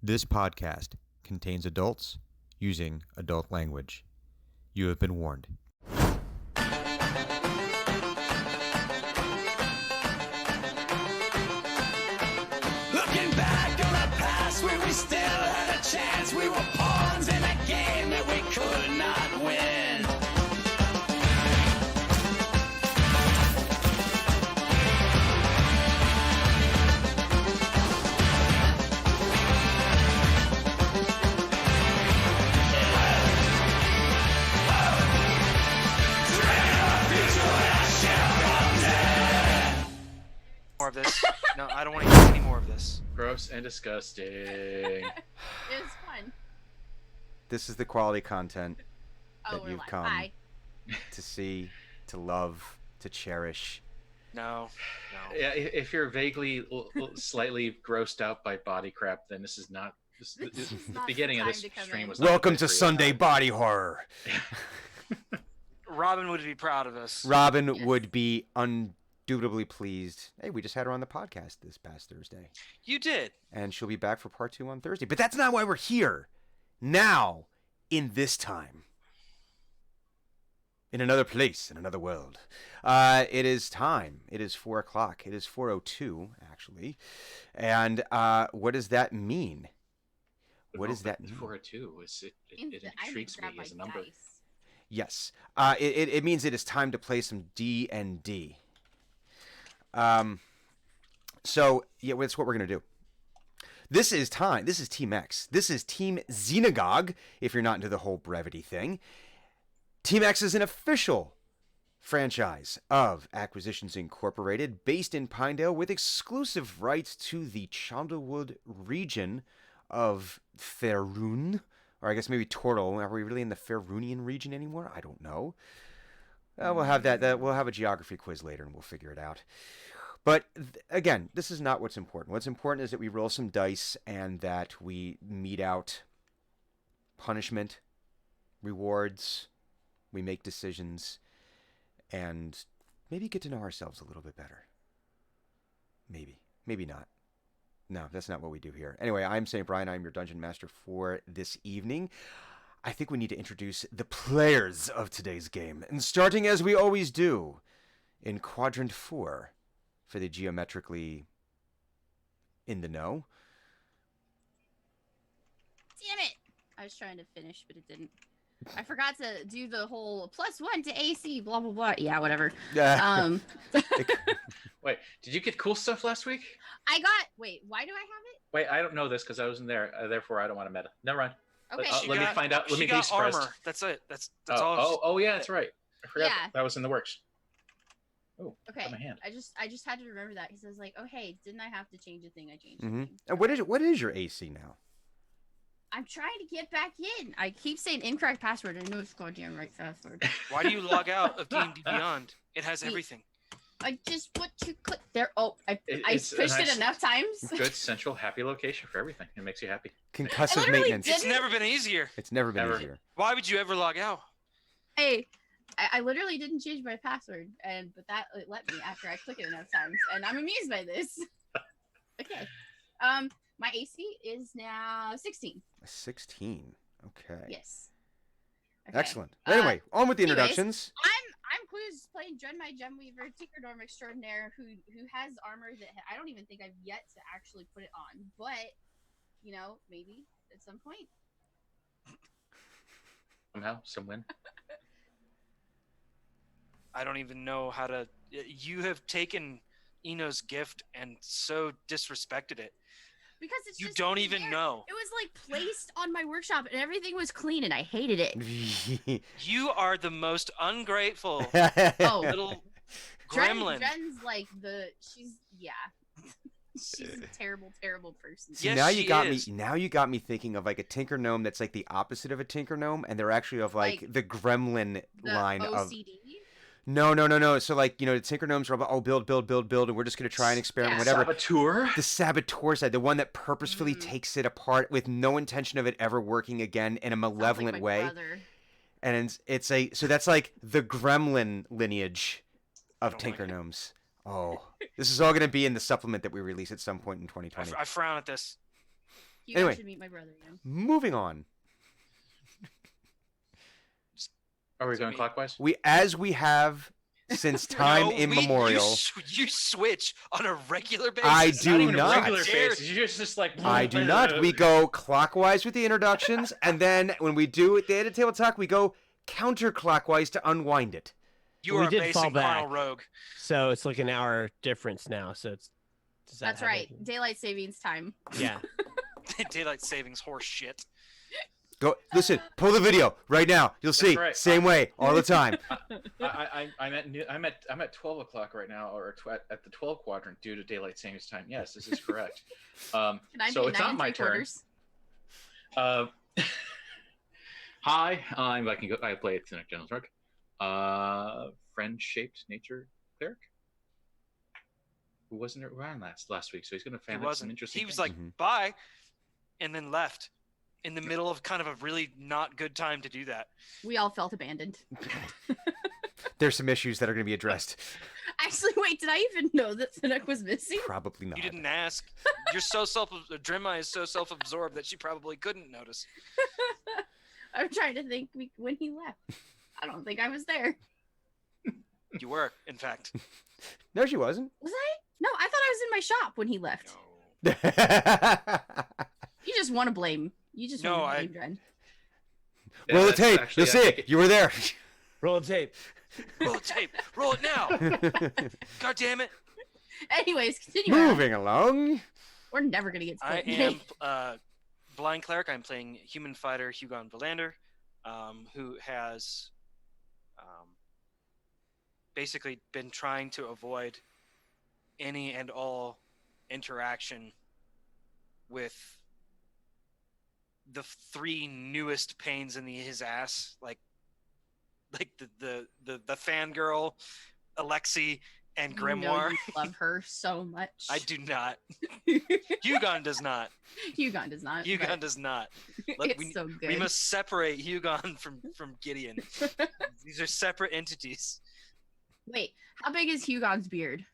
This podcast contains adults using adult language. You have been warned. Looking back on a past where we still had a chance. We were pawns in a game that we could not win. More of this. No, I don't want to hear any more of this. Gross and disgusting. It was fun. This is the quality content Oh, that we're you've live. come Hi. to see, to love, to cherish. No. Yeah, if you're vaguely, slightly grossed out by body crap, then this is not. The not the beginning of time this to come stream in. was. not Welcome good to for you. Sunday Body Horror. Robin would be proud of us. Robin Yes. would be undoubtedly pleased. Hey, we just had her on the podcast this past Thursday. You did. And she'll be back for part 2 on Thursday. But that's not why we're here. Now, in this time. In another place, in another world. It is time. It is 4 o'clock. It is 4:02, actually. And what does that mean? What does that mean? 402. It I need intrigues to grab me my as a number. dice. Yes. It means it is time to play some D&D. So, yeah, that's what we're going to do. This is time. This is Team X. This is Team Xenagog, if you're not into the whole brevity thing. Team X is an official franchise of Acquisitions Incorporated, based in Pinedale, with exclusive rights to the Chandlewood region of Faerun. Or I guess maybe Tortle. Are we really in the Faerunian region anymore? I don't know. We'll have that. We'll have a geography quiz later, and we'll figure it out. But again, this is not what's important. What's important is that we roll some dice and that we mete out punishment, rewards, we make decisions, and maybe get to know ourselves a little bit better. Maybe not. No, that's not what we do here. Anyway, I'm St. Brian. I'm your Dungeon Master for this evening. I think we need to introduce the players of today's game. And starting as we always do, in Quadrant 4, for the geometrically in the know. Damn it! I was trying to finish, but it didn't. I forgot to do the whole +1 to AC, blah, blah, blah. Yeah, whatever. Um, Wait, did you get cool stuff last week? wait, why do I have Wait, I don't know this because I wasn't there. Therefore, I don't want to meta. Never mind. it? Okay. Let me find out. Let She me be got surprised. armor. That's it. That's Oh, all. oh, yeah, that's right. I forgot Yeah. that was in the works. Oh, Okay. got my hand. I just had to remember that because I was like, oh hey, didn't I have to change a thing? I changed. Mm-hmm. The thing. And what is your AC now? I'm trying to get back in. I keep saying incorrect password. I know it's goddamn right password. Why do you log out of D&D Beyond? It has Wait. everything. I just want to click there. Oh, I It's a pushed nice- it enough times. Good central happy location for everything. It makes you happy. Concussive literally maintenance. did- It's never been easier. It's never been Ever. easier. Why would you ever log out? Hey, I literally didn't change my password, but that it let me after I click it enough times, and I'm amused by this. Okay, my AC is now 16. 16. Okay. Yes. Okay. Excellent. Anyway, on with the anyways. introductions. I'm Clues playing Dren my Gemweaver, Tinkerdorm extraordinaire, who has armor that I don't even think I've yet to actually put it on, but you know, maybe at some point. Somehow, some win. I don't even know how to. You have taken Eno's gift and so disrespected it. Because it's You just don't there. even know. It was like placed on my workshop and everything was clean and I hated it. You are the most ungrateful Oh, little gremlin. Dren's like she's she's a terrible, terrible person. See, Yes, now you she got is. me. Now you got me thinking of like a Tinker Gnome that's like the opposite of a Tinker Gnome, and they're actually of like the Gremlin The line of. OCD. No. So like the Tinker Gnomes are about build, and we're just gonna try and experiment, Yeah. whatever. Saboteur. The saboteur side, the one that purposefully Mhm. takes it apart with no intention of it ever working again in a Sounds like malevolent my way. brother. And so that's like the Gremlin lineage of don't Tinker like it. Gnomes. Oh, this is all going to be in the supplement that we release at some point in I, 2020. I frown at this. You Anyway. guys should meet my brother again. Moving on. Are we So going me- clockwise? As we have since time No, immemorial. You switch on a regular basis. I Not do even not. a regular Dare- basis. You're just like. I do not. We go clockwise with the introductions, and then when we do at the end of Table Talk, we go counterclockwise to unwind it. You We are a did fall basic carnal back. rogue. So it's like an hour difference now. So it's. does that That's have right. anything- Daylight savings time. Yeah. Daylight savings horse shit. Go listen. Pull the video right now. You'll see. right. Same way all the time. I'm at 12 o'clock right now, or at the 12 quadrant due to daylight savings time. Yes, this is correct. Can I So be it's 9 not my turn. 3/4? Hi, I'm Viking. I play Cynic General's Rook. Friend-shaped nature cleric. Who wasn't around last week, so he's going to He find some wasn't. interesting. He was things. like, Mhm. bye, and then left in the middle of kind of a really not good time to do that. We all felt abandoned. There's some issues that are going to be addressed. Actually, wait, did I even know that Sinek was missing? Probably not. You didn't ask. You're so Drimma is so self-absorbed that she probably couldn't notice. I'm trying to think when he left. I don't think I was there. You were, in fact. No, she wasn't. Was I? No, I thought I was in my shop when he left. No. You just want to blame. You just No, want I- to blame Dren. Yeah, Roll the that's tape. actually- You'll see I it. think You were there. Roll the tape. Roll the tape. Roll it now. God damn it. Anyways, continue on. Moving along. We're never gonna get I split. am blind cleric. I'm playing human fighter Hugon Valander, who has basically been trying to avoid any and all interaction with the three newest pains in his ass, like the fangirl, Alexi, and You know Grimoire. you love her so much. I do not. Hugon does not. Hugon does not. Hugon but does not. It's so good. We must separate Hugon from Gideon. These are separate entities. Wait, how big is Hugon's beard?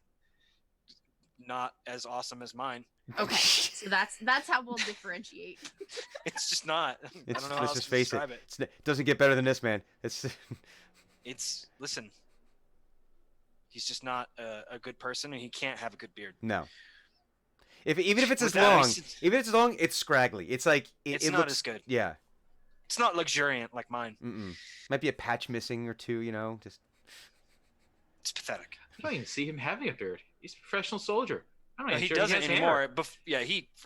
Not as awesome as mine. Okay, so that's how we'll differentiate. It's just not. I It's, don't know how let's else just to face it. describe it. It doesn't get better than this, man. It's listen. He's just not a good person, and he can't have a good beard. No. Even if it's as With that, long, he's- even if it's as long, it's scraggly. It's like It's it not looks, as good. Yeah. It's not luxuriant like mine. Mm-mm. Might be a patch missing or two. You know, just It's pathetic. I don't even see him having a beard. He's a professional soldier. I'm not No, even he sure doesn't has anymore. hair. Yeah,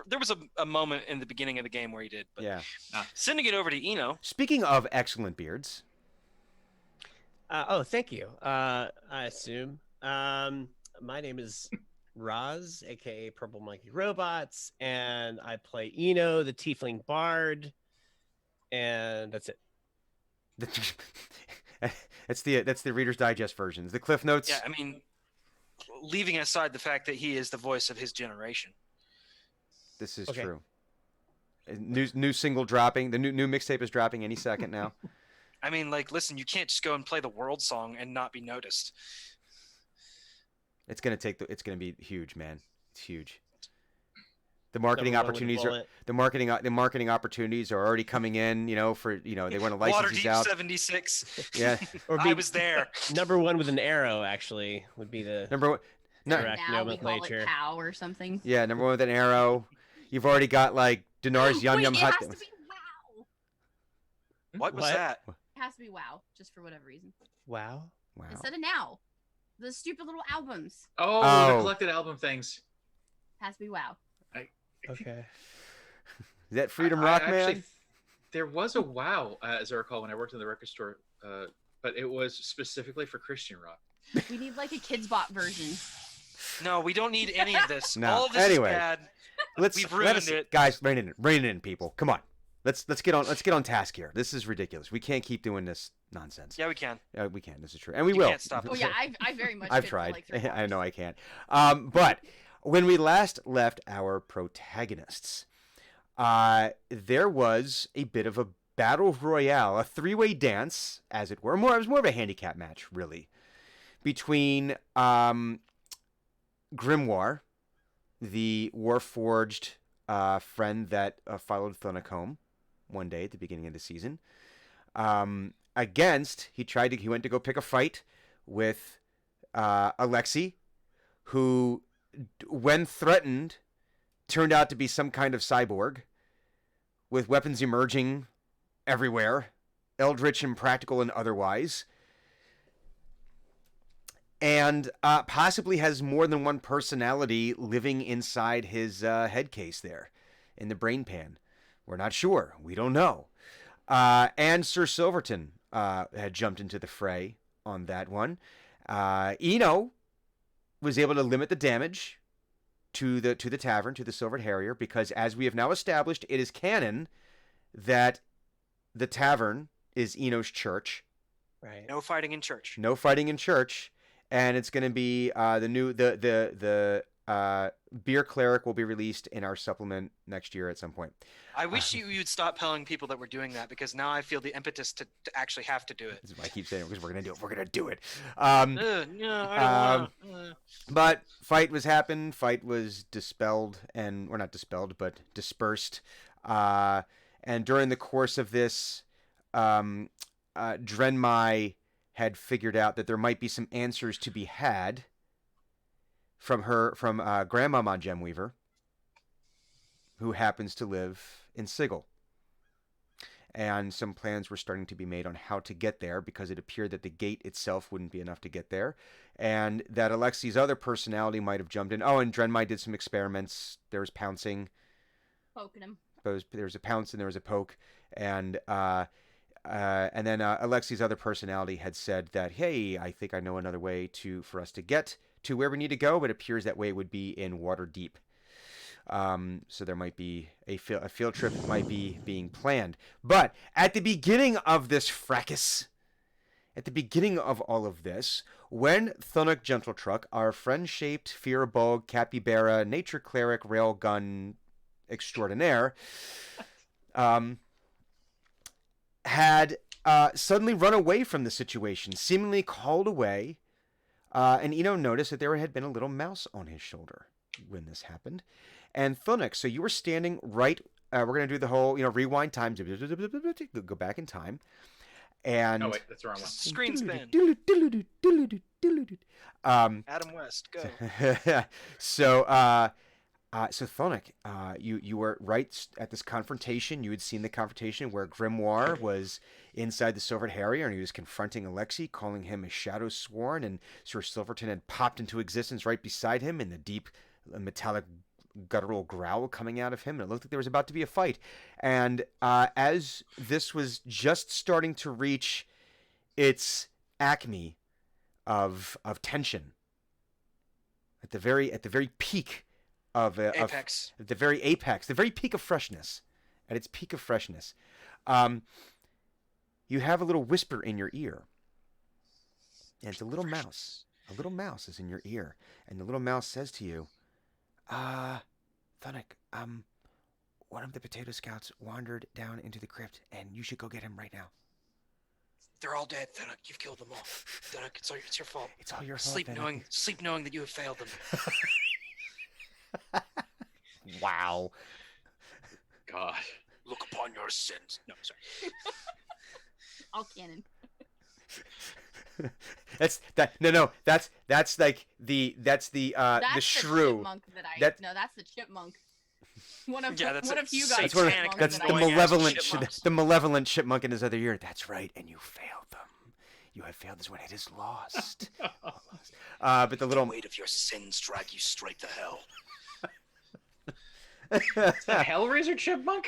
there was a moment in the beginning of the game where he did. But yeah. sending it over to Eno. Speaking of excellent beards, Oh, thank you. I assume. My name is Roz, aka Purple Monkey Robots, and I play Eno, the Tiefling Bard, and that's it. that's the Reader's Digest versions. The Cliff Notes. Yeah, I mean, leaving aside the fact that he is the voice of his generation. This is Okay. true. New single dropping. The new mixtape is dropping any second now. I mean, like, listen, you can't just go and play the world song and not be noticed. It's gonna be huge, man. It's huge. The marketing Number one with a opportunities bullet. the marketing opportunities are already coming in. You know, for they want to license these Waterdeep out. 76. Yeah. Or I was there. number one with an arrow. Actually, would be the Number one. No, Correct Now we call nomenclature. it cow or something. yeah, number one with an arrow. You've already got like Dinar's Yum Wait, Yum it Hut. has to be wow. What was What? that? It has to be wow, just for whatever reason. wow. Wow. Instead of now. The stupid little albums. Oh, Oh. the collected album things. Has to be wow. Okay. Is that Freedom I Rock, actually- man? There was a WoW, as I recall, when I worked in the record store, but it was specifically for Christian rock. We need like a kids bot version. No, we don't need any of this. No. All of this Anyway. is bad. We've ruined it. guys. Rein it in, people. Come on. Let's get on task here. This is ridiculous. We can't keep doing this nonsense. Yeah, we can. We can. This is true, and we You will. can't stop Oh us. yeah, I very much. I've did for, tried. Like 3 I know hours. I can't. But when we last left our protagonists, there was a bit of a battle royale, a three-way dance, as it were. It was more of a handicap match, really, between Grimoire, the Warforged friend that followed Thunuk home one day at the beginning of the season. He went to go pick a fight with Alexei, who, when threatened, turned out to be some kind of cyborg with weapons emerging everywhere, eldritch, impractical, and otherwise. And possibly has more than one personality living inside his head case there in the brain pan. We're not sure. We don't know. And Sir Silverton had jumped into the fray on that one. Eno was able to limit the damage to the tavern, to the Silvered Harrier, because as we have now established, it is canon that the tavern is Eno's church. Right. No fighting in church. No fighting in church. And it's going to be the Beer Cleric will be released in our supplement next year at some point. I wish you'd stop telling people that we're doing that, because now I feel the impetus to actually have to do it. This is why I keep saying it, because we're going to do it. We're going to do it. No, I don't want. But fight was dispelled, or not dispelled, but dispersed. And during the course of this, Drenmai had figured out that there might be some answers to be had from Grandmama Gemweaver, who happens to live in Sigil. And some plans were starting to be made on how to get there, because it appeared that the gate itself wouldn't be enough to get there, and that Alexei's other personality might have jumped in. Oh, and Drenmai did some experiments. There was pouncing. Poking him. There was a pounce and there was a poke, and then Alexei's other personality had said that, hey, I think I know another way for us to get to where we need to go, but it appears that way would be in Waterdeep. So there might be a field trip might be being planned. But at the beginning of this fracas, at the beginning of all of this, when Thunuk Gentletruck, our friend-shaped Firbolg Capybara Nature Cleric Railgun extraordinaire, had suddenly run away from the situation, seemingly called away, and Eno noticed that there had been a little mouse on his shoulder when this happened. And Thunuk, so you were standing right, we're going to do the whole, rewind time, go back in time, and... Oh, wait, that's the wrong one. Screen spin. Adam West, go. So Thunuk, you were right at this confrontation. You had seen the confrontation where Grimoire was inside the Silvered Harrier, and he was confronting Alexei, calling him a Shadow Sworn, and Sir Silverton had popped into existence right beside him, in the deep metallic guttural growl coming out of him, and it looked like there was about to be a fight. And as this was just starting to reach its acme of tension, at the very peak of Apex. at the very apex, the very peak of freshness, at its peak of freshness, you have a little whisper in your ear, and it's a little mouse. A little mouse is in your ear, and the little mouse says to you, Thunuk, one of the Potato Scouts wandered down into the crypt, and you should go get him right now. They're all dead, Thunuk. You've killed them all. Thunuk, it's your fault. It's all your fault. Sleep knowing that you have failed them. Wow. God. Look upon your sins. No, sorry. All canon. That's like the shrew. Chipmunk That- No, that's the chipmunk. One of Yeah, that's one a of you guys. satanic chipmunks That's that the I annoying know. ass malevolent, chipmunks. the malevolent chipmunk in his other ear. That's right, and you failed them. You have failed this one. It is lost. But the little weight of your sins drag you straight to hell. Is that Hellraiser chipmunk?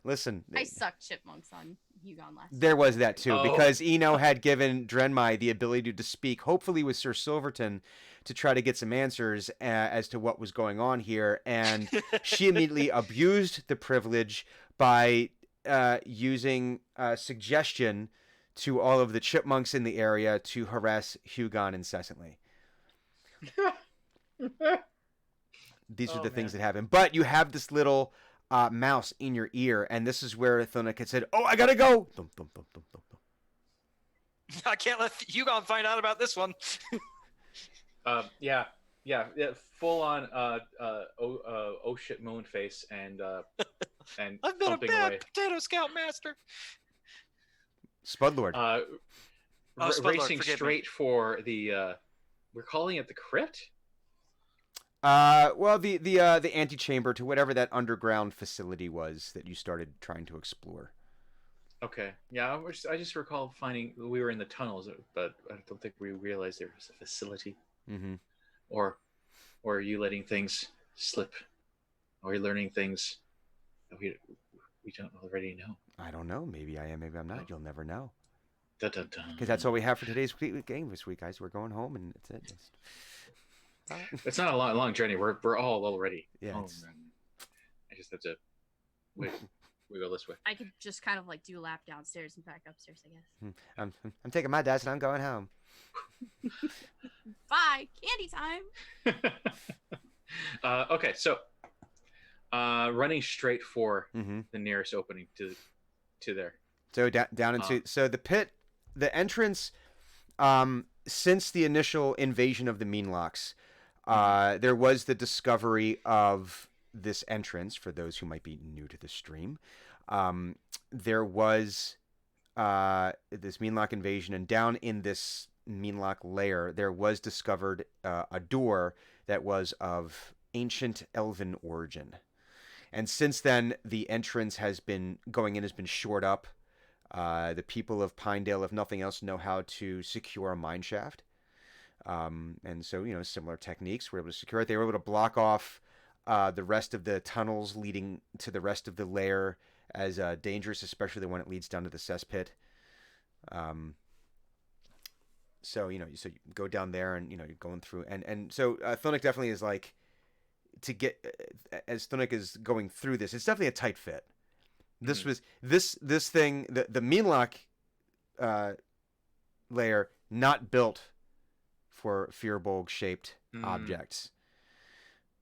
Listen, I sucked chipmunks on Hugon last. there was that too, Oh. because Eno had given Drenmai the ability to speak, hopefully with Sir Silverton, to try to get some answers as to what was going on here, and she immediately abused the privilege by using suggestion to all of the chipmunks in the area to harass Hugon incessantly. These are the things that happen. But you have this little mouse in your ear, and this is where Thunuk had said, "Oh, I gotta go." Thump, thump, thump, thump, thump, thump. I can't let Hugon find out about this one. Yeah. Yeah, full on oh shit moon face and I've been a thumping bad away. potato scoutmaster. Spudlord. Spudlord, Racing forgive me. straight for the we're calling it the crypt. Well, the antechamber to whatever that underground facility was that you started trying to explore. Okay, yeah, I just recall finding we were in the tunnels, but I don't think we realized there was a facility. Mm-hmm. Or are you letting things slip? Are you learning things that we don't already know? I don't know. Maybe I am. Maybe I'm not. You'll never know. Dun, dun, dun. Because that's all we have for today's game this week, guys. We're going home, and that's it. It's not a long journey. We're all already Yeah, home. it's- I just have to we go this way. I could just kind of like do a lap downstairs and back upstairs, I guess. I'm taking my desk and I'm going home. Bye, candy time. Okay, so running straight for Mm-hmm. the nearest opening to there. So down into so the pit, the entrance. Since the initial invasion of the Meanlocks, there was the discovery of this entrance. For those who might be new to the stream, there was this Meanlock invasion, and down in this Meanlock lair, there was discovered a door that was of ancient elven origin. And since then, the entrance has been shored up. The people of Pinedale, if nothing else, know how to secure a mine shaft. And so, similar techniques. We're able to secure it. They were able to block off the rest of the tunnels leading to the rest of the lair as dangerous, especially the one that leads down to the cesspit. So you go down there and you're going through and so Thunic definitely is like to get as Thunic is going through this. It's definitely a tight fit. This was this thing the Meanlock layer not built for Firbolg shaped objects.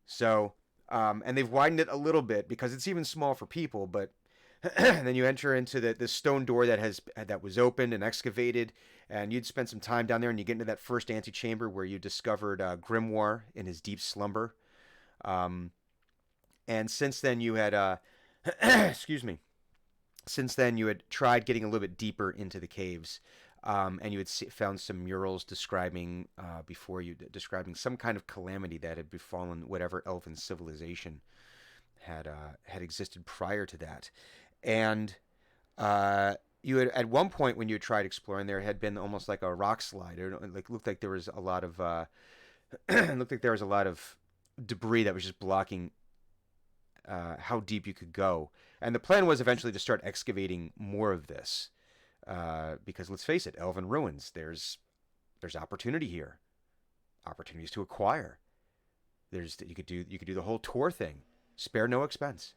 So and they've widened it a little bit because it's even small for people, but then you enter into the stone door that was opened and excavated, and you'd spend some time down there, and you get into that first antechamber where you discovered Grimoire in his deep slumber. And since then you had excuse me. Since then you had tried getting a little bit deeper into the caves, and you had found some murals describing some kind of calamity that had befallen whatever elven civilization had existed prior to that. And you had at one point when you had tried exploring, there had been almost like a rock slide. It looked like there was a lot of debris that was just blocking how deep you could go. And the plan was eventually to start excavating more of this, because let's face it, elven ruins. There's opportunity here, opportunities to acquire. You could do the whole tour thing, spare no expense.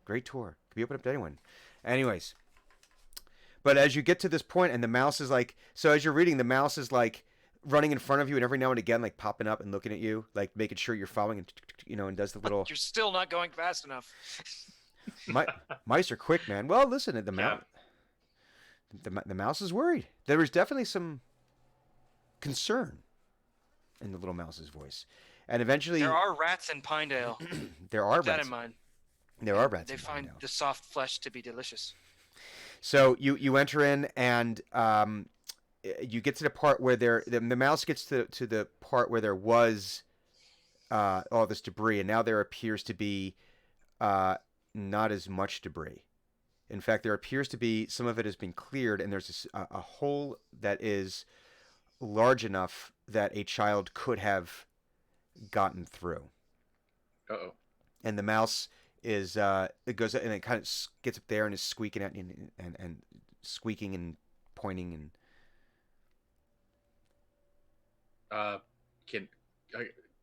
Great tour, could be open up to anyone. Anyways, but as you get to this point, and the mouse is like, so as you're reading, the mouse is like running in front of you, and every now and again like popping up and looking at you, like making sure you're following, and does the little. You're still not going fast enough. Mice are quick, man. Well, listen, the mouse. The mouse is worried. There was definitely some concern in the little mouse's voice, and eventually There are rats in Pinedale. there are Keep that rats. in mind. There are rats. They in find Pinedale. the soft flesh to be delicious. So you enter in, and you get to the part where the mouse gets to the part where there was all this debris, and now there appears to be not as much debris. In fact, there appears to be some of it has been cleared, and there's a hole that is large enough that a child could have gotten through. Uh-oh. And the mouse is it goes and it kind of gets up there and is squeaking at you and squeaking and pointing and.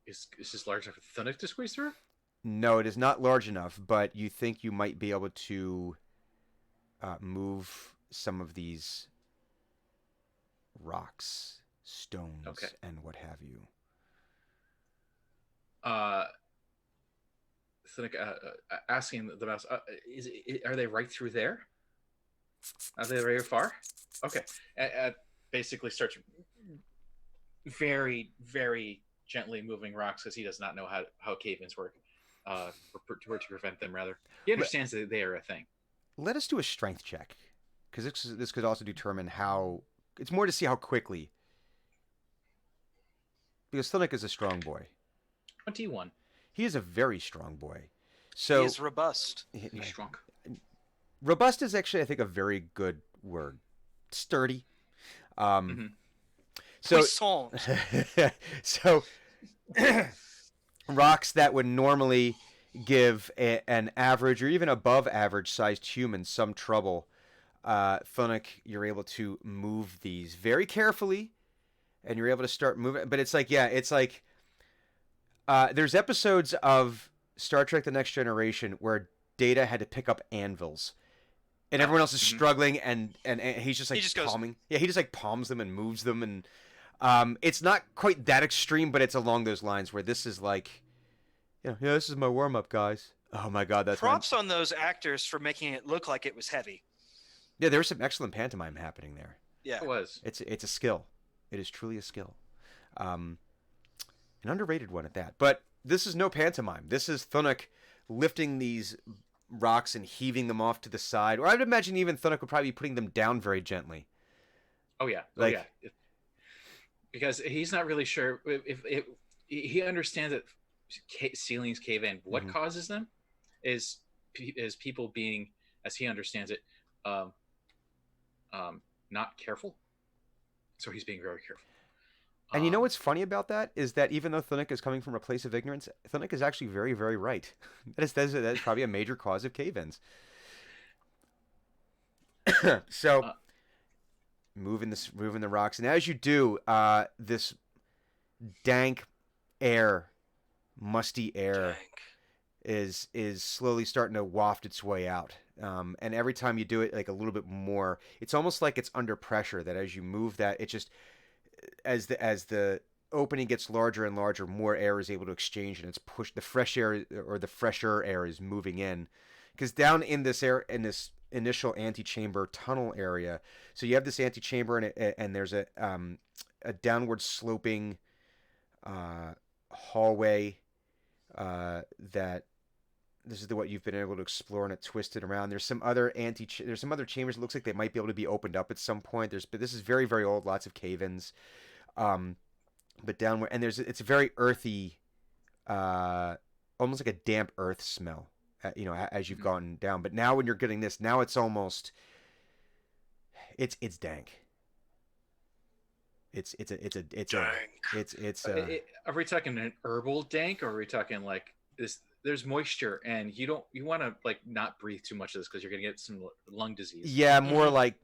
Is this large enough for Thunic to squeeze through? No, it is not large enough, but you think you might be able to move some of these rocks, stones, Okay. and what have you. Thunic asking the mouse, are they right through there? Are they very far? Okay. Basically starts very, very gently moving rocks because he does not know how cave-ins work, or to prevent them rather. He understands that they are a thing. Let us do a strength check, because this could also determine how. It's more to see how quickly. Because Thunuk is a strong boy. 21. He is a very strong boy. So He's robust. He's strong. robust is actually, I think, a very good word. Sturdy. So Puissant. so rocks that would normally give an average or even above average sized human some trouble. Thunuk, you're able to move these very carefully, and you're able to start moving. But it's like, there's episodes of Star Trek: The Next Generation where Data had to pick up anvils, and everyone else is struggling, and he's just like He just goes- palming. Yeah, he just like palms them and moves them, and it's not quite that extreme, but it's along those lines where this is like, this is my warm up, guys. Oh my God, that's Props on those actors for making it look like it was heavy. Yeah, there's some excellent pantomime happening there. Yeah. It was. It's a skill. It is truly a skill, an underrated one at that. But this is no pantomime. This is Thunuk lifting these rocks and heaving them off to the side. Or I would imagine even Thunuk would probably be putting them down very gently. Oh yeah. Like- Because he's not really sure if he understands that ceilings cave in. What Mhm. causes them is people being, as he understands it, not careful. So he's being very careful. And you know what's funny about that is that even though Thunuk is coming from a place of ignorance, Thunuk is actually very, very right. that is probably a major cause of cave-ins. So, moving the rocks, and as you do, this dank air, musty air, Dank. is slowly starting to waft its way out. And every time you do it, like a little bit more, it's almost like it's under pressure. That as you move that, it just as the opening gets larger and larger, more air is able to exchange, and it's pushed. The fresh air or the fresher air is moving in, because down in this air in this initial antechamber tunnel area, so you have this antechamber and there's a downward sloping hallway that. This is what you've been able to explore, and it twisted around. There's some other chambers. It looks like they might be able to be opened up at some point. But this is very, very old. Lots of cave-ins, but downward, and it's a very earthy, almost like a damp earth smell. As you've gone down. But now when you're getting this, now it's almost, it's dank. It's Are we talking an herbal dank, or are we talking like this? There's moisture, and you want to like not breathe too much of this because you're gonna get some lung disease. Yeah, more like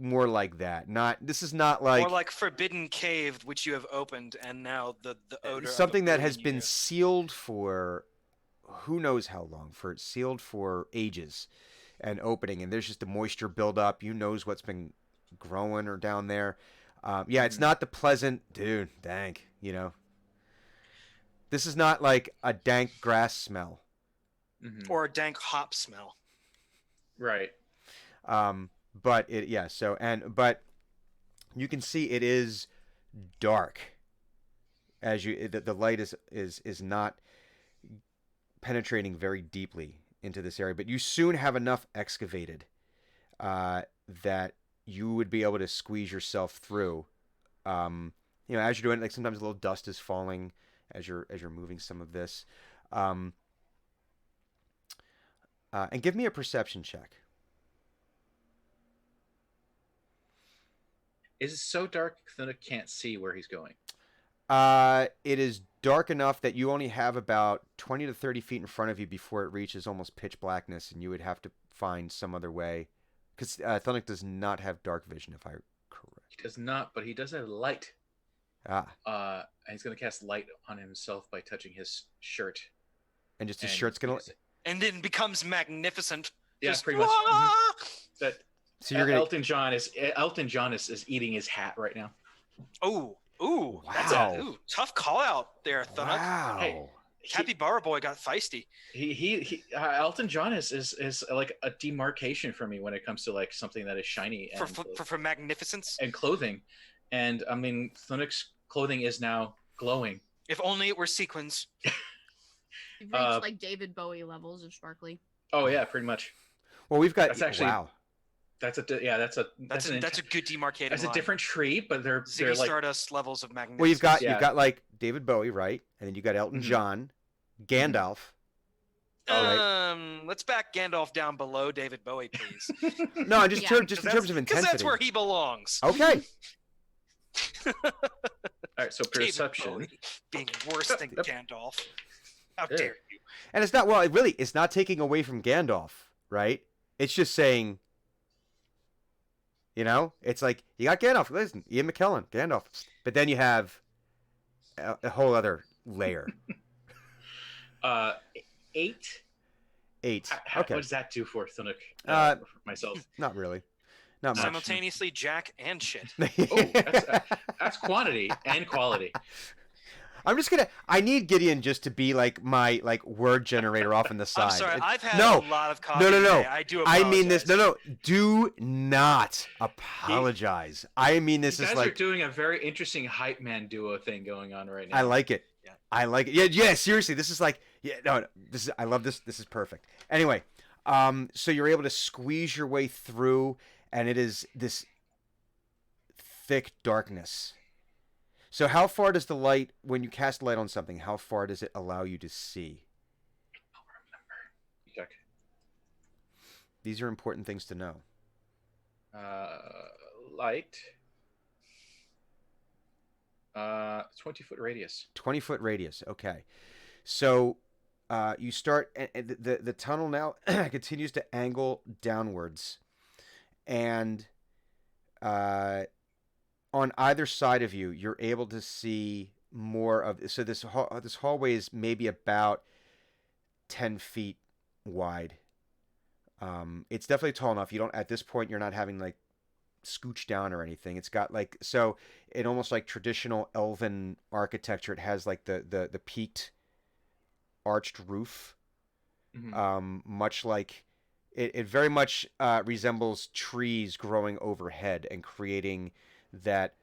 that. This is not like More like Forbidden Cave, which you have opened, and now the odor. something of that it has in been you. sealed for who knows how long, sealed for ages, and opening, and there's just the moisture buildup. You knows what's been growing or down there. It's not the pleasant, dude. Dank, This is not like a dank grass smell. Mhm. Or a dank hop smell. Right. But you can see it is dark as the light is not penetrating very deeply into this area, but you soon have enough excavated that you would be able to squeeze yourself through. As you're doing it, like sometimes a little dust is falling as you're moving some of this. And give me a perception check. Is it so dark Thunuk can't see where he's going? It is dark enough that you only have about 20 to 30 feet in front of you before it reaches almost pitch blackness, and you would have to find some other way. Because Thunuk does not have dark vision, if I'm correct. He does not, but he does have light. Ah, And he's gonna cast light on himself by touching his shirt. and just his And shirt's gonna. use it. And then becomes magnificent. Yeah, Just, pretty much. "Wah!" That So you're gonna. Elton John is eating his hat right now. Ooh, that's Wow. a tough call out there, Thunuk. Wow. Hey, Capybara Boy got feisty. Elton John is like a demarcation for me when it comes to like something that is shiny and For magnificence. and clothing. And I mean, Thunuk's clothing is now glowing. If only it were sequins. You've reached like David Bowie levels of sparkly. Oh yeah, pretty much. Well, we've got That's actually- wow. That's a That's a good demarcating That's line. a different tree, but they're Ziggy like Stardust levels of magnificence. Well, you've got Yeah. like David Bowie, right? And then you got Elton Mhm. John, Gandalf. Oh, right. Let's back Gandalf down below David Bowie, please. No, just Yeah. just in terms of Because intensity. that's where he belongs. Okay. All right, so David perception. Bowie being worse than Gandalf. How Yeah. dare you? And it's not it's not taking away from Gandalf, right? It's just saying, it's like you got Gandalf. Listen, Ian McKellen, Gandalf, but then you have a whole other layer. 8. 8. What Okay, does that do for Thunuk? Uh, For myself. not really, not much. Simultaneously jack and shit. Oh, that's quantity and quality. I need Gideon just to be like my word generator off on the side. I'm sorry, I've had no, a lot of coffee no. today. I do I apologize. mean this. No. Do not apologize. I mean this You is guys like are doing a very interesting hype man duo thing going on right now. I like it. Yeah. I like it. Yeah. Seriously, this is like no. This is I love this. This is perfect. Anyway, so you're able to squeeze your way through, and it is this thick darkness. So how far does the light, when you cast light on something, how far does it allow you to see? Check. These are important things to know. Light. 20-foot radius. 20-foot radius. Okay. So you start, and the tunnel now continues to angle downwards. And on either side of you, you're able to see more of, so this hallway is maybe about 10 feet wide. It's definitely tall enough. You don't, at this point, you're not having like scooch down or anything. It's got like, so it almost like traditional elven architecture. It has like the peaked arched roof. Mhm. Much like it very much resembles trees growing overhead and creating that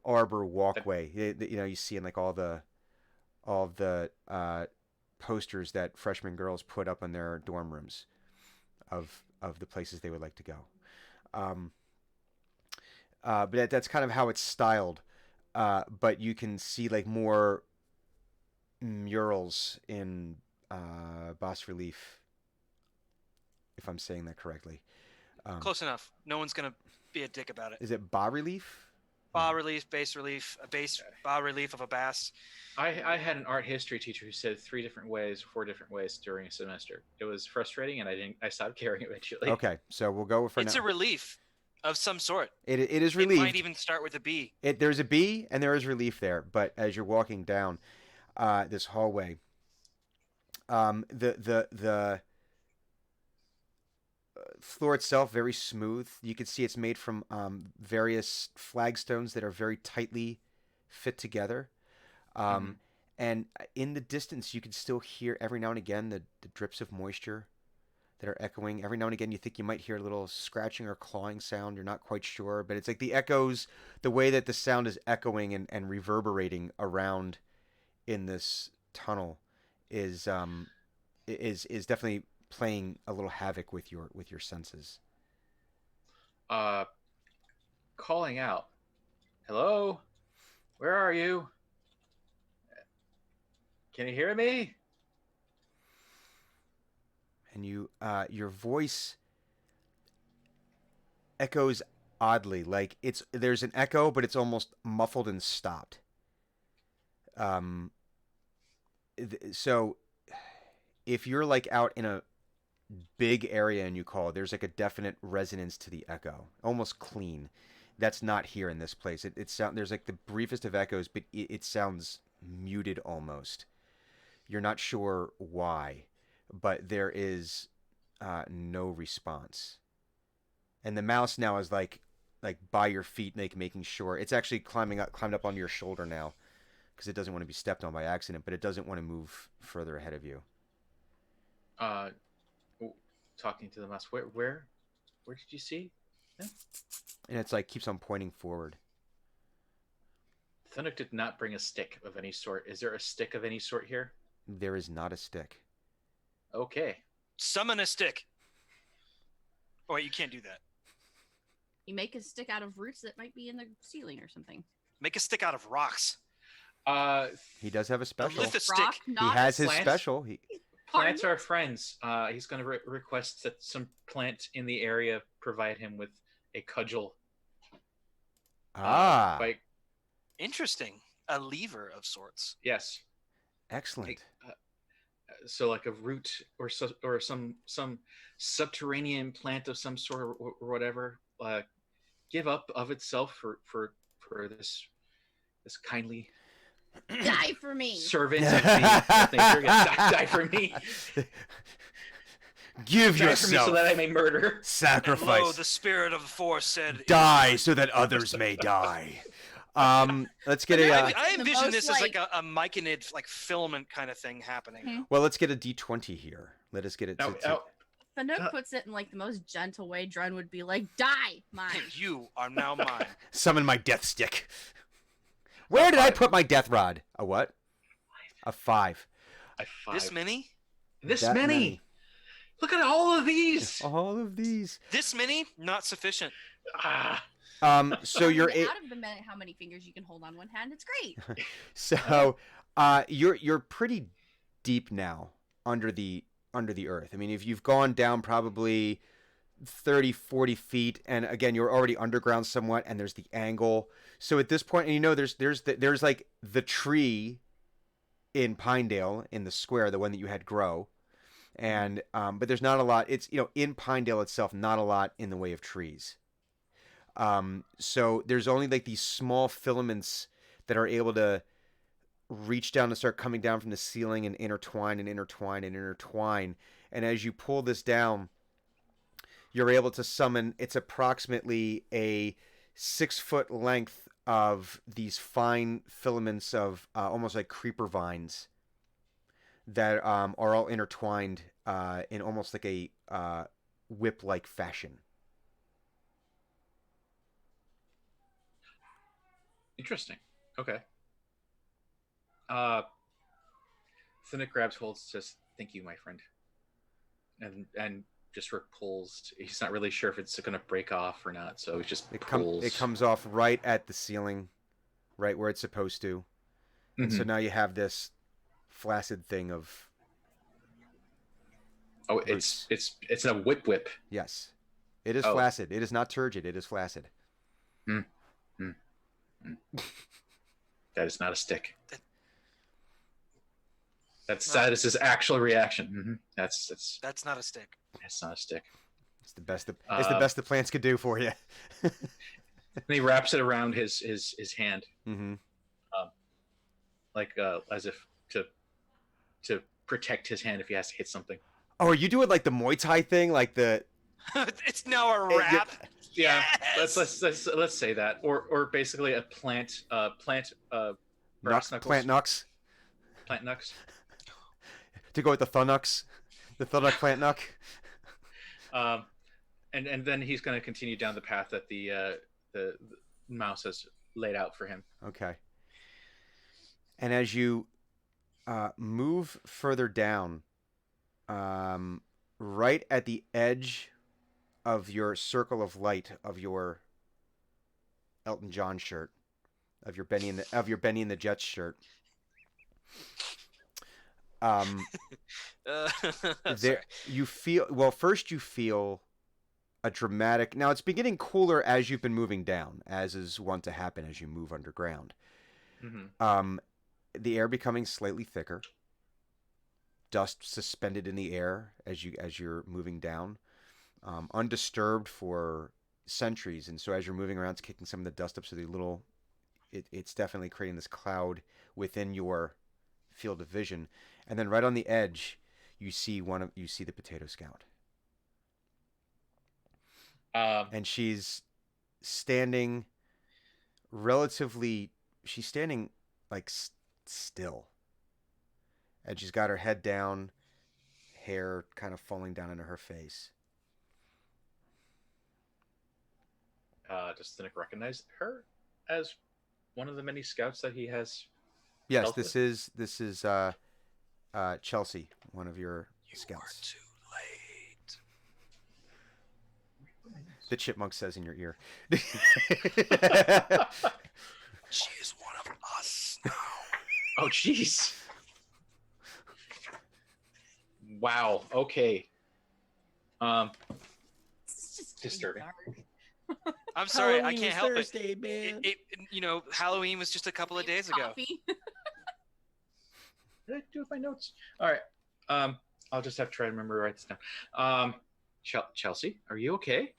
arbor walkway. You see in like all the posters that freshman girls put up in their dorm rooms of the places they would like to go. But that's kind of how it's styled. But you can see like more murals in bas relief, if I'm saying that correctly. Close enough. No one's gonna be a dick about it. Is it bas relief? Bas relief, base relief, a base bas relief of a bass. I had an art history teacher who said 4 different ways during a semester. It was frustrating, and I stopped caring eventually. Okay, so we'll go for It's now. a relief of some sort. It is It relief. might even start with a B. There's a B and there is relief there, but as you're walking down this hallway, the floor itself very smooth. You can see it's made from various flagstones that are very tightly fit together. And in the distance, you can still hear every now and again the drips of moisture that are echoing. Every now and again, you think you might hear a little scratching or clawing sound. You're not quite sure, but it's like the echoes, the way that the sound is echoing and reverberating around in this tunnel is definitely playing a little havoc with your senses. Calling out, "Hello, where are you? Can you hear me?" And your voice echoes oddly, like there's an echo, but it's almost muffled and stopped. So if you're like out in a big area and you call, there's like a definite resonance to the echo, almost clean. That's not here in this place. There's like the briefest of echoes, but it sounds muted almost. You're not sure why, but there is no response. And the mouse now is like by your feet, making sure it's actually climbed up onto your shoulder now, because it doesn't want to be stepped on by accident, but it doesn't want to move further ahead of you. Talking to the mouse. Where did you see? And it's like keeps on pointing forward. Thunuk did not bring a stick of any sort. Is there a stick of any sort here? There is not a stick. Okay. Summon a stick. Oh wait, you can't do that. You make a stick out of roots that might be in the ceiling or something. Make a stick out of rocks. He does have a special. Lift a stick. Rock, He not has his Plants? special. Plants are friends. He's going to request that some plant in the area provide him with a cudgel. Ah, By, Interesting. A lever of sorts. yes. excellent. So like a root or some subterranean plant of some sort or whatever. Give up of itself for this kindly die for me. servant of nature. Die for me. Give Die for me yourself so that I may murder. And lo, sacrifice. the spirit of the force said, Die so that others may die. Let's get a. I The envision most, this as like- like a myconid, like filament kind of thing happening. Mhm. Well, let's get a D20 here. Let us get it. Fanook puts it in like the most gentle way. Drun would be like, "Die, mine." You are now mine. Summon my death stick. Where did I five. put my death rod? A what? A 5. This many? This That many. Look at all of these. All of these. This many? Not sufficient. Ah, So you're out of the minute how many fingers you can hold on one hand. It's great. so you're pretty deep now under the earth. I mean, if you've gone down probably 30, 40 feet, and again, you're already underground somewhat, and there's the angle. So at this point, and you know, there's like the tree in Pinedale in the square, the one that you had grow, and but there's not a lot. It's, you know, in Pinedale itself, not a lot in the way of trees. So there's only like these small filaments that are able to reach down and start coming down from the ceiling and intertwine and intertwine and intertwine. And as you pull this down, you're able to summon, it's approximately a 6-foot length of these fine filaments of almost like creeper vines that are all intertwined in almost like a whip-like fashion. interesting. Okay. Thinnick grabs holds, says, "Thank you, my friend," and just pulls. He's not really sure if it's going to break off or not, so he just pulls. It comes off right at the ceiling, right where it's supposed to. And so Mhm. now you have this flaccid thing of Oh, it's a whip. yes. It is Oh. flaccid. It is not turgid. It is flaccid. That is not a stick. That is his actual reaction. That's That's not a stick. not a stick. It's the best. It's the best the plants could do for you. And he wraps it around his hand, Mm-hmm. like as if to protect his hand if he has to hit something. Oh, are you doing like the Muay Thai thing, like the? It's now a wrap. Yeah, Yes! let's say that, or basically a plant brass knuckles. Plant knucks Plant knucks. to go with the thunucks, the thunuck plant knuck. And then he's going to continue down the path that the mouse has laid out for him. Okay. And as you move further down, right at the edge of your circle of light of your Elton John shirt, of your Benny and the Jets shirt, there sorry. you feel, well, first you feel a dramatic, now it's beginning cooler as you've been moving down, as is wont to happen as you move underground. Mm-hmm. The air becoming slightly thicker, dust suspended in the air as you're moving down, undisturbed for centuries, and so as you're moving around, it's kicking some of the dust up, so it's definitely creating this cloud within your field of vision. And then right on the edge, you see the Potato Scout, and she's standing like still, and she's got her head down, hair kind of falling down into her face. Does Thinnick recognize her as one of the many scouts that he has? Yes, Dealt this is Chelsea, one of your scouts. Too late. The chipmunk says in your ear. She is one of us now. Oh, jeez. Wow. Okay. It's just Disturbing. dark. I'm sorry, I Halloween can't was help Thursday, it. man. Halloween was just a couple of days ago. Coffee. What did I do with my notes? All right. I'll just have to try and remember to write this down. Chelsea, are you okay?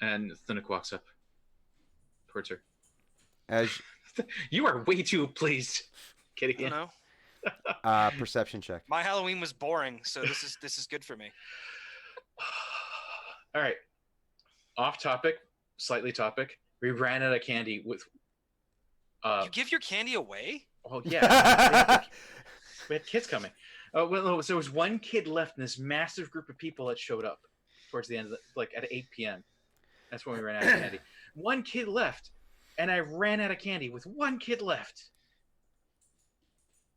And Thunuk walks up towards her. As You are way too pleased. I Kidding. don't know. perception check. My Halloween was boring, so this is good for me. All right. Off topic, slightly topic. We ran out of candy with. You give your candy away? Oh yeah. We had kids coming. Oh well, no, so there was one kid left in this massive group of people that showed up towards the end of like at 8 p.m. That's when we ran out of candy. One kid left, and I ran out of candy with one kid left.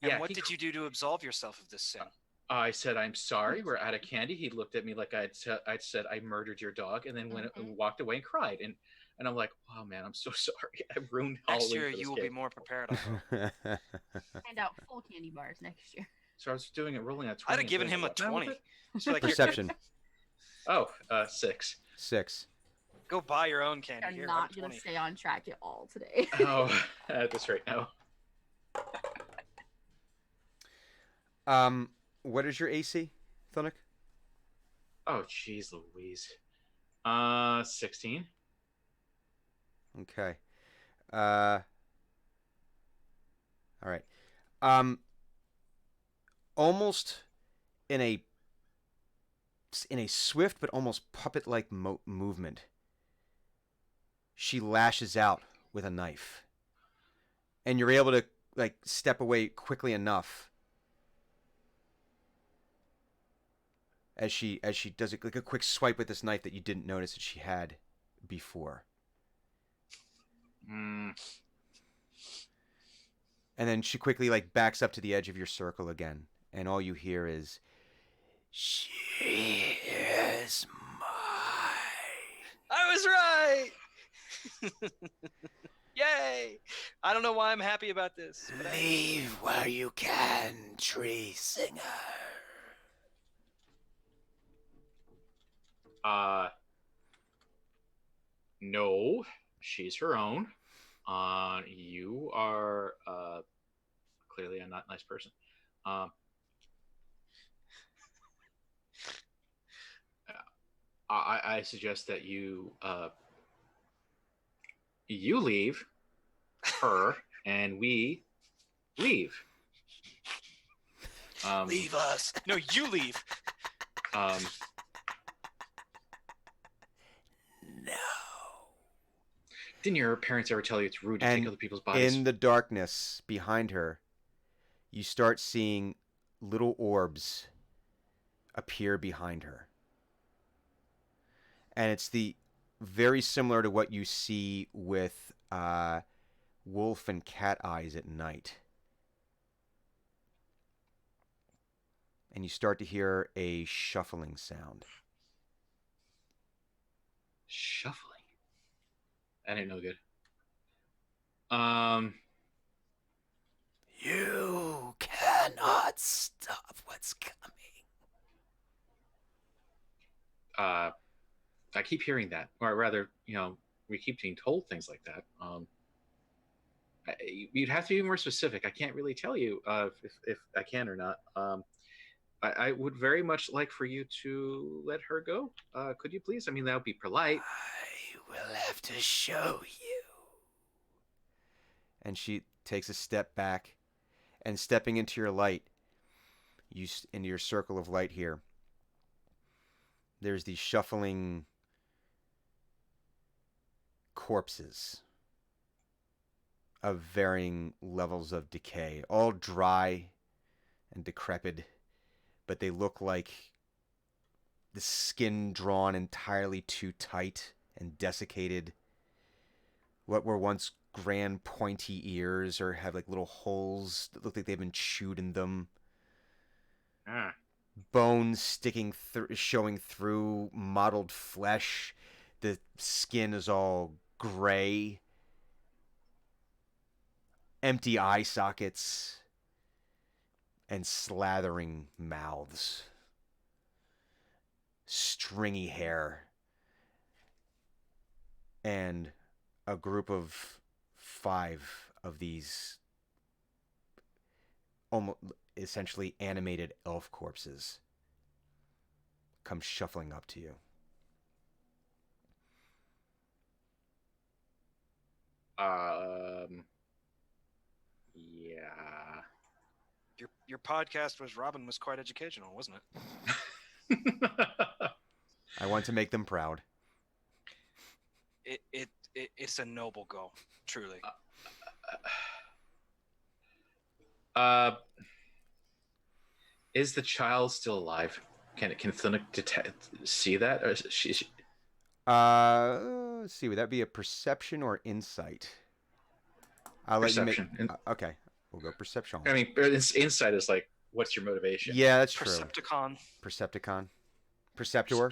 And Yeah, what he did you do to absolve yourself of this sin? I said, "I'm sorry, we're out of candy." He looked at me like I'd said I murdered your dog, and then went and walked away and cried. And I'm like, "Oh man, I'm so sorry. I ruined Next Halloween year, for this you will kid." be more prepared. I hope. Hand out full candy bars next year. So I was doing it, rolling at 20. I'd have given him a What now with 20. it? Just like, here, Perception Oh, 6. 6. go buy your own candy. You're Here, not have a gonna 20. stay on track at all today. Oh, at this rate, no. What is your AC, Thunuk? Oh, jeez, Louise. 16. Okay. All right. Almost in a swift but almost puppet-like movement, she lashes out with a knife, and you're able to like step away quickly enough as she does like a quick swipe with this knife that you didn't notice that she had before. Mm. And then she quickly like backs up to the edge of your circle again, and all you hear is, "She is mine." I was right. Yay! I don't know why I'm happy about this. But Leave where you can, tree singer. No, she's her own. You are clearly a not nice person. I suggest that you you leave her and we leave. leave us. No, you leave. Um, No. didn't your parents ever tell you it's rude to And take other people's bodies? in the darkness behind her, you start seeing little orbs appear behind her. And it's very similar to what you see with wolf and cat eyes at night. And you start to hear a shuffling sound. Shuffling. That ain't no good. You cannot stop what's coming. I keep hearing that, or rather, we keep being told things like that. You'd have to be more specific. I can't really tell you if I can or not. I would very much like for you to let her go. Could you please? I mean, that would be polite. I will have to show you. And she takes a step back, and stepping into your light, into your circle of light here, there's these shuffling corpses of varying levels of decay, all dry and decrepit, but they look like the skin drawn entirely too tight and desiccated. What were once grand pointy ears or have like little holes that look like they've been chewed in them. Ah. Bones showing through mottled flesh. The skin is all gray. Empty eye sockets and slathering mouths. Stringy hair. And a group of 5 of these almost essentially animated elf corpses come shuffling up to you. Yeah. Your podcast was Robin was quite educational, wasn't it? I want to make them proud. It's a noble goal, truly. Is the child still alive? Can Thunic see that? Or is she... Let's see. Would that be a perception or insight? I'll Perception. let you make. Okay, we'll go perception. I mean, insight is like, what's your motivation? Yeah, that's true. Percepticon. Perceptor.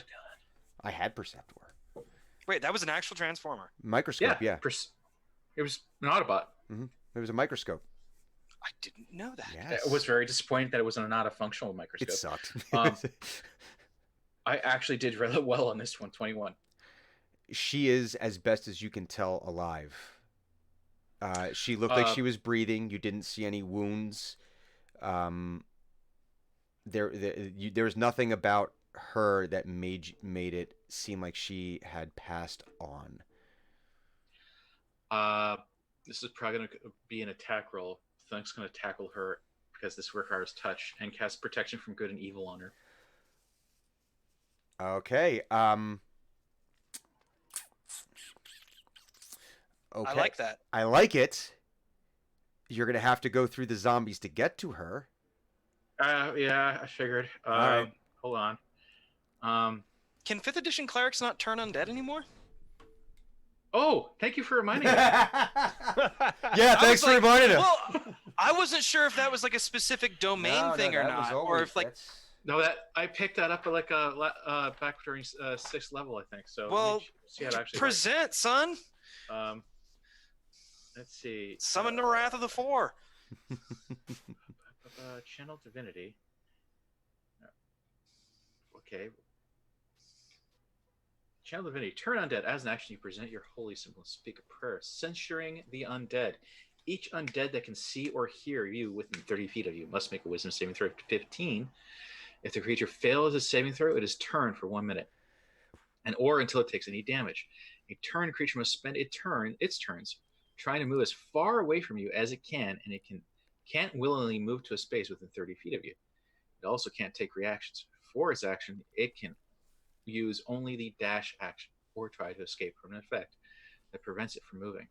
I had Perceptor. Wait, that was an actual transformer. Microscope. Yeah. It was an Autobot. It was a microscope. I didn't know that. Yes. I was very disappointed that it was not a functional microscope. It sucked. I actually did really well on this one, 21. She is, as best as you can tell, alive. She looked like she was breathing. You didn't see any wounds. There was nothing about her that made it seem like she had passed on. This is probably going to be an attack roll. Thunk's going to tackle her because this requires touch and cast protection from good and evil on her. Okay. Okay. I like that. I like it. You're gonna have to go through the zombies to get to her. Yeah, I figured. All right. Hold on. Can 5th edition clerics not turn undead anymore? Oh, thank you for reminding me. Yeah, thanks for reminding us. Well, I wasn't sure if that was like a specific domain thing or not, or if like. No, that I picked that up like back during 6th level, I think. So Well, see how it actually present, son. works. Let's see. Summon the Wrath of the Four. Channel Divinity. Okay. Channel Divinity. Turn undead. As an action, you present your holy symbol and speak a prayer, censuring the undead. Each undead that can see or hear you within 30 feet of you must make a wisdom saving throw of 15. If the creature fails a saving throw, it is turned for 1 minute, or until it takes any damage. A turn creature must spend its turns trying to move as far away from you as it can, and it can't willingly move to a space within 30 feet of you. It also can't take reactions. For its action, it can use only the dash action or try to escape from an effect that prevents it from moving.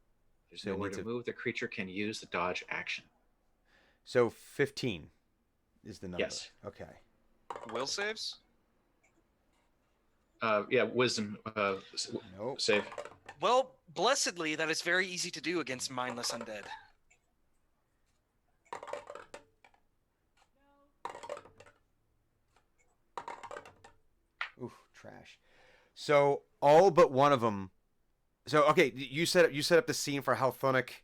If there's nowhere to move, the creature can use the dodge action. So 15 is the number. Yes. Okay. Will saves? Yeah, wisdom Nope. save. Well, blessedly, that is very easy to do against mindless undead. Oof, trash. So all but one of them. So okay, you set up the scene for how Thunic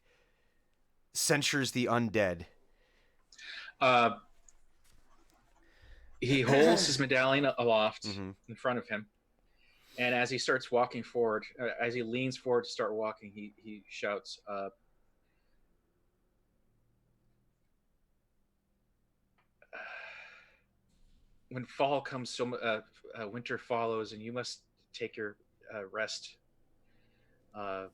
censures the undead. He holds his medallion aloft Mhm. in front of him, and as he starts walking forward, as he leans forward to start walking, he shouts, "When fall comes, winter follows, and you must take your rest. Go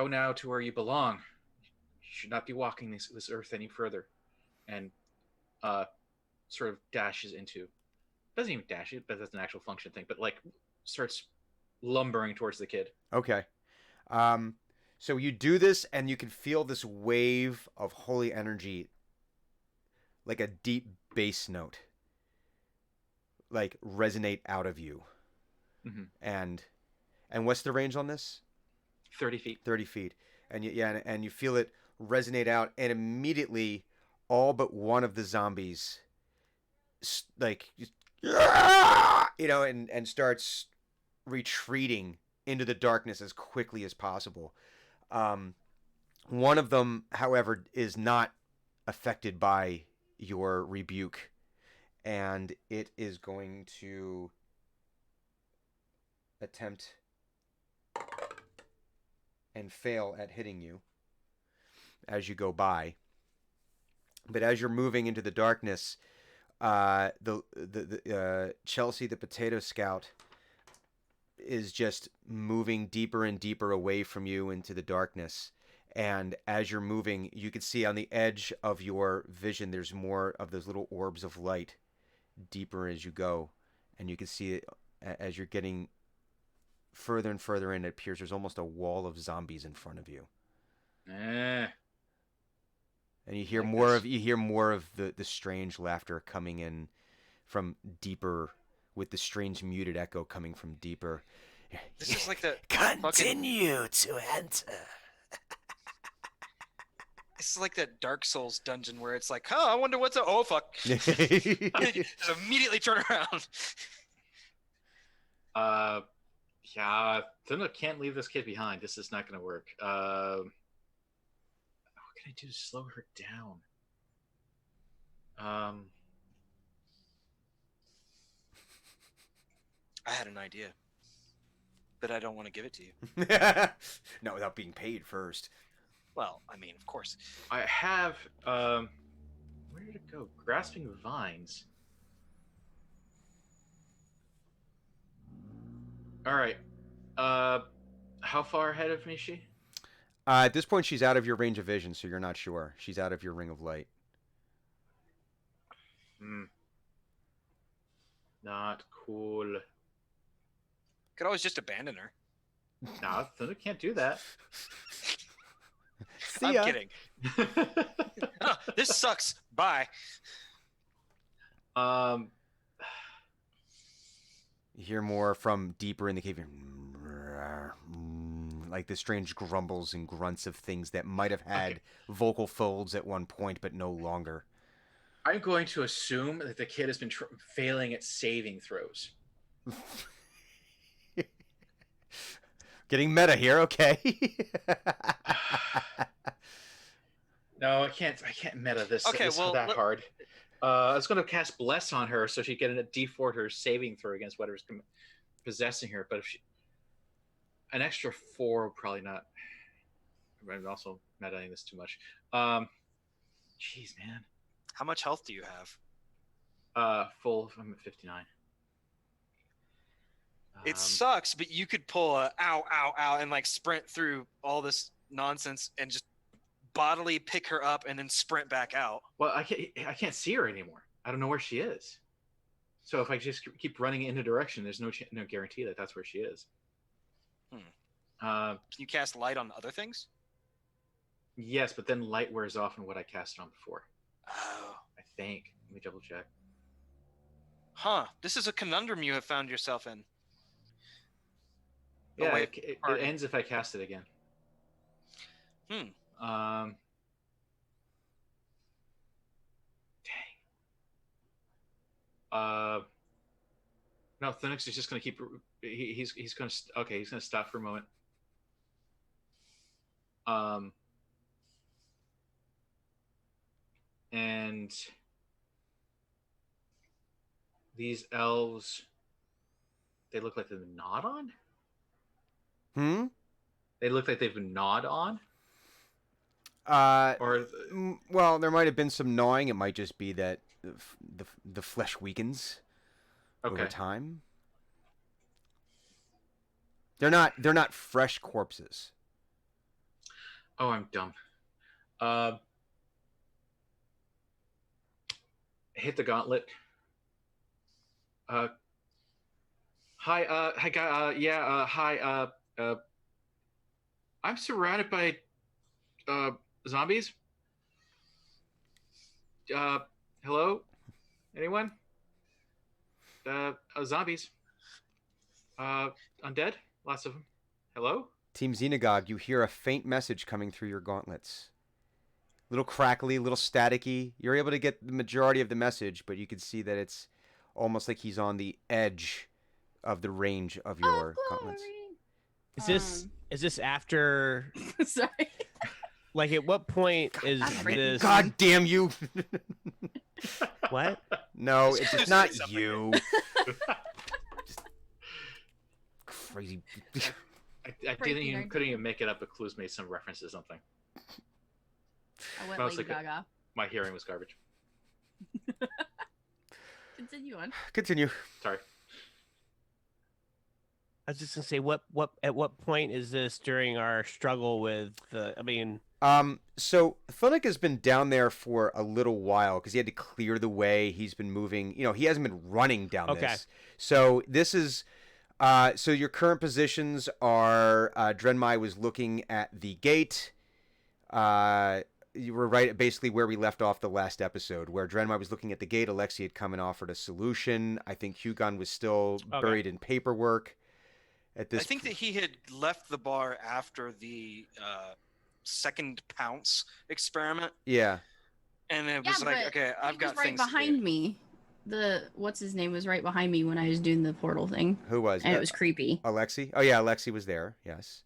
now to where you belong. You should not be walking this earth any further." And sort of dashes into, doesn't even dash it, but that's an actual function thing, but like starts lumbering towards the kid. Okay. So you do this, and you can feel this wave of holy energy, like a deep bass note, like resonate out of you. Mm-hmm. And what's the range on this? 30 feet. 30 feet, and and you feel it resonate out, and immediately all but one of the zombies like and starts retreating into the darkness as quickly as possible. One of them, however, is not affected by your rebuke, and it is going to attempt and fail at hitting you as you go by. But as you're moving into the darkness, the Chelsea, the potato scout, is just moving deeper and deeper away from you into the darkness. And as you're moving, you can see on the edge of your vision, there's more of those little orbs of light deeper as you go. And you can see it as you're getting further and further in. It appears there's almost a wall of zombies in front of you. And you hear more of the strange laughter coming in from deeper, with the strange muted echo coming from deeper. This is like the Continue to enter. It's like that Dark Souls dungeon where it's like, I wonder what's oh fuck. Just immediately turn around. Yeah, Thuna can't leave this kid behind. This is not going to work. What can I do to slow her down? I had an idea, but I don't want to give it to you. No, without being paid first. Well, I mean, of course. I have, where did it go? Grasping Vines. All right. How far ahead of me is she? At this point, she's out of your range of vision, so you're not sure. She's out of your ring of light. Not cool. Could always just abandon her. Nah, Thunder can't do that. I'm kidding. This sucks. Bye. You hear more from deeper in the cave. Like the strange grumbles and grunts of things that might have had vocal folds at one point, but no longer. I'm going to assume that the kid has been failing at saving throws. Getting meta here, okay? No, I can't meta this. Okay, this well, that hard. I was going to cast Bless on her so she'd get a D4 her saving throw against whatever's possessing her. But if an extra 4 would probably not. I'm also metaing this too much. Jeez, man. How much health do you have? Full. I'm at 59. It sucks, but you could pull a ow, ow, ow, and like sprint through all this nonsense and just bodily pick her up and then sprint back out. Well, I can't see her anymore. I don't know where she is. So if I just keep running in a direction, there's no guarantee that that's where she is. Can you cast light on other things? Yes, but then light wears off on what I cast on before. Oh. I think. Let me double check. Huh. This is a conundrum you have found yourself in. Yeah, it ends if I cast it again. Dang. No, Thunix is just going to keep. He's going to. Okay, he's going to stop for a moment. And these elves, they look like they've been gnawed on. They look like they've been gnawed on. Well, there might have been some gnawing. It might just be that the flesh weakens over time. They're not fresh corpses. Oh, I'm dumb. Hit the gauntlet. Hi, guy. Hi. I'm surrounded by zombies. Hello? Anyone? Zombies. Undead? Lots of them. Hello? Team Xenagog, you hear a faint message coming through your gauntlets. Little crackly, little staticky. You're able to get the majority of the message, but you can see that it's almost like he's on the edge of the range of your gauntlets. Is this after? Sorry. Like, at what point is this? God damn you! What? No, it's not you. Just crazy. I couldn't even make it up, but Clues made some reference to something. I went Mostly Lady Gaga. My hearing was garbage. Continue on. Continue. Sorry. I was just gonna say, at what point is this during our struggle with the? I mean, So Thunic has been down there for a little while because he had to clear the way. He's been moving. He hasn't been running down this. So this is, so your current positions are, Drenmai was looking at the gate. You were right, basically where we left off the last episode, where Drenmai was looking at the gate. Alexi had come and offered a solution. I think Hugon was still buried in paperwork. At this, I think that he had left the bar after the second pounce experiment, Yeah. and it was like, but okay, I've he got was right things to behind do. me. What's his name was right behind me when I was doing the portal thing, Who was? and it was creepy. Alexi. Oh yeah, Alexi was there. Yes.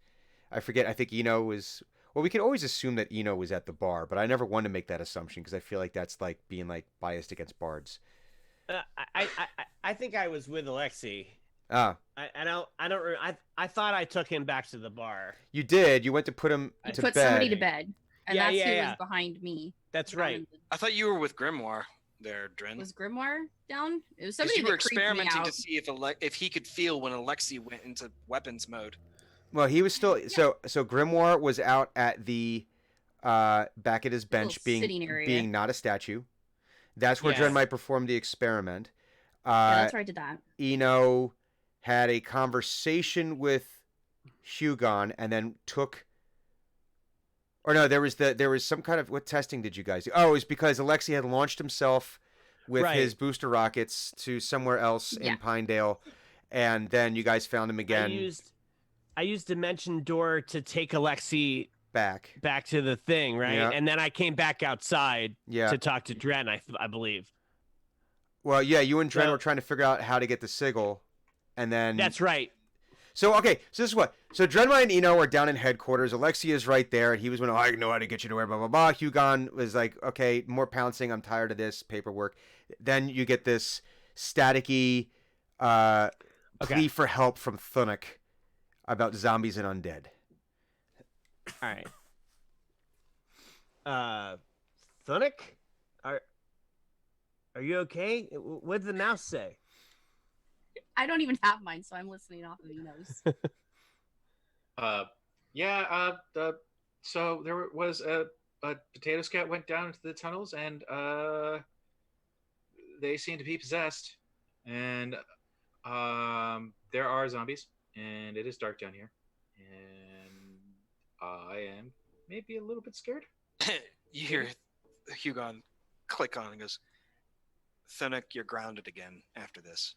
I forget. I think Eno was. Well, we can always assume that Eno was at the bar, but I never wanted to make that assumption because I feel like that's like being like biased against bards. I think I was with Alexi. Ah, I thought I took him back to the bar. you did. You went to put him I to put bed. somebody to bed, and Yeah, that's yeah, who yeah. was behind me. That's right. I thought you were with Grimoire there, Dren. Was Grimoire down? It was 'Cause somebody you were that creeped me experimenting out. to see if he could feel when Alexi went into weapons mode. Well, he was still so Grimoire was out at the back at his bench sitting area. being not a statue. That's where Yes. Drenmai performed the experiment. Yeah, that's where I did that. Eno had a conversation with Hugon and then took. Or no, there was some kind of, what testing did you guys do? Oh, it was because Alexi had launched himself with Right. his booster rockets to somewhere else in Pinedale, and then you guys found him again I used Dimension Door to take Alexi back. back to the thing, right? Yeah. And then I came back outside Yeah. to talk to Dren, I believe. Well, yeah, you and Dren So- were trying to figure out how to get the sigil, and then That's right. So okay, so this is what. So Drenmai and Eno are down in headquarters. Alexi is right there, and he was going, I know how to get you to where blah blah blah. Hugon was like, okay, more pouncing. I'm tired of this paperwork. Then you get this staticky plea for help from Thunic about zombies and undead. All right. Thunic, are you okay? What did the mouse say? I don't even have mine, so I'm listening off of Eno's. So there was a potato scout went down into the tunnels, and they seem to be possessed, and there are zombies, and it is dark down here, and I am maybe a little bit scared. You hear Hugon click on and goes, Thunic, you're grounded again after this.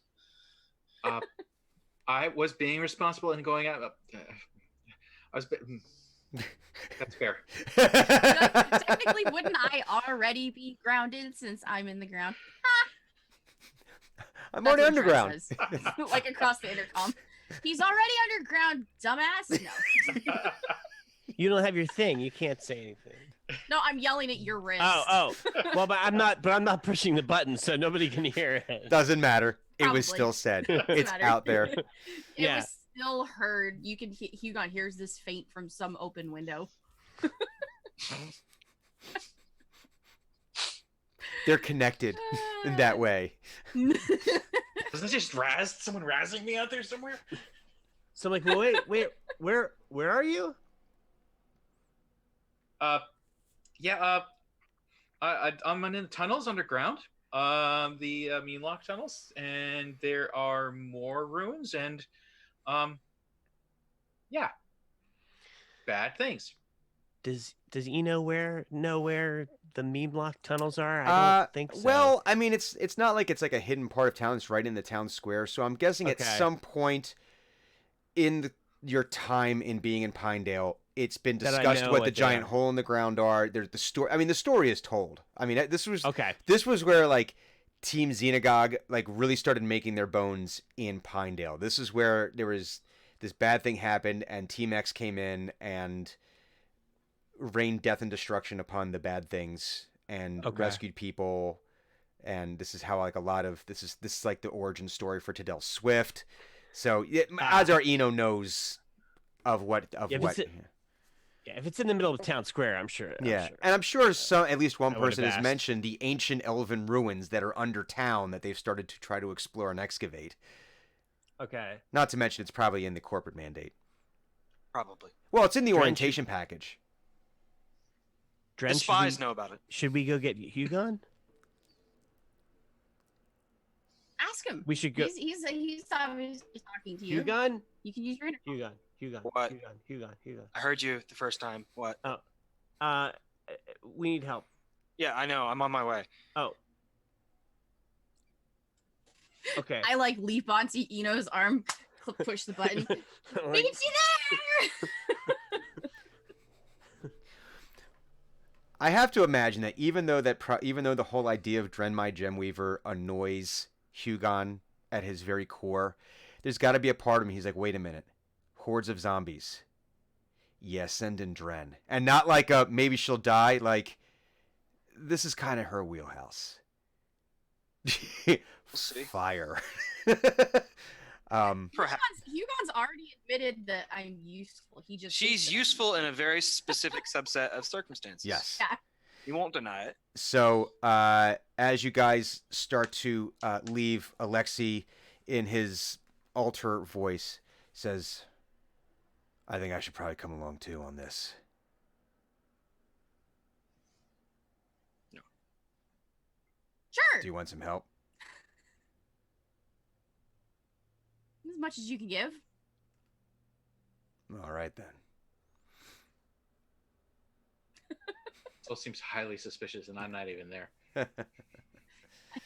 I was being responsible and going out. That's fair. Technically, wouldn't I already be grounded since I'm in the ground? I'm That's already what Dren underground. says. Like across the intercom. He's already underground, dumbass. No. You don't have your thing. You can't say anything. No, I'm yelling at your wrist. Oh. Well, but I'm not pushing the button, so nobody can hear it. Doesn't matter. It was Probably. still said. Doesn't It's matter. out there. It Yeah. was still heard. You can Hugon hears this faint from some open window. They're connected in that way. Wasn't it just someone razzing me out there somewhere? So I'm like, well, wait, where are you? I'm in the tunnels underground. The Meanlock tunnels, and there are more ruins, and bad things. Does Eno know where the meme lock tunnels are? I don't think so. Well, I mean, it's not like it's like a hidden part of town. It's right in the town square. So I'm guessing at Okay. some point in your time in being in Pinedale. It's been That I discussed know what the what they giant are. hole in the ground are. There's the story. I mean, the story is told. I mean, this was Okay. where like Team Xenagog like really started making their bones in Pinedale. This is where there was this bad thing happened, and Team X came in and rained death and destruction upon the bad things and Okay. rescued people. And this is how like a lot of this is like the origin story for Tadell Swift. So odds are Eno knows of what If what. it's Yeah, if it's in the middle of town square, I'm sure. Yeah, and I'm sure at least one I would've person has asked. mentioned the ancient elven ruins that are under town that they've started to try to explore and excavate. Okay. Not to mention it's probably in the corporate mandate. Probably. Well, it's in the Drench- orientation package. Dren, The spies know about it. Should we go get Hugon? Ask him. We should go. He's obviously talking to you. Hugon? You can use your intercom. Hugon. What? Hugon. I heard you the first time. What? We need help. Yeah, I know. I'm on my way. Oh. Okay. I like leap onto Eno's arm, push the button. Meet you there. I have to imagine that even though the whole idea of Drenmai Gemweaver annoys Hugon at his very core, there's got to be a part of him. He's like, wait a minute, hordes of zombies. Yes, send in Dren, and not like maybe she'll die. Like this is kind of her wheelhouse. see. Fire. Perhaps. Hugon's already admitted that I'm useful. He just She's thinks that I'm useful in a very specific subset of circumstances. Yes. Yeah. You won't deny it. So as you guys start to leave, Alexei, in his alter voice, says, I think I should probably come along too on this. Sure. Do you want some help? As much as you can give. All right then. Still seems highly suspicious, and I'm not even there.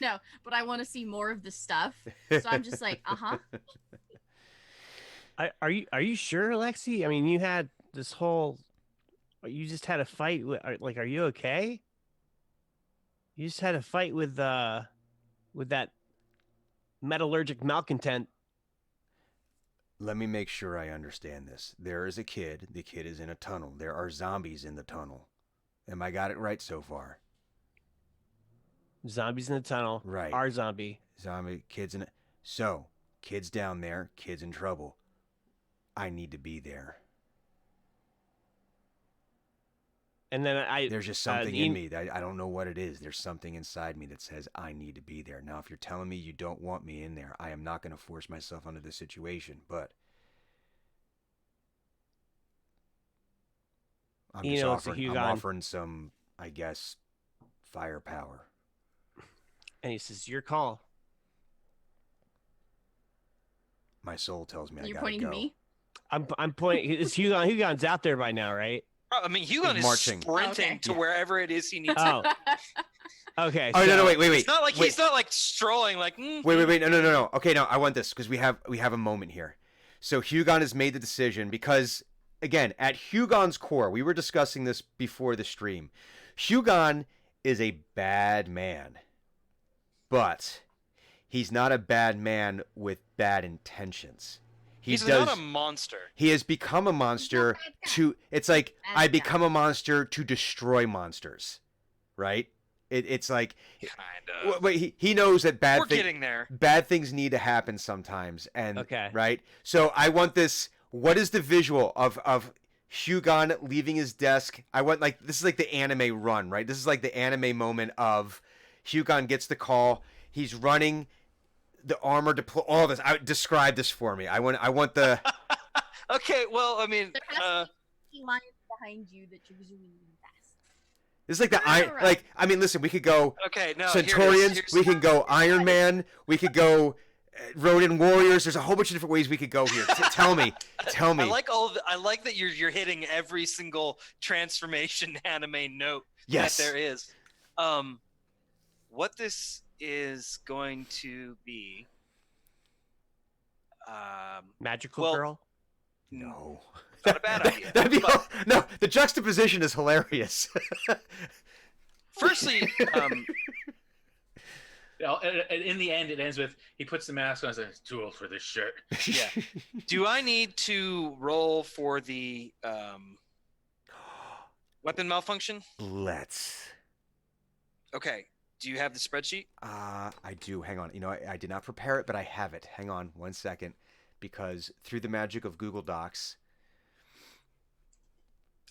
No, but I want to see more of the stuff. So I'm just like, uh-huh. Are you sure, Alexi? I mean, you had this whole. You just had a fight. Are you okay? You just had a fight with that metallurgic malcontent. Let me make sure I understand this. There is a kid. The kid is in a tunnel. There are zombies in the tunnel. Am I got it right so far? Zombies in the tunnel. Right. Our zombie. Zombie kids in it. So, kids down there, kids in trouble. I need to be there. And then There's just something in me that I don't know what it is. There's something inside me that says I need to be there. Now, if you're telling me you don't want me in there, I am not going to force myself onto this situation. But I'm just I'm offering some, I guess, firepower. And he says, "Your call." My soul tells me I You're gotta pointing go. to me? I'm pointing. It's Hugon. Hugon's out there by now, right? I mean, Hugon is Marching. sprinting Okay. to wherever it is he needs Oh, to. okay. Oh no, no, wait. It's not like he's not like strolling like. Wait, no. Okay, no, I want this because we have a moment here. So Hugon has made the decision because, again, at Hugon's core, we were discussing this before the stream. Hugon is a bad man, but he's not a bad man with bad intentions. He's not a monster. He has become a monster bad guy. to. It's like Bad I guy. become a monster to destroy monsters, right? It's like, Kind of. but he knows that We're getting there. bad things need to happen sometimes, and Okay. right. So I want this. What is the visual of Hugon leaving his desk? I want like this is like the anime run, right? This is like the anime moment of Hugon gets the call. He's running. The armor deploy. All this. Describe this for me. I want the. Okay, well, I mean, There has to be lines behind you that you're zooming in fast. This is like the iron. Alright. Like I mean, listen. We could go okay, no. Centaurians. Here's, We can go Iron Man. We could go Ronin Warriors. There's a whole bunch of different ways we could go here. Tell me. I like I like that you're hitting every single transformation anime note Yes. that there is. What this is going to be. Magical Well, girl. No. Not a bad idea. That'd be But no. The juxtaposition is hilarious. firstly, And in the end, it ends with he puts the mask on and says, "Too old for this shirt." yeah. Do I need to roll for the weapon malfunction? Let's. Okay. Do you have the spreadsheet? I do. Hang on. You know, I did not prepare it, but I have it. Hang on 1 second, because through the magic of Google Docs.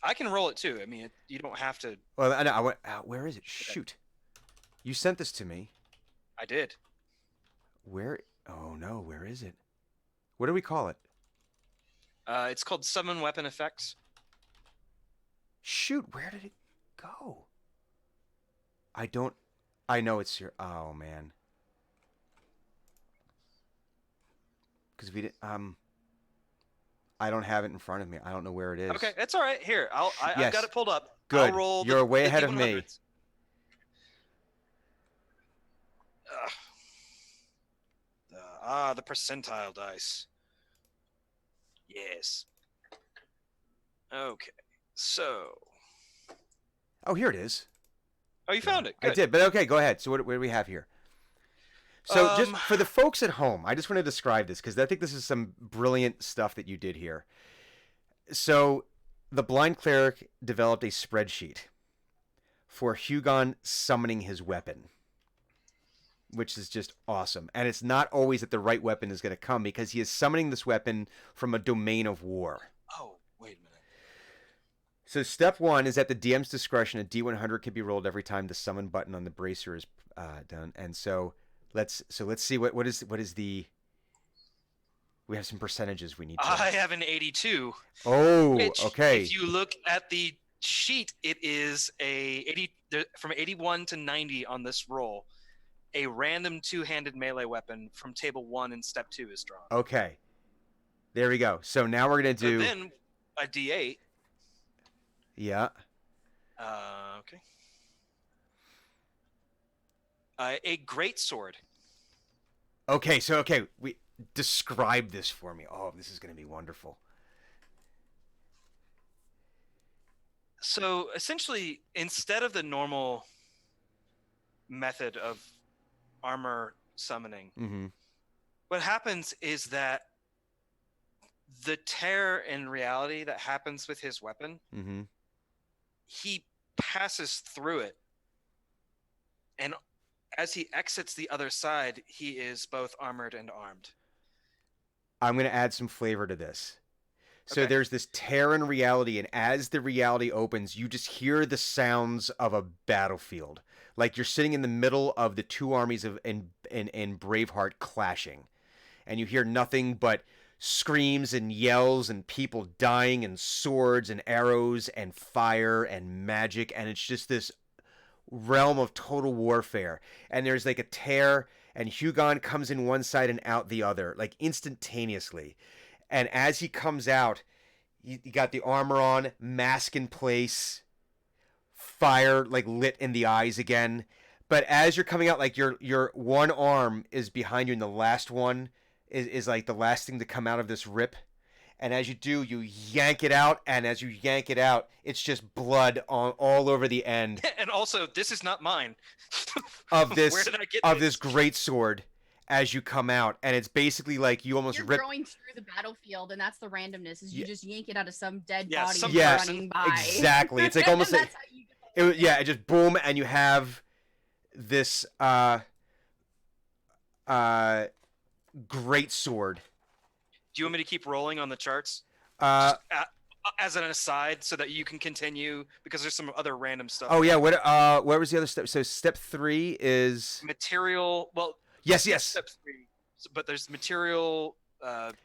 I can roll it too. I mean, you don't have to. Well, I know. I went. Where is it? Shoot. You sent this to me. I did. Where? Oh no. Where is it? What do we call it? It's called Summon Weapon Effects. Shoot. Where did it go? I don't. I know it's here. Oh man. Because we did. I don't have it in front of me. I don't know where it is. Okay, that's all right. Here, I've Yes. got it pulled up. Good. I'll roll You're way the ahead of me. D100s. The percentile dice. Yes. Okay. So. Oh, here it is. Oh, you found it. I Good. did, but okay, go ahead. So what do we have here? So just Um, for the folks at home, I just want to describe this because I think this is some brilliant stuff that you did here. So the blind cleric developed a spreadsheet for Hugon summoning his weapon, which is just awesome. And it's not always that the right weapon is going to come because he is summoning this weapon from a domain of war. Oh, wait a minute. So step 1 is at the DM's discretion. A D100 can be rolled every time the summon button on the bracer is done. And so let's see what is the. We have some percentages we need to. I have an 82. Oh, Which, okay. if you look at the sheet, it is from 81 to 90 on this roll. A random two-handed melee weapon from table 1 and step 2 is drawn. Okay. There we go. So now we're gonna So do. then a D8. Yeah. Okay. A great sword. Okay. So we describe this for me. Oh, this is gonna be wonderful. So essentially, instead of the normal method of armor summoning, Mm-hmm. what happens is that the tear in reality that happens with his weapon, Mm-hmm. he passes through it. And as he exits the other side, he is both armored and armed. I'm gonna add some flavor to this. So Okay. there's this tear in reality, and as the reality opens, you just hear the sounds of a battlefield. Like you're sitting in the middle of the two armies of in Braveheart clashing. And you hear nothing but screams and yells and people dying and swords and arrows and fire and magic, and it's just this realm of total warfare. And there's like a tear, and Hugon comes in one side and out the other, like instantaneously. And as he comes out, you got the armor on, mask in place, fire like lit in the eyes again. But as you're coming out, like your one arm is behind you, and the last one is like the last thing to come out of this rip. And as you do, you yank it out, and as you yank it out, it's just blood all over the end And also, this is not mine. of this Where did I get this great sword as you come out, and it's basically like you almost You're rip. going through the battlefield, and that's the randomness. Is you Yeah. just yank it out of some dead Yeah, body some Yeah, running by. exactly. It's like almost like That's how you get the it just boom, and you have this great sword. Do you want me to keep rolling on the charts? Uh As an aside, so that you can continue, because there's some other random stuff. oh yeah, what was the other step? So step 3 is Material. Well, yes. step 3. But there's material.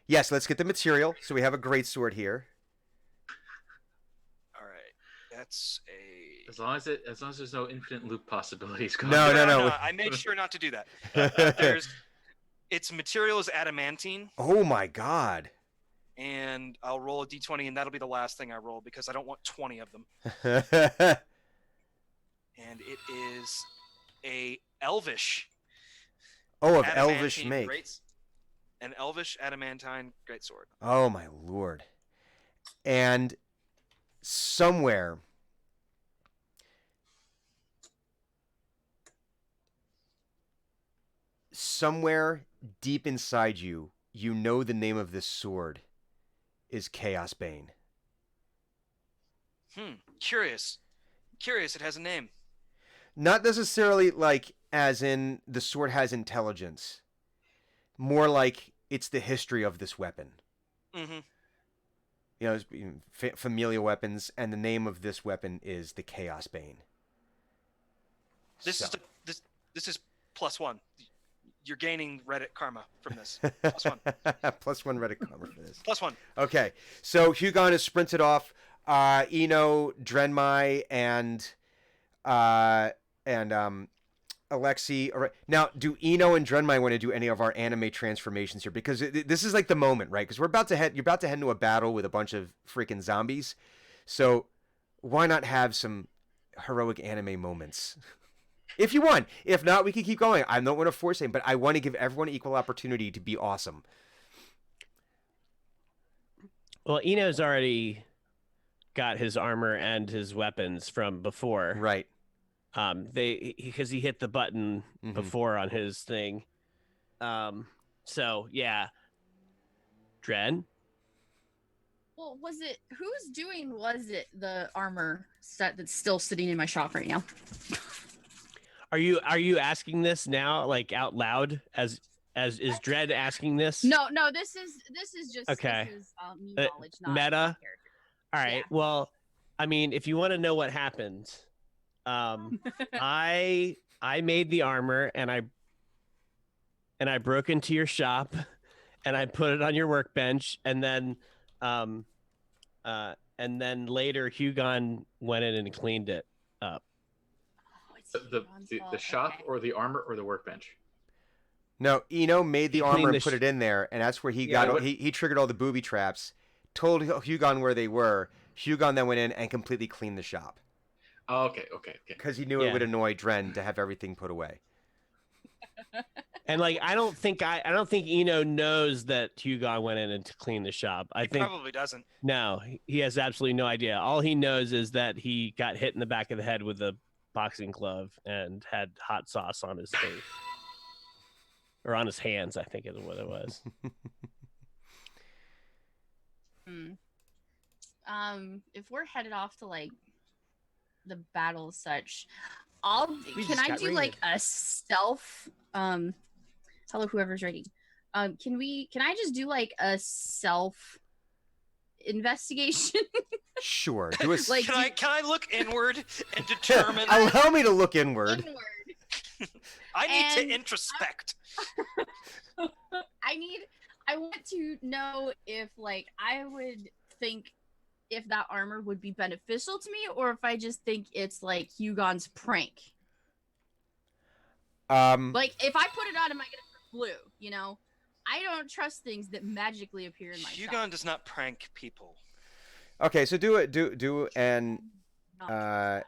Yes, let's get the material. So we have a great sword here. All right. That's a. As long as there's no infinite loop possibilities going No, on. no. I made sure not to do that. Its material is adamantine, Oh my god. and I'll roll a d20, and that'll be the last thing I roll because I don't want 20 of them. And it is a elvish. Oh, of elvish adamantine make. An elvish adamantine greatsword. Oh my lord. And somewhere deep inside you, you know the name of this sword is Chaos Bane. Curious. Curious. It has a name. Not necessarily like as in the sword has intelligence. More like it's the history of this weapon. Mm-hmm. You know, it's familial weapons, and the name of this weapon is the Chaos Bane. This So. is this is +1. You're gaining Reddit karma from this. +1. +1 Reddit karma for this. +1. Okay, so Hugon has sprinted off. Eno, Drenmai, and Alexi. All right. Now, do Eno and Drenmai want to do any of our anime transformations here? Because this is like the moment, right? Because you're about to head into a battle with a bunch of freaking zombies. So why not have some heroic anime moments? If you want. If not, we can keep going. I don't want to force it, but I want to give everyone equal opportunity to be awesome. Well, Eno's already got his armor and his weapons from before. Right. Because he hit the button before on his thing. So yeah. Dren? Well, was it the armor set that's still sitting in my shop right now? Are you asking this now, like out loud? As is Dren asking this? No, this is just Okay. This is, me knowledge, not meta? my character. All right. Yeah. Well, I mean, if you want to know what happened, I made the armor and I broke into your shop and I put it on your workbench, and then later Hugon went in and cleaned it up. Oh, it's The Hugon's fault. shop Okay. or the armor or the workbench? No, Eno made the He armor cleaned and the put it in there, and that's where he Yeah, got what- he triggered all the booby traps, told Hugon where they were. Hugon then went in and completely cleaned the shop Oh, okay. because he knew it Yeah. would annoy Dren to have everything put away. And like, I don't think Eno knows that Hugon went in and to clean the shop. I He think probably doesn't. no, he has absolutely no idea. All he knows is that he got hit in the back of the head with a boxing glove and had hot sauce on his face. Or on his hands, I think is what it was. If we're headed off to like the battle as such, We can just I got do like a stealth hello whoever's ready. Can I just do like a self investigation? Sure, do a Like, Can I look inward and determine? allow me to look inward. Inward. I need and- to introspect. I want to know if like I would think if that armor would be beneficial to me, or if I just think it's like Hugon's prank. Like if I put it on, am I gonna turn blue? You know, I don't trust things that magically appear in my shop. Hugon does not prank people. Okay, so do an Not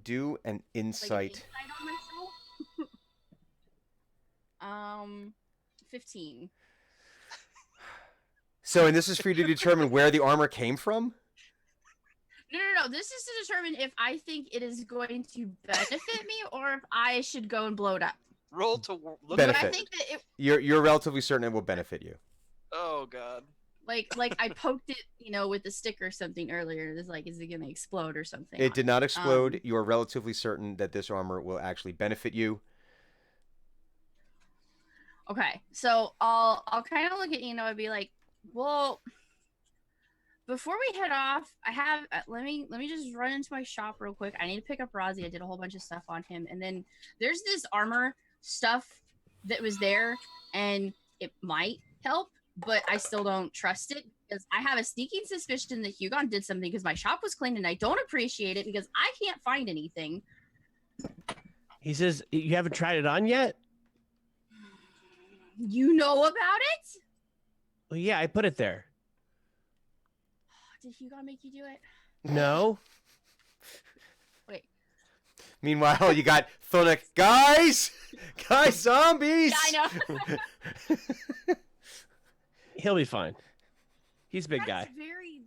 do an like an insight. insight on myself. 15. So, and this is for you to determine where the armor came from. No. This is to determine if I think it is going to benefit me, or if I should go and blow it up. Roll to look. Benefit. But I think that it, You're relatively certain it will benefit you. Oh God. like I poked it, with the stick or something earlier. It's like, is it gonna explode or something? It did not explode. You are relatively certain that this armor will actually benefit you. Okay, so I'll kind of look at and be like, well, before we head off, I have let me just run into my shop real quick. I need to pick up Rozzy. I did a whole bunch of stuff on him, and then there's this armor stuff that was there, and it might help, but I still don't trust it because I have a sneaking suspicion that Hugon did something because my shop was clean, and I don't appreciate it because I can't find anything. He says, "You haven't tried it on yet?" You know about it? Well, yeah, I put it there. Did Hugon make you do it? No. Wait. Meanwhile, you got Thonic. Guys, zombies. Yeah, I know. He'll be fine. He's a big guy. That's very,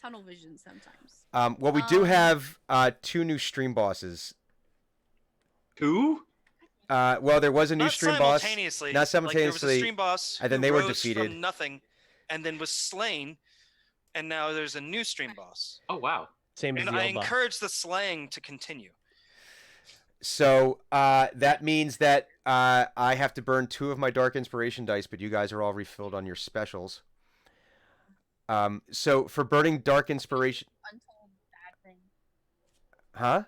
tunnel vision sometimes. Well, we do have 2 new stream bosses. 2? Well, there was a new Not stream boss. simultaneously. Not Like, there was a simultaneously. stream boss and then who they were rose defeated. from nothing, and then was slain, and now there's a new stream boss. Oh wow. Same as And the I old boss. encourage the slaying to continue. So that means that I have to burn 2 of my Dark Inspiration dice, but you guys are all refilled on your specials. So for burning Dark Inspiration, Untold bad thing. huh?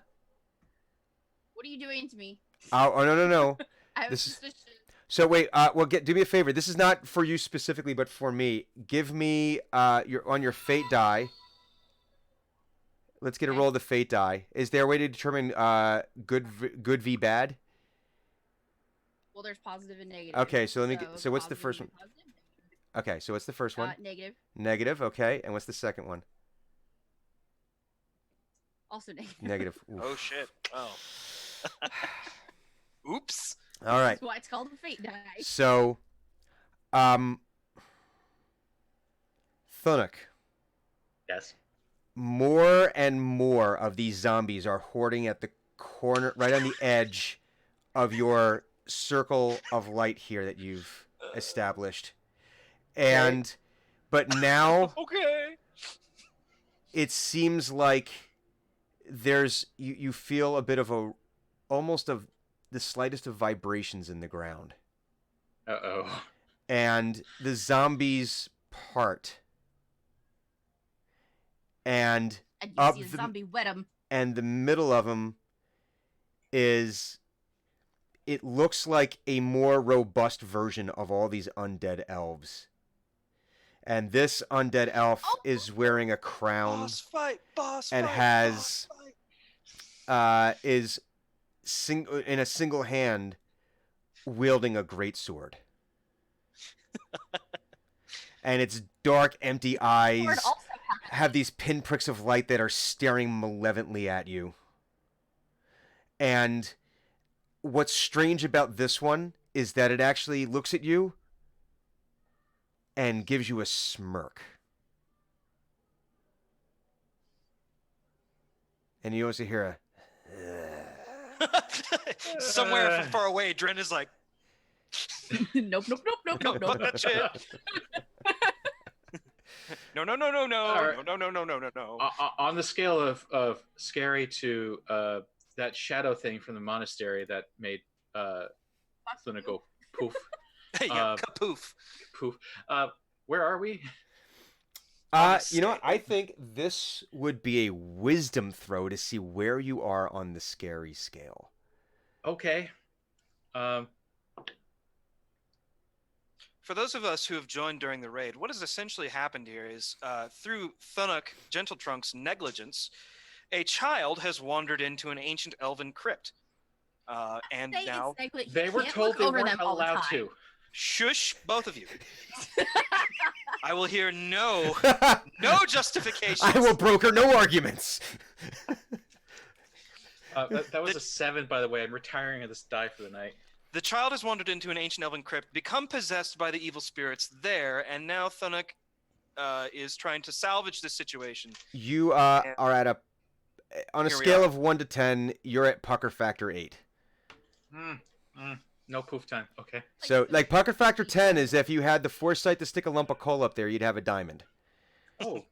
What are you doing to me? Oh no. I have This a is- suspicion. So wait, well, do me a favor. This is not for you specifically, but for me. Give me your fate die. Let's get a roll of the fate die. Is there a way to determine good v bad? Well, there's positive and negative. Okay, so let me get. So what's the positive first and one? positive, negative. Okay, so what's the first one? Negative. Negative. Okay, and what's the second one? Also negative. Negative. Oof. Oh shit! Oh. Oops. All right. That's why it's called a fate die. So, Thunuk, Yes. more and more of these zombies are hoarding at the corner, right on the edge of your circle of light here that you've established. And, but now Okay. it seems like you feel a bit of almost of the slightest of vibrations in the ground. Uh-oh. And the zombies part. And And you up see a the- zombie wet him. the middle of them it looks like a more robust version of all these undead elves. And this undead elf is wearing a crown Boss fight. Boss and fight. has- boss fight. is in a single hand wielding a greatsword. And its dark, empty eyes Sword also have these pinpricks of light that are staring malevolently at you. And what's strange about this one is that it actually looks at you and gives you a smirk. And you also hear a Somewhere from far away, Dren is like, nope. no, fuck that shit. No. Alright. No. On the scale of scary to that shadow thing from the monastery that made Luna go poof, Yeah, kapoof. poof. Where are we? you know what? I think this would be a wisdom throw to see where you are on the scary scale. Okay. For those of us who have joined during the raid, what has essentially happened here is through Thunuk Gentletrunk's negligence, a child has wandered into an ancient elven crypt. And Say now, it's like, They you were can't told look they over weren't them all the allowed time. to. shush, both of you. I will hear no justification. I will broker no arguments. That was a 7, by the way. I'm retiring this die for the night. The child has wandered into an ancient elven crypt, become possessed by the evil spirits there, and now Thunuk is trying to salvage the situation. You are at on a Here we scale are. of 1 to 10, you're at pucker factor 8. No poof time. Okay. So, like, pucker factor 10 is if you had the foresight to stick a lump of coal up there, you'd have a diamond. Oh,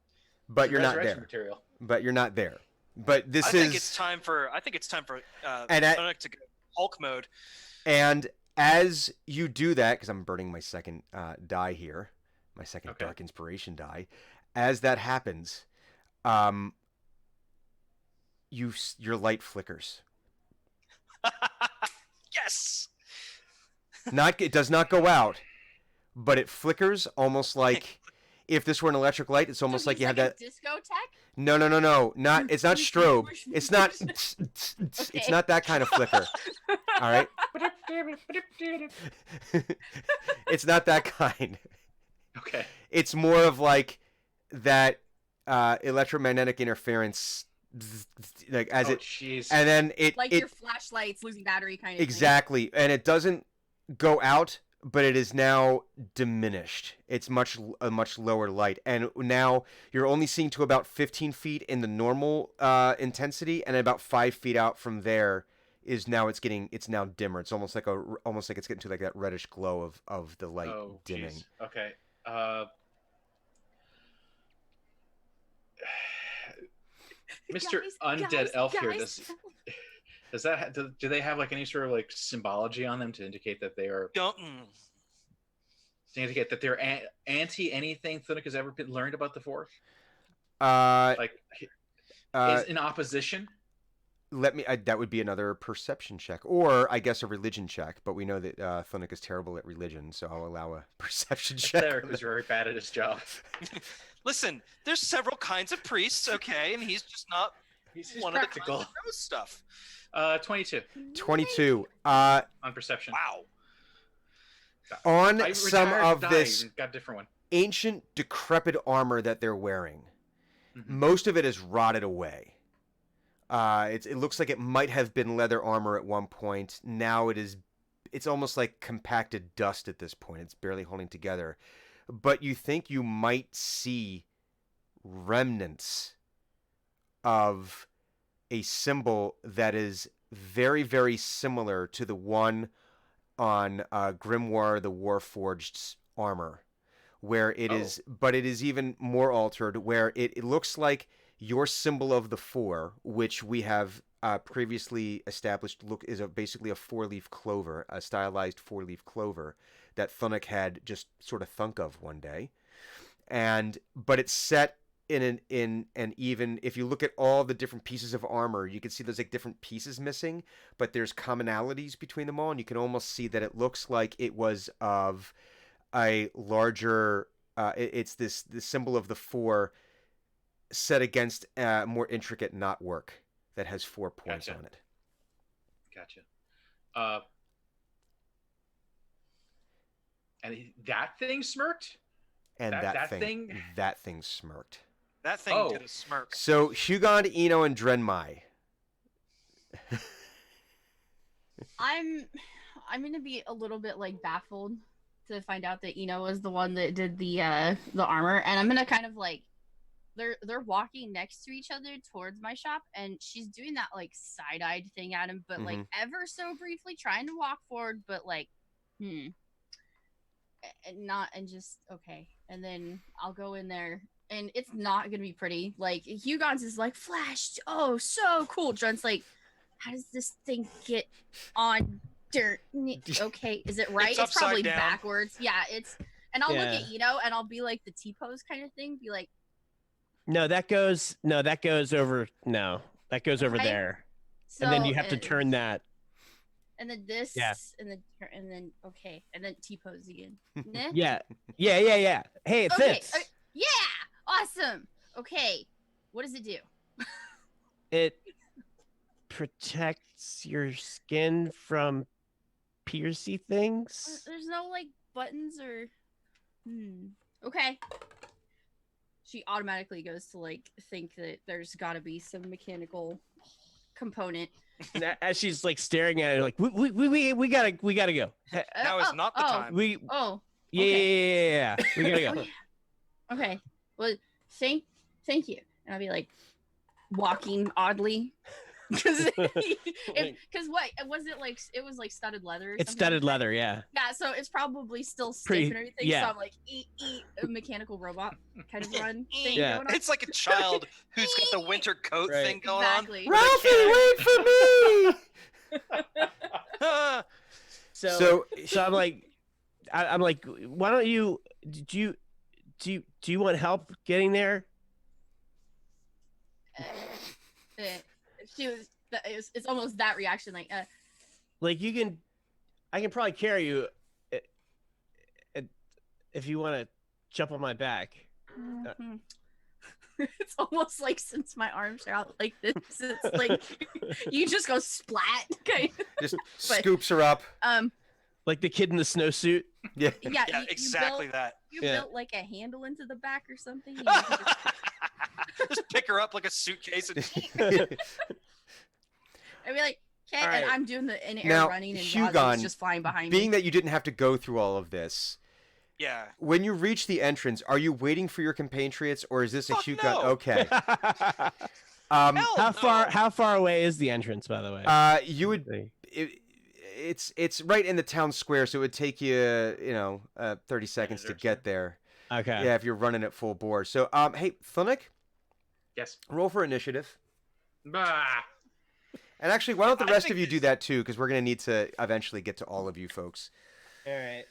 But you're not resurrection there. material. But you're not there. But this I is... think it's time for And I- Thunuk to go Hulk mode. And as you do that, because I'm burning my second die here, my second Okay. Dark Inspiration die, as that happens, your light flickers. Yes. It does not go out, but it flickers almost like if this were an electric light. It's almost like you have that. Discotheque? No, not. It's not strobe. It's not. It's not that kind of flicker. All right. It's not that kind. Okay. It's more of like that electromagnetic interference, like as Oh, it, jeez. and then Like it your flashlight's losing battery kind of exactly, and it doesn't go out, but it is now diminished. It's a much lower light, and now you're only seeing to about 15 feet in the normal intensity, and about 5 feet out from there is now it's now dimmer. It's almost like it's getting to like that reddish glow of the light dimming. Geez. Okay. Mr. Undead Elf here, do they have like any sort of like symbology on them to indicate that they are Don't. to indicate that they're anti anything Thunic has ever learned about the Fourth? Like Is in opposition? that would be another perception check, or I guess a religion check. But we know that Thunic is terrible at religion, so I'll allow a perception check. Cleric was very bad at his job. Listen, there's several kinds of priests, okay, and he's just not He's one practical. of the kinds that knows stuff. 22 22. on perception. Wow. On I some retired, of died, this and got a different one. ancient, decrepit armor that they're wearing, Mhm. most of it is rotted away. It looks like it might have been leather armor at one point. Now it's almost like compacted dust at this point. It's barely holding together. But you think you might see remnants of a symbol that is very, very similar to the one on Grimoire the Warforged's armor, where it is, but it is even more altered, where it looks like your symbol of the four, which we have previously established is basically a four-leaf clover, a stylized four-leaf clover that Thunic had just sort of thunk of one day. But it's set in an even, if you look at all the different pieces of armor, you can see there's like different pieces missing, but there's commonalities between them all, and you can almost see that it looks like it was of a larger, it's the symbol of the four set against more intricate knotwork that has 4 points Gotcha. on it. Gotcha. And that thing smirked? And That that thing smirked. That thing Oh. did a smirk. So Hugon, Eno, and Drenmai. I'm gonna be a little bit like baffled to find out that Eno was the one that did the armor, and I'm gonna kind of like they're walking next to each other towards my shop, and she's doing that like side-eyed thing at him, but like ever so briefly trying to walk forward, but like and not, and just okay, and then I'll go in there. And it's not gonna be pretty. Like Hugon's is like flash. Oh, so cool. Drun's like, how does this thing get on dirt? Okay, is it right? It's It's probably upside down. backwards. Yeah, it's. And I'll look Yeah. at Eno and I'll be like the T-pose kind of thing. Be like, No, that goes over. No, that goes over Right? there, so, and then you have to turn that. And then this. Yeah. And then okay, and then T-pose again. Nah? Yeah. Hey, it Okay. fits. Yeah. Awesome. Okay. What does it do? It protects your skin from piercy things. There's no like buttons or. Okay. She automatically goes to like think that there's got to be some mechanical component. And as she's like staring at it, like we gotta go. Now is not the time. We Oh. yeah. We gotta go. Oh, yeah. Okay. Well, thank you. And I'll be like walking oddly. Because what was it like? It was like studded leather. Or It's something studded like leather, yeah. that? Yeah, so it's probably still stiff Pretty- and everything. yeah. So I'm like eat a mechanical robot kind of run thing. Yeah. Going on. It's like a child who's got the winter coat Right. thing going Exactly. Ralphie, wait for me! on. So I'm like, I'm like, why don't you? Do you want help getting there? She was. It's almost that reaction, like, Like I can probably carry you if you want to jump on my back. mhm. It's almost like since my arms are out like this, it's like you just go splat. Okay. Just scoops her up. Like the kid in the snowsuit. Yeah. Yeah, Yeah, exactly that. You Yeah. built like a handle into the back or something. You know, Just pick her up like a suitcase and I'd be like, Okay, All and right. I'm doing the in-air Now, running, and Hugon, Roz is just flying behind Being me. that you didn't have to go through all of this, Yeah. when you reach the entrance, are you waiting for your compatriots, or is this a Fuck Hugon? no. Okay. Hell how far no. how far away is the entrance, by the way? You would. It's right in the town square, so it would take you 30 seconds to Minute or get so. there. Okay. Yeah, if you're running at full bore. So hey, Thunic, Yes. roll for initiative. Bah. And actually, why don't the I rest think of you do that too? Because we're gonna need to eventually get to all of you folks. All right.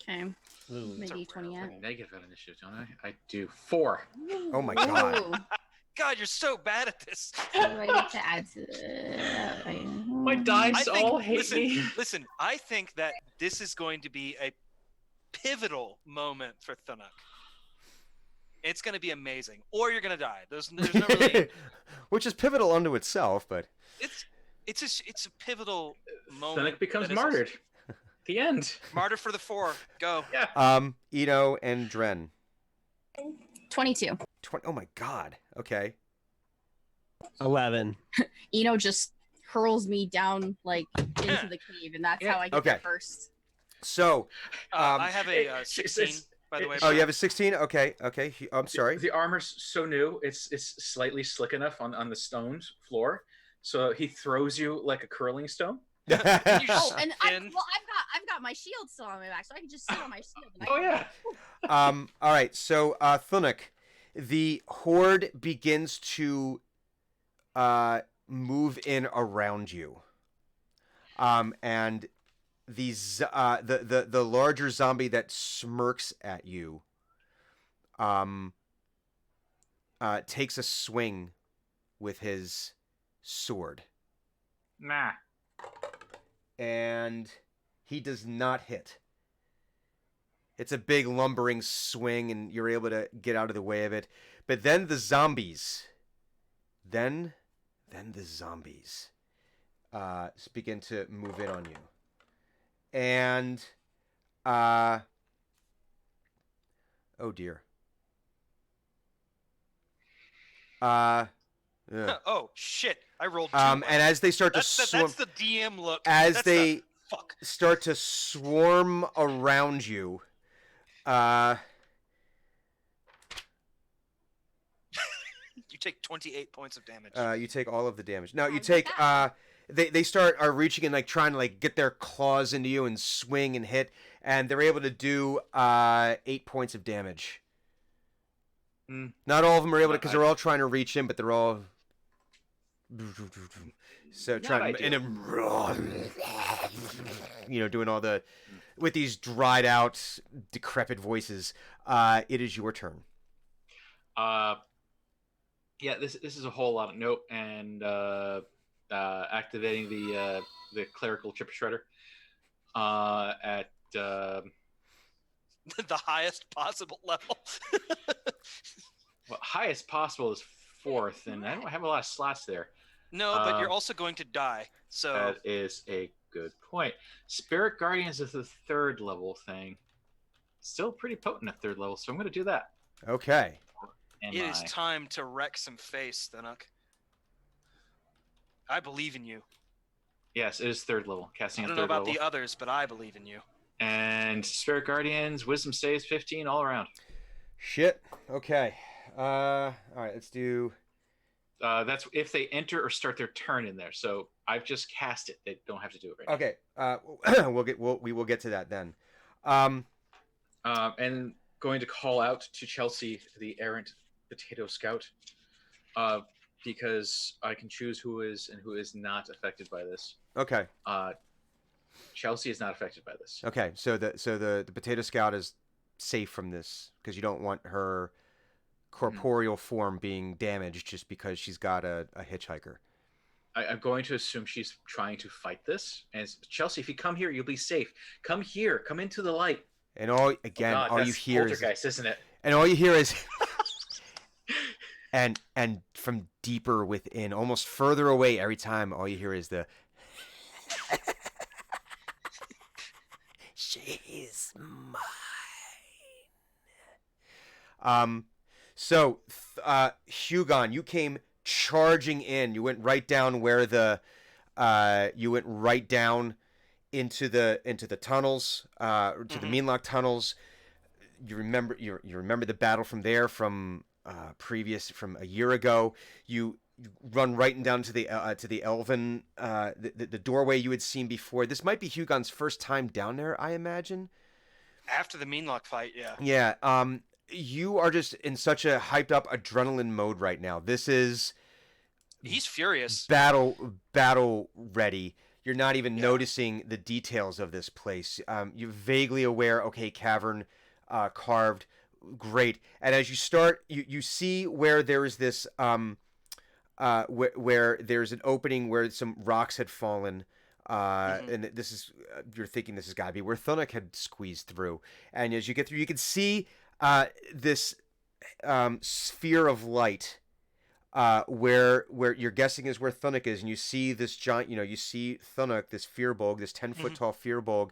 Okay, Ooh. maybe 20 A out. negative on initiative, don't I? I do 4. Oh my god. Ooh. God, you're so bad at this. What do I need to add to the... My dice I think, all hate listen, me. listen, I think that this is going to be a pivotal moment for Thunuk. It's going to be amazing. Or you're going to die. There's no really... Which is pivotal unto itself, but It's a pivotal moment. Then it becomes that is martyred. The end. Martyr for the 4. Go. Yeah. Eno and Dren. 22. Oh my god. Okay. 11. Eno just hurls me down like into the cave, and that's how I get Okay. there first. So, I have a It's- 16, by the way. oh, you have a 16? Okay. I'm sorry. The armor's so new, it's slightly slick enough on the stone floor, so he throws you like a curling stone. You Oh, and spin. I've got my shield still on my back, so I can just sit on my shield. And Oh yeah. All right. So, Thunuk, the horde begins to move in around you. And the larger zombie that smirks at you takes a swing with his sword, Nah. and he does not hit. It's a big lumbering swing, and you're able to get out of the way of it. But then the zombies, then the zombies begin to move in on you. And, oh dear. Ugh. Oh, shit. I rolled 2. And as they start to that's the DM look. as That's they the- fuck. start to swarm around you, You take 28 points of damage. you take all of the damage. No, you How's take that? they are reaching and like trying to like get their claws into you and swing and hit, and they're able to do 8 points of damage. Mm. Not all of them are able to, because I- they're all trying to reach in, but they're all so Not trying ideal. and doing all the with these dried out, decrepit voices. It is your turn. Yeah, this is a whole lot of note and activating the clerical chip shredder at The highest possible level. well, highest possible is 4th, and I don't have a lot of slots there. No, but you're also going to die. So That is a good point. Spirit Guardians is the 3rd level thing. Still pretty potent at 3rd level, so I'm going to do that. Okay. Am it is I? time to wreck some face, Thanuk. I believe in you. Yes, it is 3rd level. Casting I at don't know 3rd about level. the others, but I believe in you. And Spirit Guardians, Wisdom saves 15 all around. Shit. Okay. All right. Let's do. That's if they enter or start their turn in there. So I've just cast it. They don't have to do it right Okay. We will get to that then. now. And going to call out to Chelsea, the errant potato scout, because I can choose who is and who is not affected by this. Okay. Chelsea is not affected by this. Okay. So the potato scout is safe from this because you don't want her corporeal form being damaged just because she's got a hitchhiker. I'm going to assume she's trying to fight this. And Chelsea, if you come here, you'll be safe. Come here. Come into the light. And all God, you that's hear is poltergeist, isn't it? and all you hear is and from deeper within, almost further away every time, all you hear is the she's mine. So Hugon, you came charging in. You went right down where the You went right down into the tunnels, to the Meanlock tunnels. You remember the battle from there from from a year ago. You run right down to the Elven the doorway you had seen before. This might be Hugon's first time down there, I imagine. After the Meanlock fight, yeah. Yeah. You are just in such a hyped up adrenaline mode right now. This is He's furious. battle ready. You're not even noticing the details of this place. You're vaguely aware. Okay, cavern carved, great. And as you start, you see where there is this where there's an opening where some rocks had fallen. And this is you're thinking this has got to be where Thunuk had squeezed through. And as you get through, you can see this sphere of light. Where you're guessing is where Thunuk is, and you see this giant, you see Thunuk, this Firbolg, this 10-foot tall Firbolg,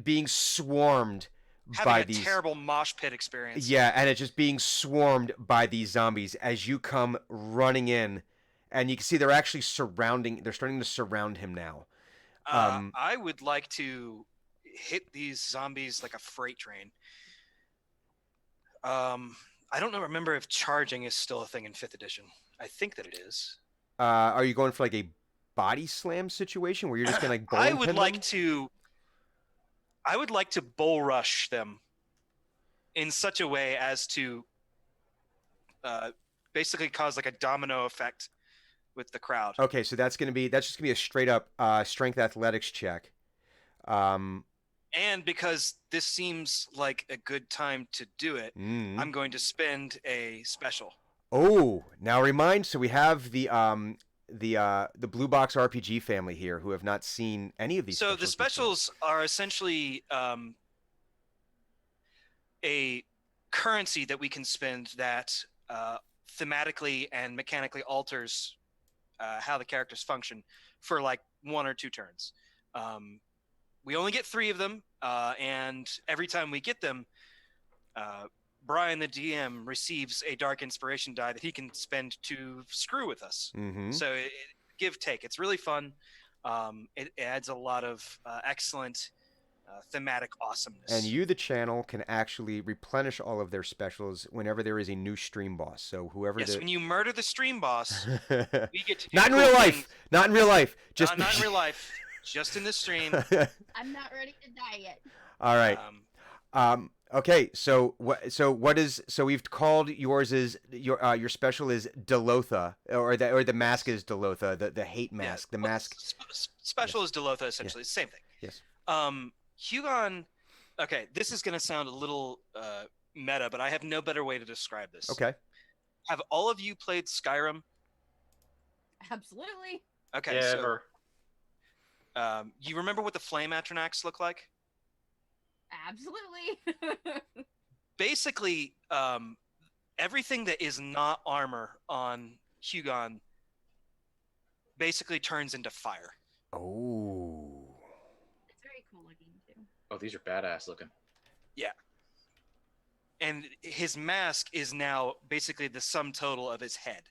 being swarmed by Having a terrible mosh pit experience. Yeah, and it's just being swarmed by these zombies as you come running in, and you can see they're actually starting to surround him now. I would like to hit these zombies like a freight train. I don't remember if charging is still a thing in 5th edition. I think that it is. Are you going for like a body slam situation where you're just going to like I would like to bull rush them in such a way as to basically cause like a domino effect with the crowd. Okay, so that's just gonna be a straight up strength athletics check. And because this seems like a good time to do it, I'm going to spend a special. Oh, now remind. So we have the Blue Box RPG family here who have not seen any of these. So the specials are essentially a currency that we can spend that thematically and mechanically alters how the characters function for like 1 or 2 turns. We only get 3 of them, and every time we get them, Brian, the DM, receives a Dark Inspiration die that he can spend to screw with us. So give take. It's really fun. It adds a lot of excellent thematic awesomeness. And you, the channel, can actually replenish all of their specials whenever there is a new stream boss. So whoever. Yes, when you murder the stream boss, we get to do not in real life. Not in real life. Just not in real life. Just in the stream. I'm not ready to die yet. All right. Okay. So we've called yours is your special is Delotha, or the mask is Delotha, the hate mask. Yeah, the mask. Special is Delotha, essentially. It's the same thing. Yes. Hugon. Okay, this is going to sound a little meta, but I have no better way to describe this. Okay. Have all of you played Skyrim? Absolutely. Okay. Yeah, so, ever. you remember what the flame Atronachs look like? Absolutely. Basically, everything that is not armor on Hugon basically turns into fire. Oh. It's very cool looking too. Oh, these are badass looking. Yeah. And his mask is now basically the sum total of his head.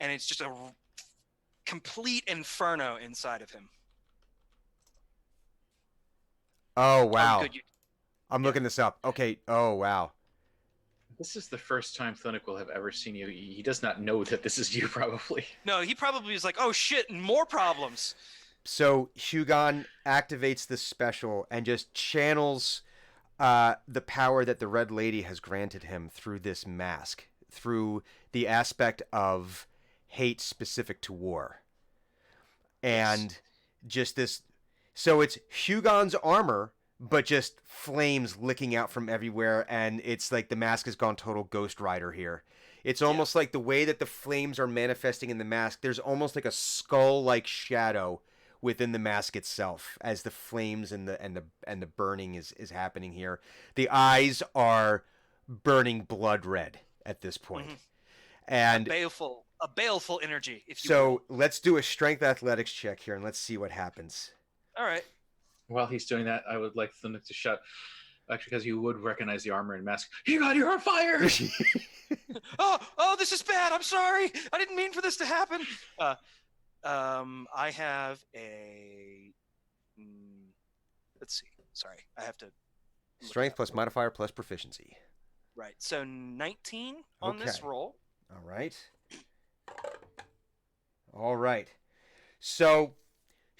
And it's just a complete inferno inside of him. Oh wow! Good, I'm looking this up. Okay. Oh wow! This is the first time Thunuk will have ever seen you. He does not know that this is you, probably. No, he probably is like, oh shit, more problems. So Hugon activates the special and just channels the power that the Red Lady has granted him through this mask, through the aspect of hate specific to war. And just this, so it's Hugon's armor, but just flames licking out from everywhere, and it's like the mask has gone total Ghost Rider here. It's almost like the way that the flames are manifesting in the mask, there's almost like a skull-like shadow within the mask itself as the flames and the burning is happening here. The eyes are burning blood red at this point. And a baleful energy, if you so will. Let's do a strength athletics check here and let's see what happens. All right. While he's doing that, I would like Thunuk to shout, actually, because you would recognize the armor and mask. Hugon, you're on fire! Oh, this is bad. I'm sorry. I didn't mean for this to happen. I have a. Let's see. Sorry, I have to. look it Strength up plus real- modifier plus proficiency. Right. So 19 on this Okay. roll. All right. All right. So,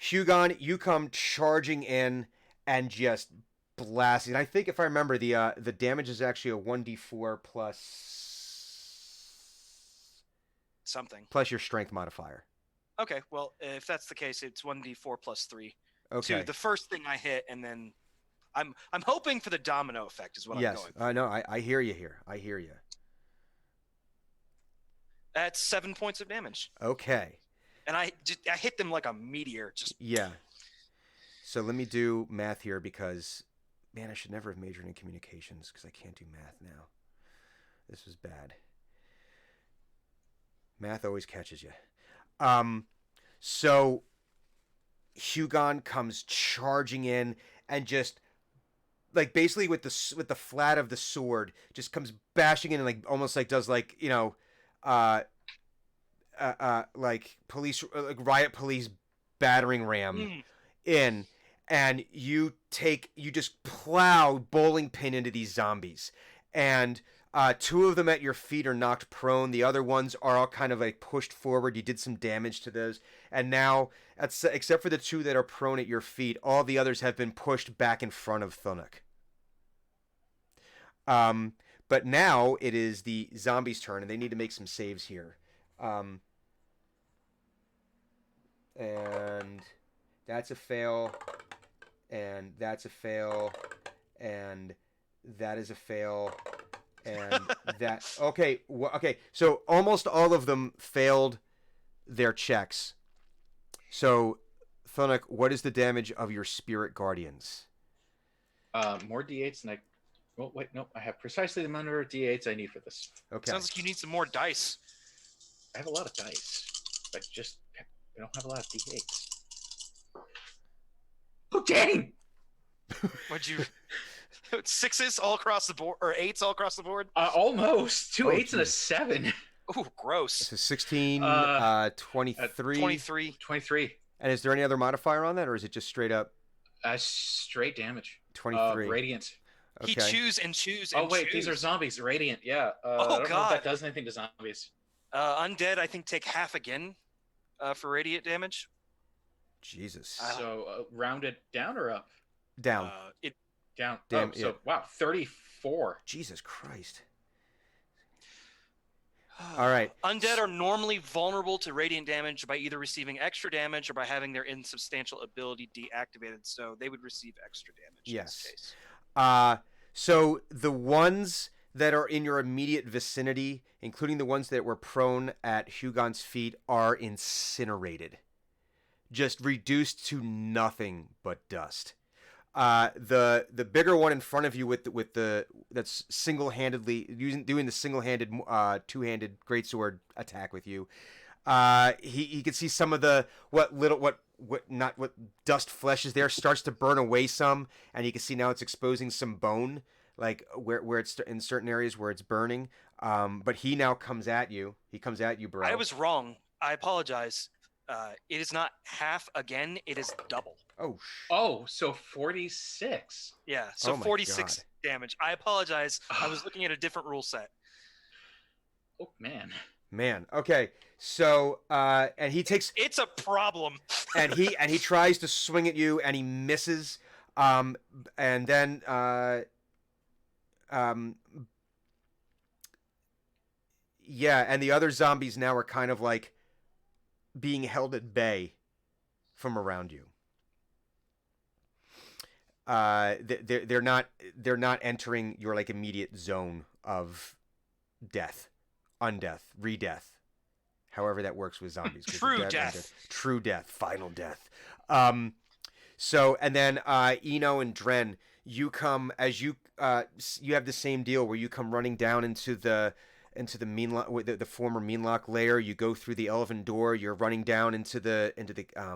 Hugon, you come charging in and just blasting. I think if I remember, the damage is actually a 1d4 Something. plus your strength modifier. Okay. Well, if that's the case, it's 1d4 plus 3 Okay. to the first thing I hit, and then I'm hoping for the domino effect is what I'm Yes. going. I know. I hear you here. I hear you. That's 7 points of damage, Okay. and I hit them like a meteor. Just Yeah. So let me do math here because, man, I should never have majored in communications because I can't do math now. This was bad. Math always catches you. So Hugon comes charging in and just like basically with the flat of the sword just comes bashing in and like almost like does like like police like riot police battering ram in, and you just plow bowling pin into these zombies, and two of them at your feet are knocked prone. The other ones are all kind of like pushed forward. You did some damage to those, and now except for the two that are prone at your feet, all the others have been pushed back in front of Thunuk. But now it is the zombies' turn, and they need to make some saves here. And that's a fail, and that's a fail, and that is a fail, and that. Okay, okay. So almost all of them failed their checks. So, Thunuk, what is the damage of your spirit guardians? More d8s, and oh wait, no, I have precisely the number of d8s I need for this. Okay. sounds like you need some more dice. I have a lot of dice, but I don't have a lot of d8s. Oh dang! What'd you? 6s all across the board, or 8s all across the board? Almost two Oh, 8s and a geez. 7. Ooh, gross. So 16, 23. 23. 23. And is there any other modifier on that, or is it just straight up Straight damage. 23? Radiant. He Okay. chews and chews Oh and wait, these are chews. zombies. Radiant. Yeah. Oh, I don't know if God. that does anything to zombies. Undead, I think, take half again for radiant damage. Jesus. So rounded down or up? Down. It Down. Damn, Oh, so yeah. wow, 34. Jesus Christ. All right. Undead are normally vulnerable to radiant damage by either receiving extra damage or by having their insubstantial ability deactivated, so they would receive extra damage in Yes. this case. So the ones that are in your immediate vicinity, including the ones that were prone at Hugon's feet, are incinerated. Just reduced to nothing but dust. The bigger one in front of you with the that's single-handedly doing the single-handed two-handed greatsword attack with you. He can see some of the what dust flesh is there starts to burn away some, and you can see now it's exposing some bone, like where it's in certain areas where it's burning. But he now comes at you. He comes at you, bro. I was wrong. I apologize. It is not half again. It is double. Oh. Oh, so 46. Yeah, so Oh my 46 God. damage. I apologize. I was looking at a different rule set. Oh man. Man. Okay. So and he takes It's a problem. and he tries to swing at you and he misses. And then yeah, and the other zombies now are kind of like being held at bay from around you. They're not entering your like immediate zone of death, undeath, re-death, however that works with zombies. 'cause True you're dead, death. undead. True death, final death. So and then Eno and Dren, you come as you have the same deal where you come running down into the the former Meanlock lair. You go through the elven door. You're running down into the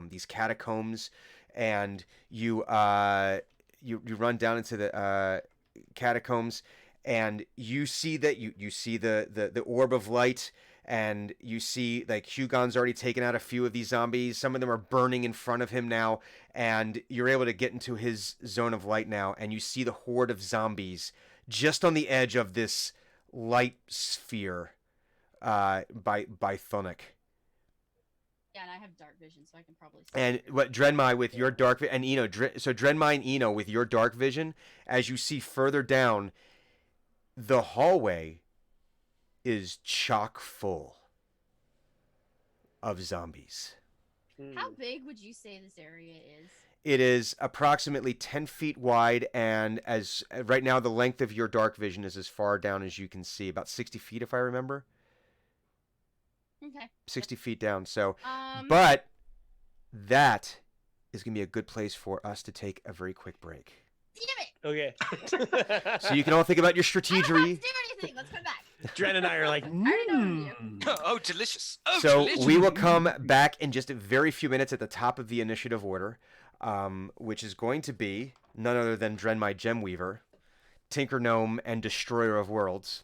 these catacombs, and you run down into the catacombs, and you see that you see the orb of light, and you see like Hugon's already taken out a few of these zombies. Some of them are burning in front of him now, and you're able to get into his zone of light now, and you see the horde of zombies just on the edge of this light sphere by Thunuk. Yeah, and I have dark vision, so I can probably see. And what Drenmai with your dark and Eno, so Drenmai and Eno with your dark vision, as you see further down, the hallway is chock full of zombies. How big would you say this area is? It is approximately 10 feet wide, and as right now the length of your dark vision is as far down as you can see, about 60 feet if I remember. Okay. 60 feet down. So, Um, but that is going to be a good place for us to take a very quick break. damn it! Okay. So you can all think about your I don't have strategy. to do anything. Let's come back. Dren and I are like, already know what to do. Oh, delicious. Oh, So delicious. we will come back in just a very few minutes at the top of the initiative order, which is going to be none other than Drenmai Gemweaver, Tinker Gnome, and Destroyer of Worlds.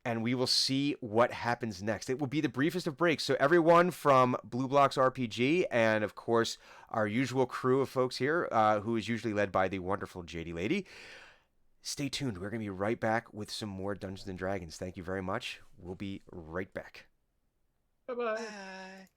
And we will see what happens next. It will be the briefest of breaks. So everyone from Blue Blocks RPG and, of course, our usual crew of folks here, who is usually led by the wonderful JD Lady, stay tuned. We're going to be right back with some more Dungeons & Dragons. Thank you very much. We'll be right back. Bye-bye. Bye.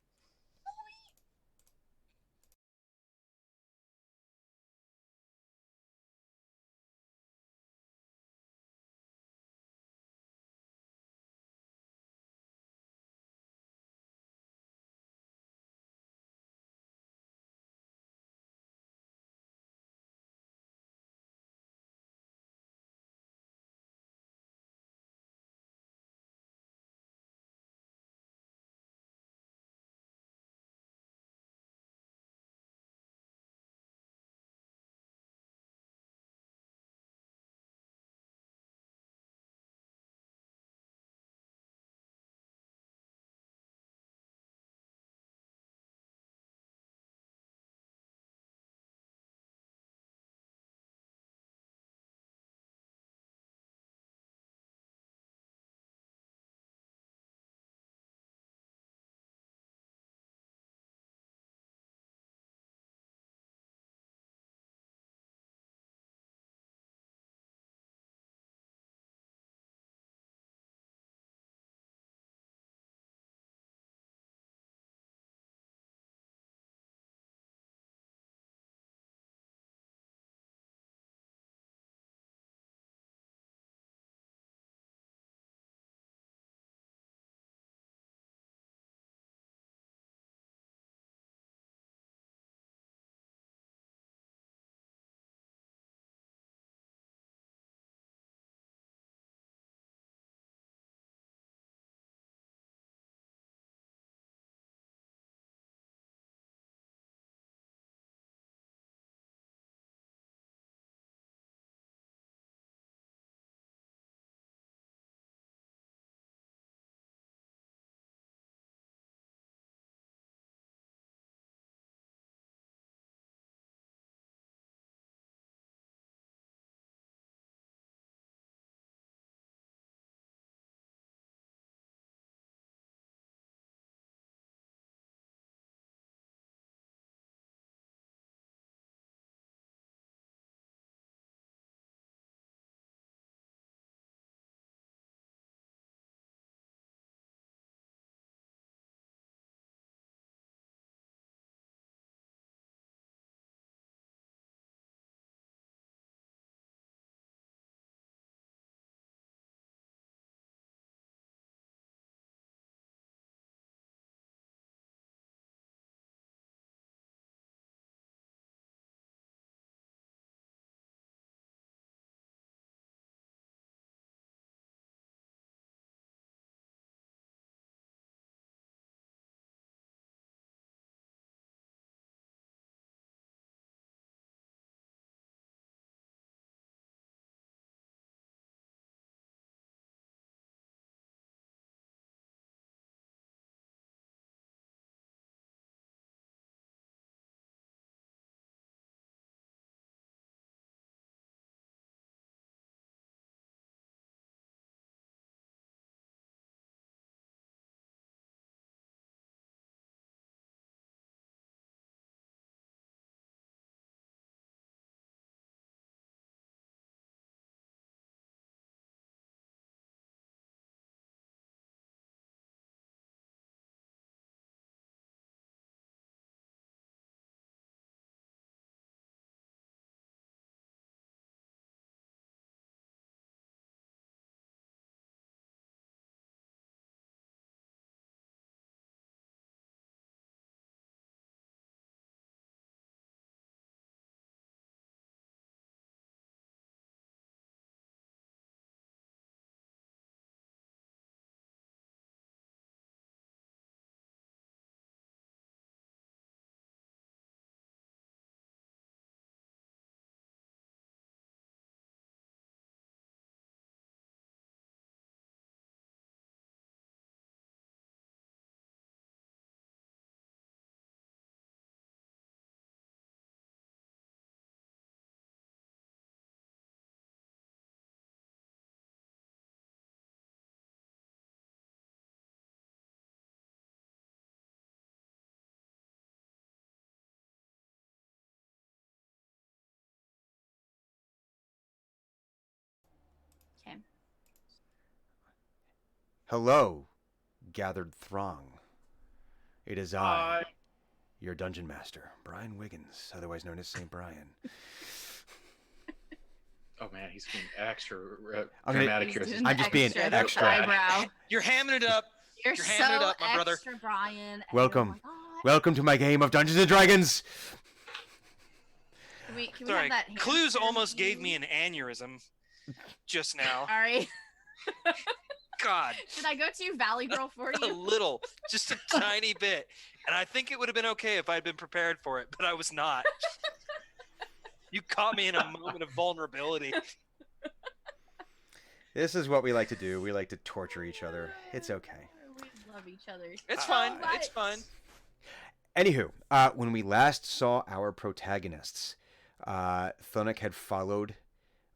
Okay. Hello, gathered throng. It is I, your dungeon master, Brian Wiggins, otherwise known as Saint Brian. Oh man, he's being extra I'm gonna- dramatic He's here. doing I'm the just being extra extra. eyebrow. You're hamming it up. You're You're so hamming it up, my brother. extra, Brian. and Welcome. oh my God. Welcome to my game of Dungeons and Dragons. Can we Sorry, have that hand Clues almost interview? gave me an aneurysm just now. Sorry. God, Did I go to Valley Girl for a you? little, just a tiny bit. And I think it would have been okay if I'd been prepared for it, but I was not. You caught me in a moment of vulnerability. This is what we like to do. We like to torture each other. It's okay. We love each other. It's so fine. much. It's fine. Anywho, when we last saw our protagonists, Thunuk had followed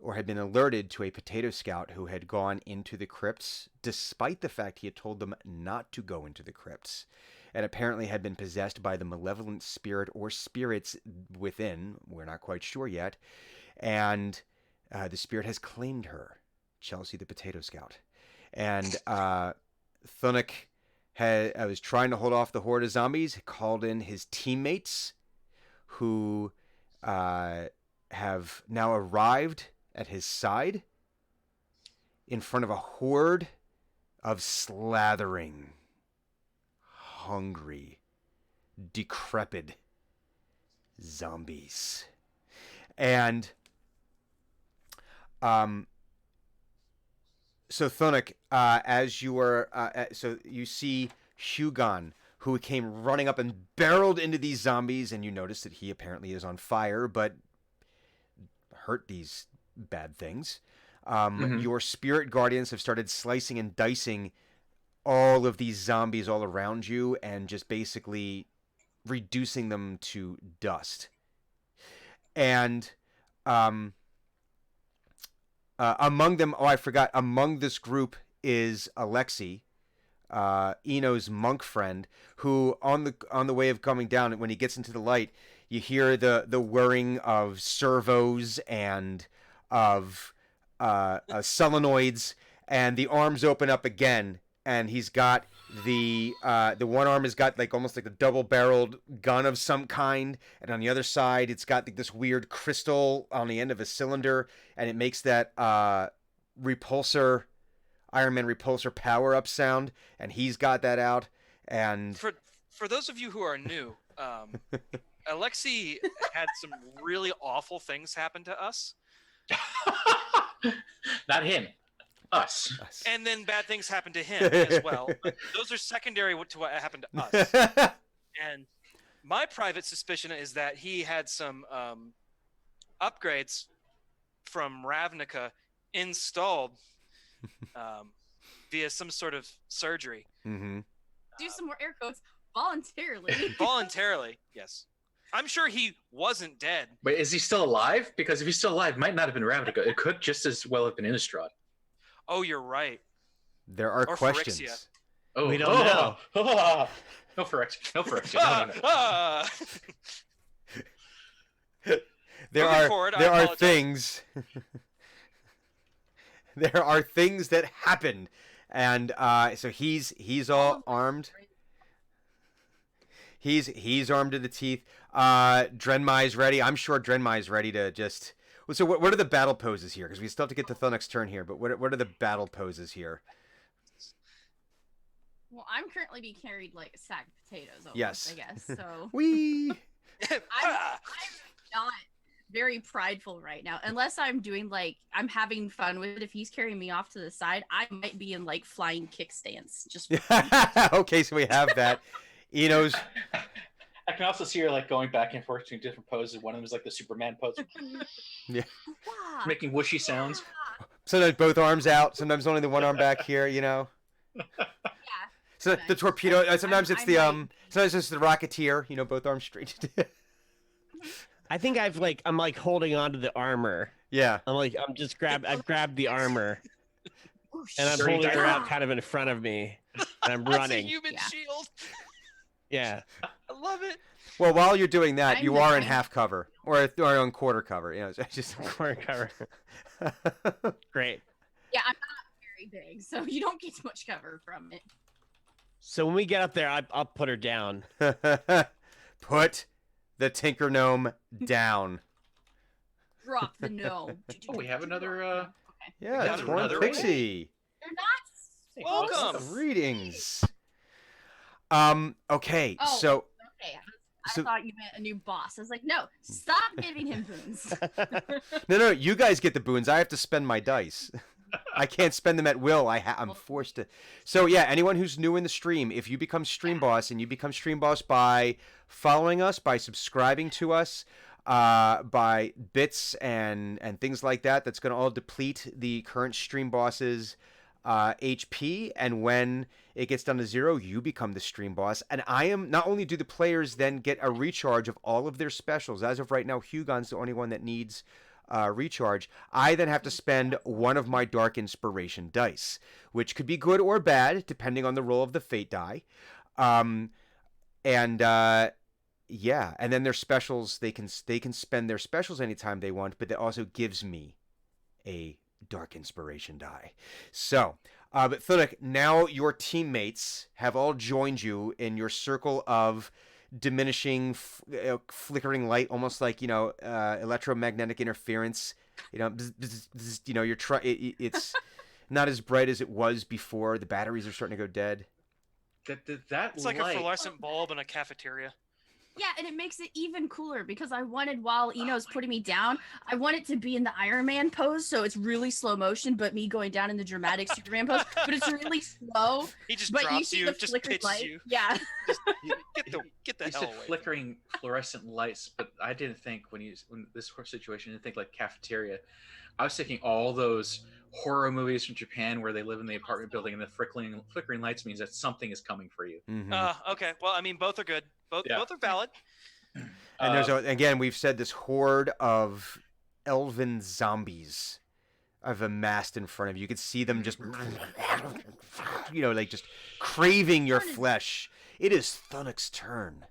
or had been alerted to a potato scout who had gone into the crypts, despite the fact he had told them not to go into the crypts, and apparently had been possessed by the malevolent spirit or spirits within. We're not quite sure yet. And the spirit has claimed her, Chelsea the Potato Scout. And Thunuk was trying to hold off the horde of zombies, called in his teammates, who have now arrived at his side in front of a horde of slathering, hungry, decrepit zombies. And so Thunuk, as you were, so you see Hugon, who came running up and barreled into these zombies, and you notice that he apparently is on fire, but hurt these bad things. Your spirit guardians have started slicing and dicing all of these zombies all around you, and just basically reducing them to dust. And among them, I forgot, among this group is Alexi, Eno's monk friend, who on the way of coming down, when he gets into the light, you hear the whirring of servos and of solenoids, and the arms open up again, and he's got the one arm has got like almost like a double-barreled gun of some kind, and on the other side it's got like this weird crystal on the end of a cylinder, and it makes that repulsor, Iron Man repulsor power-up sound, and he's got that out. And For those of you who are new, Alexi had some really awful things happen to us, Not him. Us. and then bad things happened to him as well. But those are secondary to what happened to us. And my private suspicion is that he had some upgrades from Ravnica installed via some sort of surgery. Mm-hmm. Do some more air quotes voluntarily. Voluntarily, yes. I'm sure he wasn't dead. Wait, is he still alive? Because if he's still alive, it might not have been Ravnica. It could just as well have been Innistrad. Oh, you're right. There are Or questions. Phyrexia. Oh, We don't know. No Phyrexia. No Phyrexia. No. Ah! There Moving are forward, I there are apologize. things there are things that happen, and so he's all armed. He's armed to the teeth. Drenmai's ready. I'm sure Drenmai's ready to just. So what are the battle poses here? Because we still have to get to Thunuk's turn here. But what are the battle poses here? Well, I'm currently being carried like a sack of potatoes. Almost, Yes. I guess so. Wee. I'm not very prideful right now, unless I'm doing like I'm having fun with it. If he's carrying me off to the side, I might be in like flying kickstands. Just Okay, so we have that. Eno's. I can also see her like going back and forth between different poses. One of them is like the Superman pose, Yeah. Wah, making whooshy sounds. wah. Sometimes both arms out. Sometimes only the one arm back here. You know. Yeah. So the torpedo. Sometimes it's I'm the like- Sometimes it's the Rocketeer. You know, both arms straight. I think I'm like holding on to the armor. Yeah. I've grabbed the armor Whoosh. and I'm Dirty holding her Diana. out kind of in front of me, and I'm That's a running. human Yeah. shield. Yeah. I love it. Well, while you're doing that, I'm you are in looking. half cover or on quarter cover. You know, it's just. Corner cover. Great. Yeah, I'm not very big, so you don't get much cover from it. So when we get up there, I'll put her down. Put the Tinker Gnome down. Drop the gnome. Oh, we have another. Okay. Yeah, got Torn another Pixie. They're not. Welcome. Greetings. Okay, Oh. so Okay. I So- thought you meant a new boss. I was like, no, stop giving him boons. no, you guys get the boons. I have to spend my dice. I can't spend them at will. I'm forced to. So yeah, anyone who's new in the stream, if you become stream boss, and you become stream boss by following us, by subscribing to us, by bits and things like that, that's going to all deplete the current stream boss's HP, and when it gets down to 0, you become the stream boss. And I am not only do the players then get a recharge of all of their specials. As of right now, Hugon's the only one that needs recharge. I then have to spend one of my Dark Inspiration dice, which could be good or bad depending on the roll of the fate die. Yeah, and then their specials, they can spend their specials anytime they want, but that also gives me a Dark Inspiration die. So, but Thunuk, now your teammates have all joined you in your circle of diminishing, flickering light, almost like, electromagnetic interference. Bzz, bzz, bzz, it's not as bright as it was before. The batteries are starting to go dead. That It's like light, a fluorescent bulb in a cafeteria. Yeah, and it makes it even cooler because I wanted, while Eno's putting me down, I want it to be in the Iron Man pose, so it's really slow motion, but me going down in the dramatic Superman pose, but it's really slow. He just But you drops see you, the just flickered pitches light. you. Yeah. Get the You hell said away. flickering fluorescent lights, but I didn't think when this whole situation, I didn't think like cafeteria. I was thinking all those horror movies from Japan where they live in the apartment building and the flickering lights means that something is coming for you. Mhm. Okay. Well, I mean, both are good. Both Yeah. are valid. And there's again, we've said this horde of elven zombies I've amassed in front of you. You could see them just, like just craving your flesh. It is Thunuk's turn.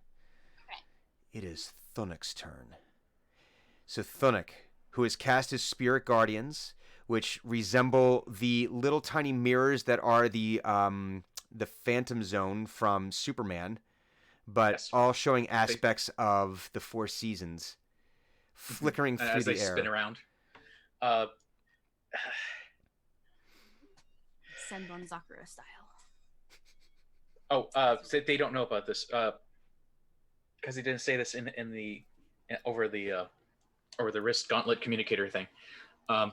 It is Thunuk's turn. So Thunuk, who has cast his Spirit Guardians, which resemble the little tiny mirrors that are the Phantom Zone from Superman, but Yes. all showing aspects of the Four Seasons, flickering through as the they air. spin around. Senbon Sakura style. So they don't know about this because he didn't say this in the over the wrist gauntlet communicator thing. One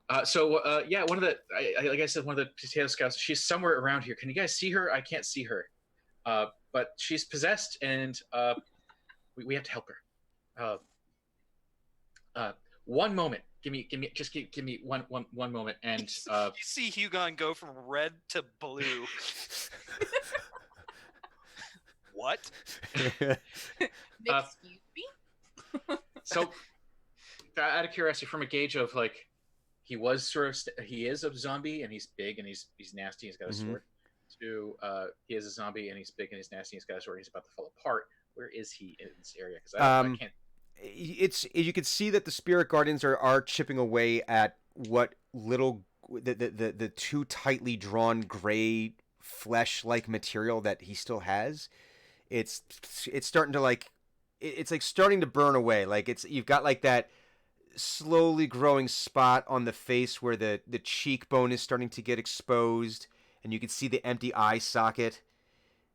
of the like I said, one of the potato scouts. She's somewhere around here. Can you guys see her? I can't see her, but she's possessed, and we have to help her. One moment. Give me one moment, and You see Hugon go from red to blue. What? Excuse me? so out of curiosity, from a gauge of like, he was sort of he is a zombie and he's big and he's nasty. He's got a Mhm. sword. To he is a zombie and he's big and he's nasty. He's got a sword. He's about to fall apart. Where is he in this area? Because I can't. You can see that the Spirit Guardians are chipping away at what little the too tightly drawn gray flesh-like material that he still has. It's starting to it's like starting to burn away. Like you've got like that slowly growing spot on the face where the cheekbone is starting to get exposed, and you can see the empty eye socket.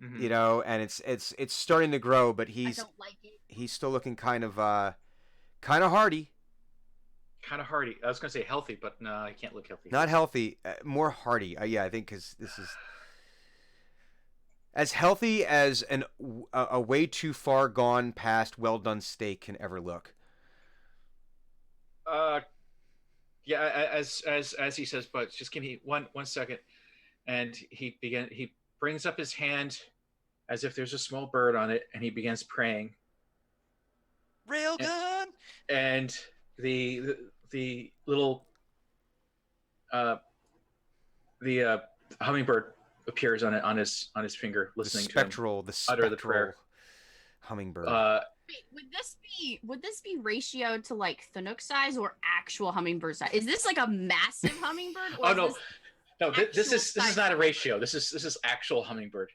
Mhm. And it's starting to grow, but I he's don't like it. still looking kind of hardy. Kind of hardy. I was gonna say healthy, but no, I can't look healthy. Not healthy, more hardy. Yeah, I think because this is as healthy as a way too far gone past well done steak can ever look. Yeah, as he says, but just give me one second, and he brings up his hand as if there's a small bird on it, and he begins praying, Railgun. and the little hummingbird appears on his finger, The listening spectral utter the prayer. hummingbird. to him. Wait, would this be ratioed to like Thunuk size or actual hummingbird size? Is this like a massive hummingbird? Or Oh is no, this... no. This actual is size not a hummingbird? ratio. This is actual hummingbird.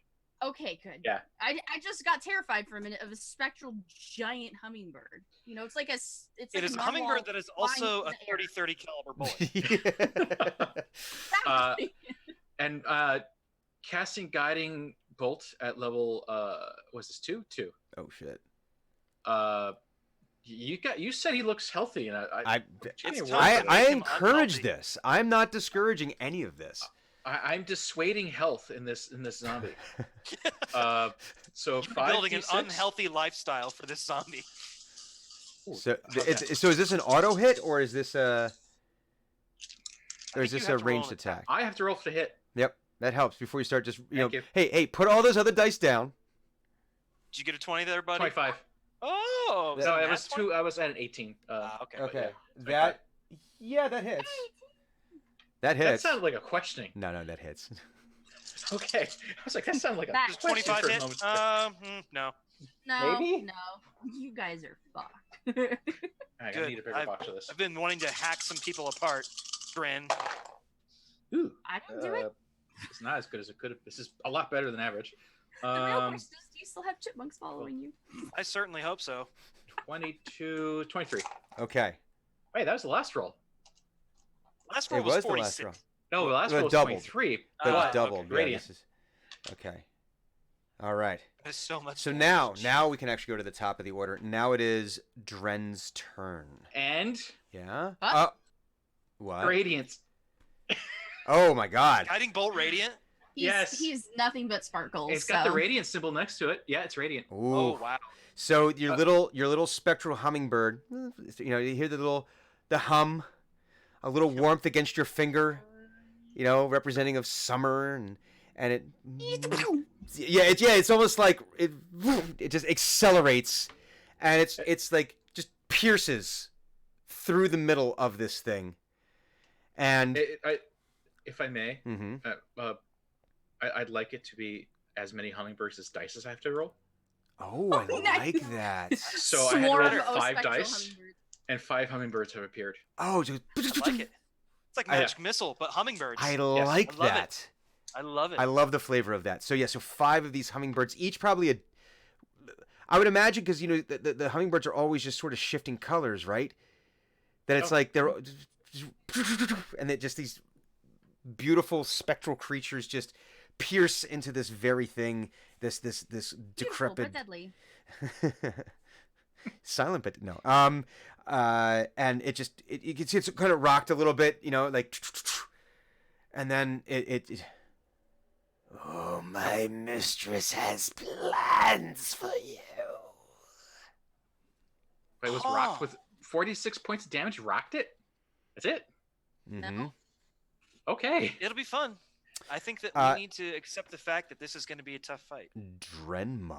Okay, good. Yeah. I just got terrified for a minute of a spectral giant hummingbird. You know, it's like it's It like is a normal hummingbird that is also a flying in the air. 30-30 caliber bullet. Exactly. And casting guiding bolt at level was this 2? 2. Oh shit. You said he looks healthy, and It's Jimmy, time I, to make I him encourage unhealthy. this. I'm not discouraging any of this. I'm dissuading health in this zombie. So You're 5 building an D6. unhealthy lifestyle for this zombie. So, okay. so is this an auto hit or is this a? Or is think this you a have to roll ranged an attack. attack? I have to roll for hit. Yep, that helps before you start. Just Thank you. hey, put all those other dice down. Did you get a 20 there, buddy? 25. Oh, No, No, that it was 2. I was at an 18. Okay. Okay, yeah, that hits. That That hits. sounded like a questioning. No, that hits. Okay, I was like, that sounded like a That- Does question 25 for a hit? moment. No. No, Maybe? no, you guys are fucked. I Good. need a bigger box of this. I've been wanting to hack some people apart. Dren. Ooh, I didn't do it. it's not as good as it could have. This is a lot better than average. The real question is, do you still have chipmunks following you? I certainly hope so. 22, 23. Okay, Wait, that was the last roll. Last it roll was was the 46. last roll, No, the last Well, roll was doubled. 23. but Ah, it's doubled. Yeah, Radiant. this is okay. All right. There's so much. So damage. now we can actually go to the top of the order. Now it is Dren's turn. And Yeah. Huh? What? Radiant. Oh my God. Guiding bolt radiant. Yes. He's nothing but sparkles. It's got the so- radiant symbol next to it. Yeah, it's radiant. Ooh. Oh wow. So your little spectral hummingbird, you hear the hum, a little warmth against your finger, representing of summer and it it's almost like it just accelerates and it's like just pierces through the middle of this thing. And If I may, Mhm. I'd like it to be as many hummingbirds as dice as I have to roll. oh, I Nice. like that. So I had to Swarm roll of 5 spectral dice, hummingbirds. and 5 hummingbirds have appeared. Oh, just, I like it. It's like magic missile, but hummingbirds. I I like love it. that. love it. I love the flavor of that. So yeah, so 5 of these hummingbirds, each probably I would imagine because the hummingbirds are always just sort of shifting colors, right? That it's Oh. like they're and that just these beautiful spectral creatures just pierce into this very thing, this Beautiful, decrepit but deadly. silent but no and it just it gets kind of rocked a little bit, like, and then it oh, my mistress has plans for you. But it was Huh. rocked with 46 points of damage. Rocked it. That's it. Mhm. No. Okay. It'll be fun. I think that Uh, we need to accept the fact that this is going to be a tough fight. Drenmai.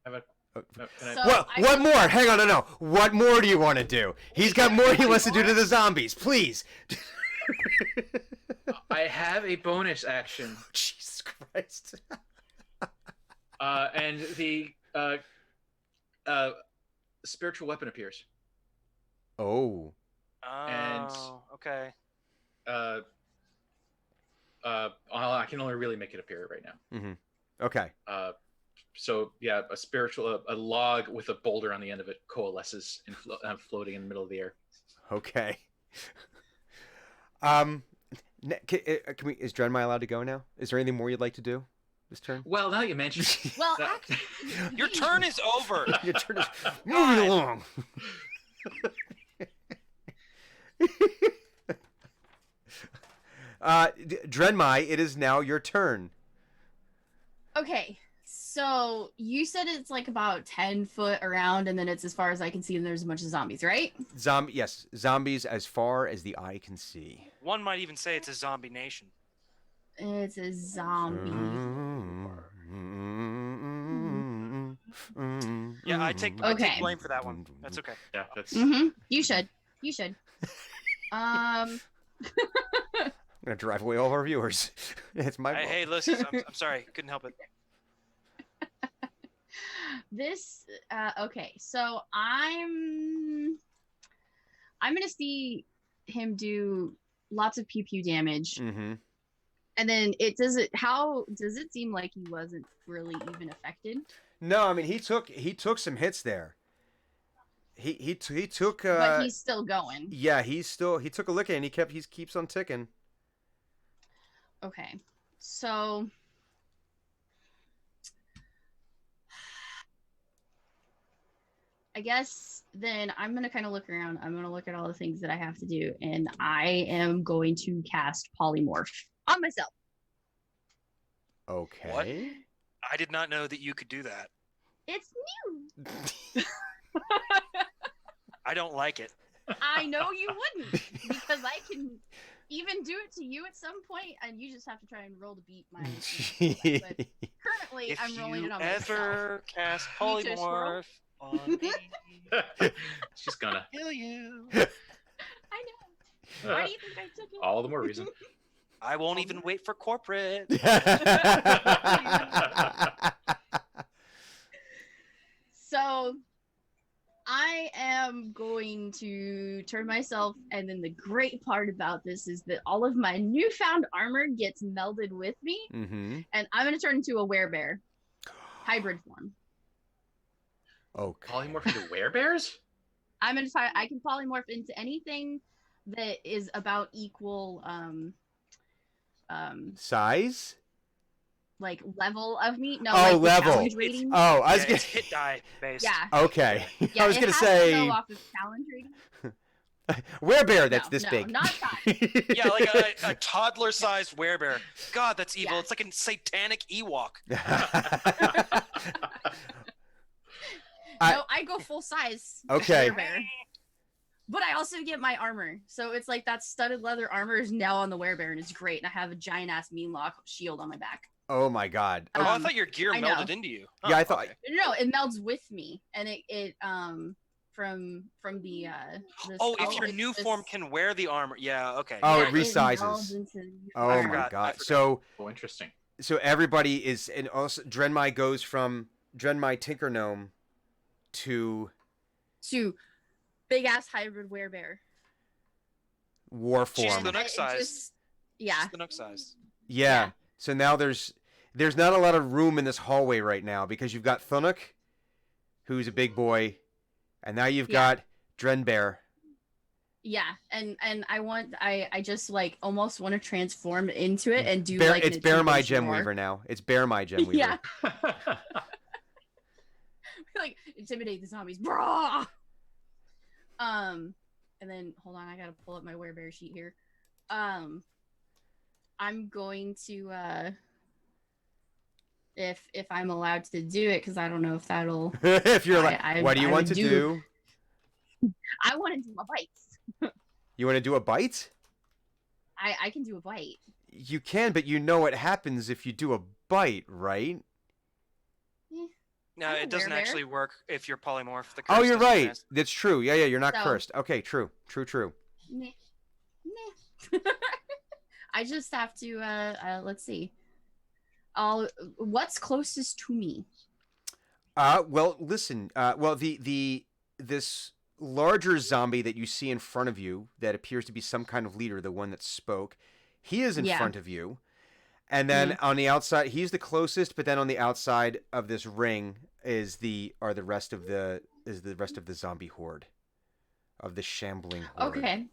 I have a, Oh. can I- So- What I what will- more? Hang on, no. What more do you want to do? He's got more he wants to do to the zombies. Please. I have a bonus action, Jesus Christ. and the spiritual weapon appears. Oh. Oh, okay. I can only really make it appear right now. Okay. So yeah, a log with a boulder on the end of it coalesces and floating in the middle of the air. Okay. Can we? Is Drenmai allowed to go now? Is there anything more you'd like to do this turn? Well, now that you mention, Well, No. actually, Your turn is over. Your turn is moving along. Drenmai, it is now your turn. Okay, so you said it's like about 10 foot around, and then it's as far as I can see, and there's a bunch of zombies, right? Yes, zombies as far as the eye can see. One might even say it's a zombie nation. It's a zombie. Yeah, I take Okay. blame for that one. That's okay. yeah, that's You should. You should. I'm gonna drive away all of our viewers. It's my fault. Hey, listen, I'm sorry. Couldn't help it. This okay, so I'm gonna see him do lots of pew pew damage, Mm-hmm. and then how does it seem like he wasn't really even affected? No, I mean he took some hits there. He took But he's still going. yeah, he took a lick and he keeps on ticking. Okay, so I guess then I'm gonna kind of look around. I'm gonna look at all the things that I have to do, and I am going to cast polymorph on myself. Okay. I did not know that you could do that. It's new. I don't like it. I know you wouldn't, because I can even do it to you at some point, and you just have to try and roll to beat my. But currently, If I'm rolling you it on myself. ever cast You just roll. polymorph on me, She's gonna. kill you. I know. Why do you think I took it? All the more reason. I won't even wait for corporate. So I am going to turn myself, and then the great part about this is that all of my newfound armor gets melded with me, Mm-hmm. and I'm going to turn into a werebear hybrid form. Okay. Polymorph into werebears? I'm going to try. I can polymorph into anything that is about equal, Size? like level of me. No, Oh, like the level. challenge It's- rating. Oh, I was Yeah, gonna. it's hit die based. Yeah. Okay. Yeah, I was it gonna has to say go off of challenge rating. werebear that's No, this no, big. not Yeah, like a toddler-sized werebear. God, that's evil. Yeah. It's like a satanic Ewok. No, I go full size. Okay. Werebear. But I also get my armor. So it's like that studded leather armor is now on the werebear, and it's great. And I have a giant ass meanlock shield on my back. Oh my god. Oh, I Um, thought your gear I know. melded into you. Yeah, I thought- okay. No, it melds with me, and it from the Oh, skull, if your it's new just- form can wear the armor. Yeah, okay. Oh, yeah, it resizes. melds into your Oh armor. my I god. forgot. So Oh, interesting. everybody is, and also Drenmai goes from Drenmai Tinker Gnome to To big ass hybrid werebear. war She's form. the next It size. just- yeah. It's the next size. Yeah. Yeah. So now there's not a lot of room in this hallway right now because you've got Thunuk, who's a big boy, and now you've Yeah. got Drenbear. Yeah, and I just like almost want to transform into it and do Bear, like an it's Bear My intimidation roar. Gemweaver now. It's Bear My Gemweaver. Yeah. Like intimidate the zombies, brah. And then hold on, I gotta pull up my werebear sheet here. I'm going to if I'm allowed to do it, because I don't know if that'll. If you're like, I- what do you I want to would do- do? I want to do a bite. You want to do a bite? I can do a bite. You can, but you know what happens if you do a bite, right? No, I'm a it doesn't werebear. actually work if you're polymorph. The Oh, curse you're doesn't right. trans- That's true. Yeah, you're not So- cursed. Okay, true. Meh. I just have to let's see. What's closest to me? Well, listen. This larger zombie that you see in front of you that appears to be some kind of leader, the one that spoke, he is in Yeah. front of you. And then on the outside, he's the closest, but then on the outside of this ring is the rest of the zombie horde, of the shambling horde. Okay.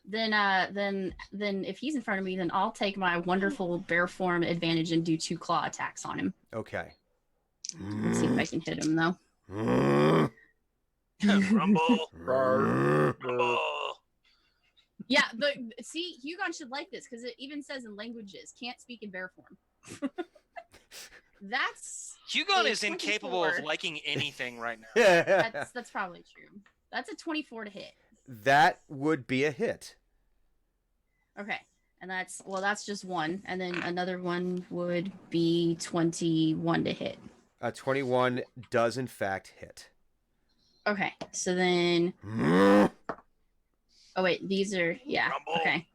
Then if he's in front of me, then I'll take my wonderful bear form advantage and do 2 claw attacks on him. Okay. Let's see if I can hit him though. Rumble, rumble. Yeah, see, Hugon should like this because it even says in languages can't speak in bear form. That's Hugon A is incapable of 24. liking anything right now. that's probably true. That's a 24 to hit. That would be a hit. Okay. And that's just one. And then another one would be 21 to hit. A 21 does in fact hit. Okay. So then oh wait, these are yeah. Rumble. Okay.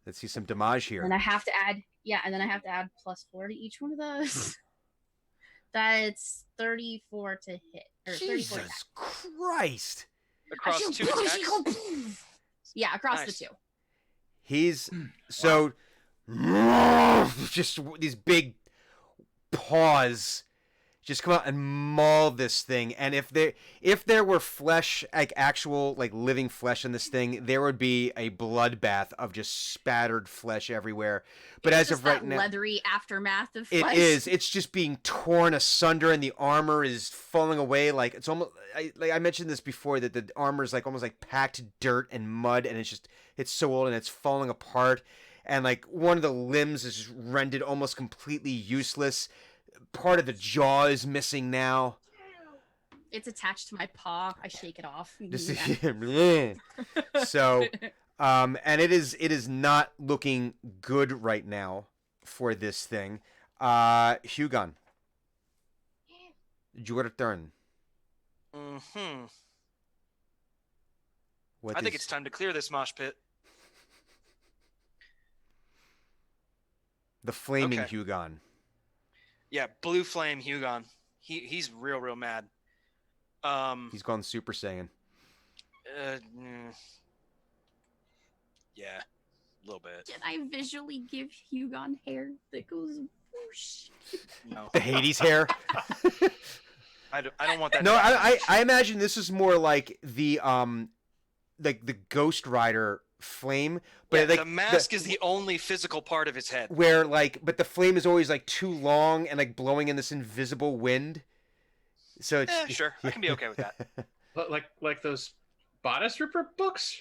Let's see some damage here. And I have to add, and then I have to add +4 to each one of those. That's 34 to hit. Or 34 to Jesus Christ. Across 2 attacks. Yeah, across Nice. the 2. He's so just these big paws just come out and maul this thing. And if there were flesh, like actual like living flesh in this thing, there would be a bloodbath of just spattered flesh everywhere. But as Just of right that now, leathery aftermath of it flesh. is. It's just being torn asunder, and the armor is falling away. Like it's almost. I mentioned this before that the armor is like almost like packed dirt and mud, and it's so old and it's falling apart. And like one of the limbs is just rendered almost completely useless. Part of the jaw is missing now. It's attached to my paw. I shake it off. Just, Yeah. so, and it is not looking good right now for this thing. Hugon, your turn. Mm-hmm. What I think is- it's time to clear this mosh pit. the flaming Okay. Hugon. Yeah, Blue Flame Hugon. He's real mad. He's gone Super Saiyan. Yeah, a little bit. Can I visually give Hugon hair that goes whoosh? No, The Hades hair. I don't want that. No, to happen. I imagine this is more like the Ghost Rider flame, but Yeah, like the mask is the only physical part of his head. where like, but the flame is always like too long and like blowing in this invisible wind. So it's Sure, I can be okay with that. But like those bodice ripper books.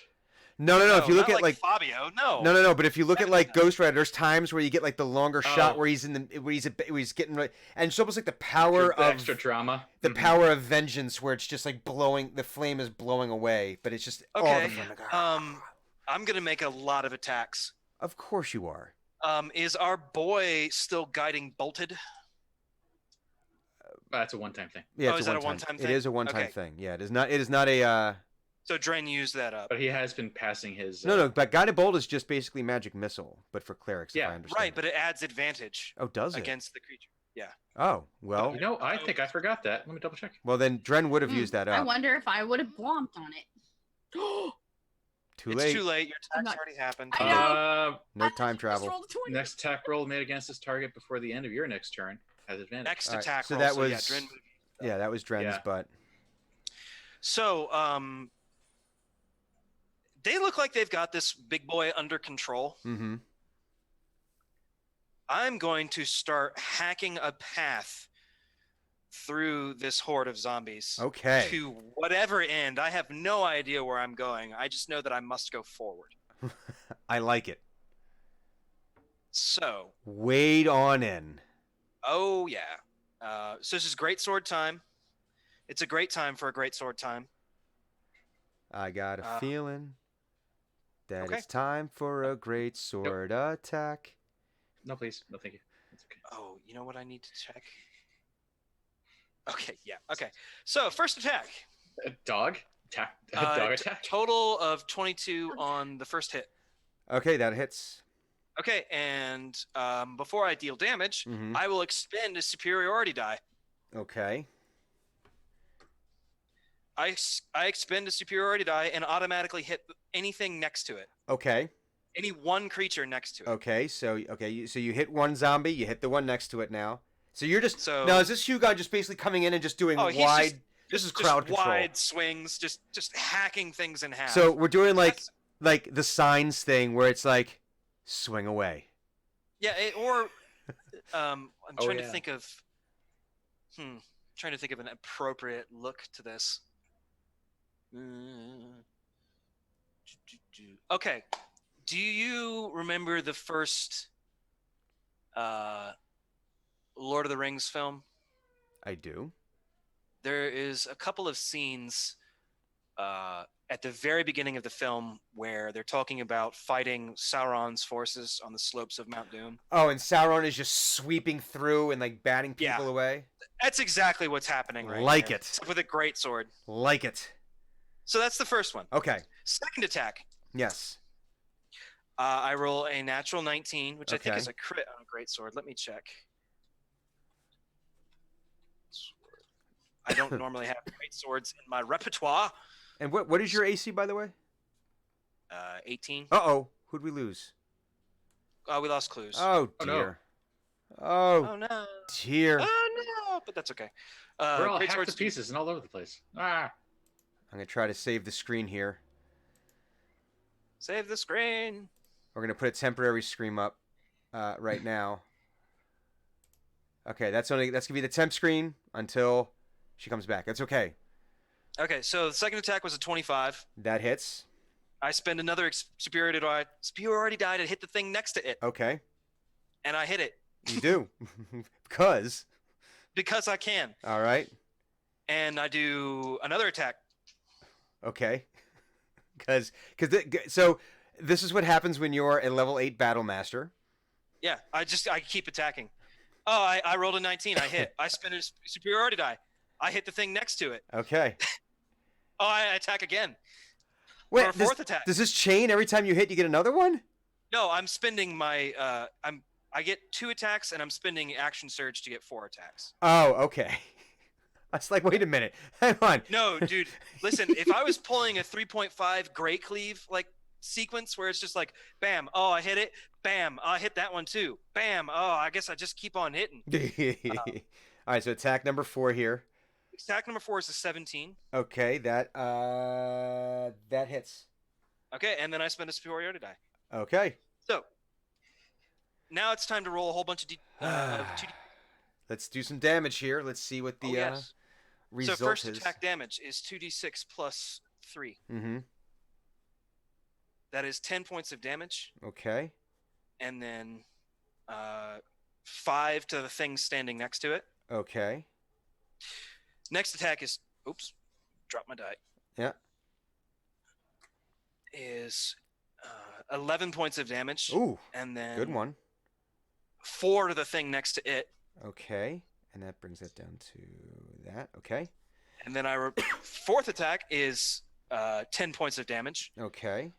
No. If you look not at like Fabio, no. no. But if you look at like Ghost Rider, there's times where you get like the longer shot Oh. where he's getting right, and it's almost like the power The of extra drama. the Mhm. power of vengeance, where it's just like blowing, the flame is blowing away, but it's just all Okay. the flame. I'm gonna make a lot of attacks. Of course you are. Is our boy still guiding bolted? That's a one-time thing. Yeah, Oh, it's is that a one-time It thing? is a one-time Okay. thing. Yeah, it is not. It is not a. So Dren used that up. But he has been passing his. No. But guided bolt is just basically magic missile, but for clerics. If Yeah, I understand. Right, but it adds advantage oh, does it? against the creature. Yeah. Oh, well. You know, I think I forgot that. Let me double check. Well, then Dren would have Hmm, used that I up. wonder if I would have blomped on it. Too It's late. too late. Your I'm attack's not- already happened. I know. No time Just travel. rolled a 20. Next attack roll made against this target before the end of your next turn has advantage. Next All right, attack so roll. that So yeah, was- Dren. Yeah, that was Dren's, Yeah. but So they look like they've got this big boy under control. mm-hmm. I'm going to start hacking a path through this horde of zombies Okay. to whatever end. I have no idea where I'm going. I just know that I must go forward. I like it. So, Wade on in. oh yeah. So this is great sword time. It's a great time for a great sword time. I got a Uh, feeling that okay. it's time for a great sword attack. No, please. No, thank you. That's okay. Oh, you know what I need to check? Okay, yeah. Okay. So first attack. Dog attack. Uh, Dog t- attack. Total of 22 on the first hit. Okay, that hits. Okay, and before I deal damage, Mhm. I will expend a superiority die. Okay. I expend a superiority die and automatically hit anything next to it. Okay. Any one creature next to it. Okay. So you hit one zombie, you hit the one next to it now. So you're just So- now is this Hugon just basically coming in and just doing Oh, he's wide? just- this is Just crowd control. wide swings, just hacking things in half. So we're doing That's- like the signs thing where it's like swing away. yeah, or I'm Oh, trying to yeah. think of trying to think of an appropriate look to this. Okay. Do you remember the first Lord of the Rings film? I do. There is a couple of scenes at the very beginning of the film where they're talking about fighting Sauron's forces on the slopes of Mount Doom. Oh, and Sauron is just sweeping through and like batting Yeah. people away. That's exactly what's happening right Like here, it. except with a great sword. Like it. So that's the first one. Okay. Second attack. Yes. I roll a natural 19, which I think Okay. is a crit on a greatsword. Let me check. I don't normally have greatswords in my repertoire. And what is your AC, by the way? 18. Uh-oh. Who'd we lose? We lost clues. Oh, Oh, no. dear. Oh, Oh, no. dear. Oh, no. But that's okay. We're all half to Greatswords. pieces and all over the place. Ah. I'm going to try to save the screen here. Save the screen. We're going to put a temporary screen up right now. Okay, that's going to be the temp screen until she comes back. That's okay. Okay, so the second attack was a 25. That hits. I spend another superiority die to hit the thing next to it, Okay. and I hit it You do. because. I can. All right. And I do another attack. Okay. So this is what happens when you're a level 8 battle master. Yeah, I keep attacking. Oh, I rolled a 19. I hit. I spend a superiority die. I hit the thing next to it. Okay. Oh, I attack again. Wait, For a fourth attack. Does this chain every time you hit you get another one? No, I'm spending my I get 2 attacks and I'm spending action surge to get 4 attacks. Oh, okay. I was like, wait a minute. Hang on. No, dude, listen, if I was pulling a 3.5 Great Cleave like sequence where it's just like bam, oh, I hit it, bam, I hit that one too. Bam, oh, I guess I just keep on hitting. All right, so attack number 4 here. Attack number 4 is a 17. Okay, that hits. Okay, and then I spend a superiority die. Okay. So now it's time to roll a whole bunch of 2D. Let's do some damage here. Let's see what the yes. result So first is. attack damage is 2d6 plus 3. Mm-hmm. That is 10 points of damage, Okay. and then 5 to the thing standing next to it. Okay. Next attack is, oops, drop my die. Yeah. Is 11 points of damage, Ooh, and then good one. 4 to the thing next to it, Okay. And that brings it down to that. Okay. and then fourth attack is 10 points of damage, Okay.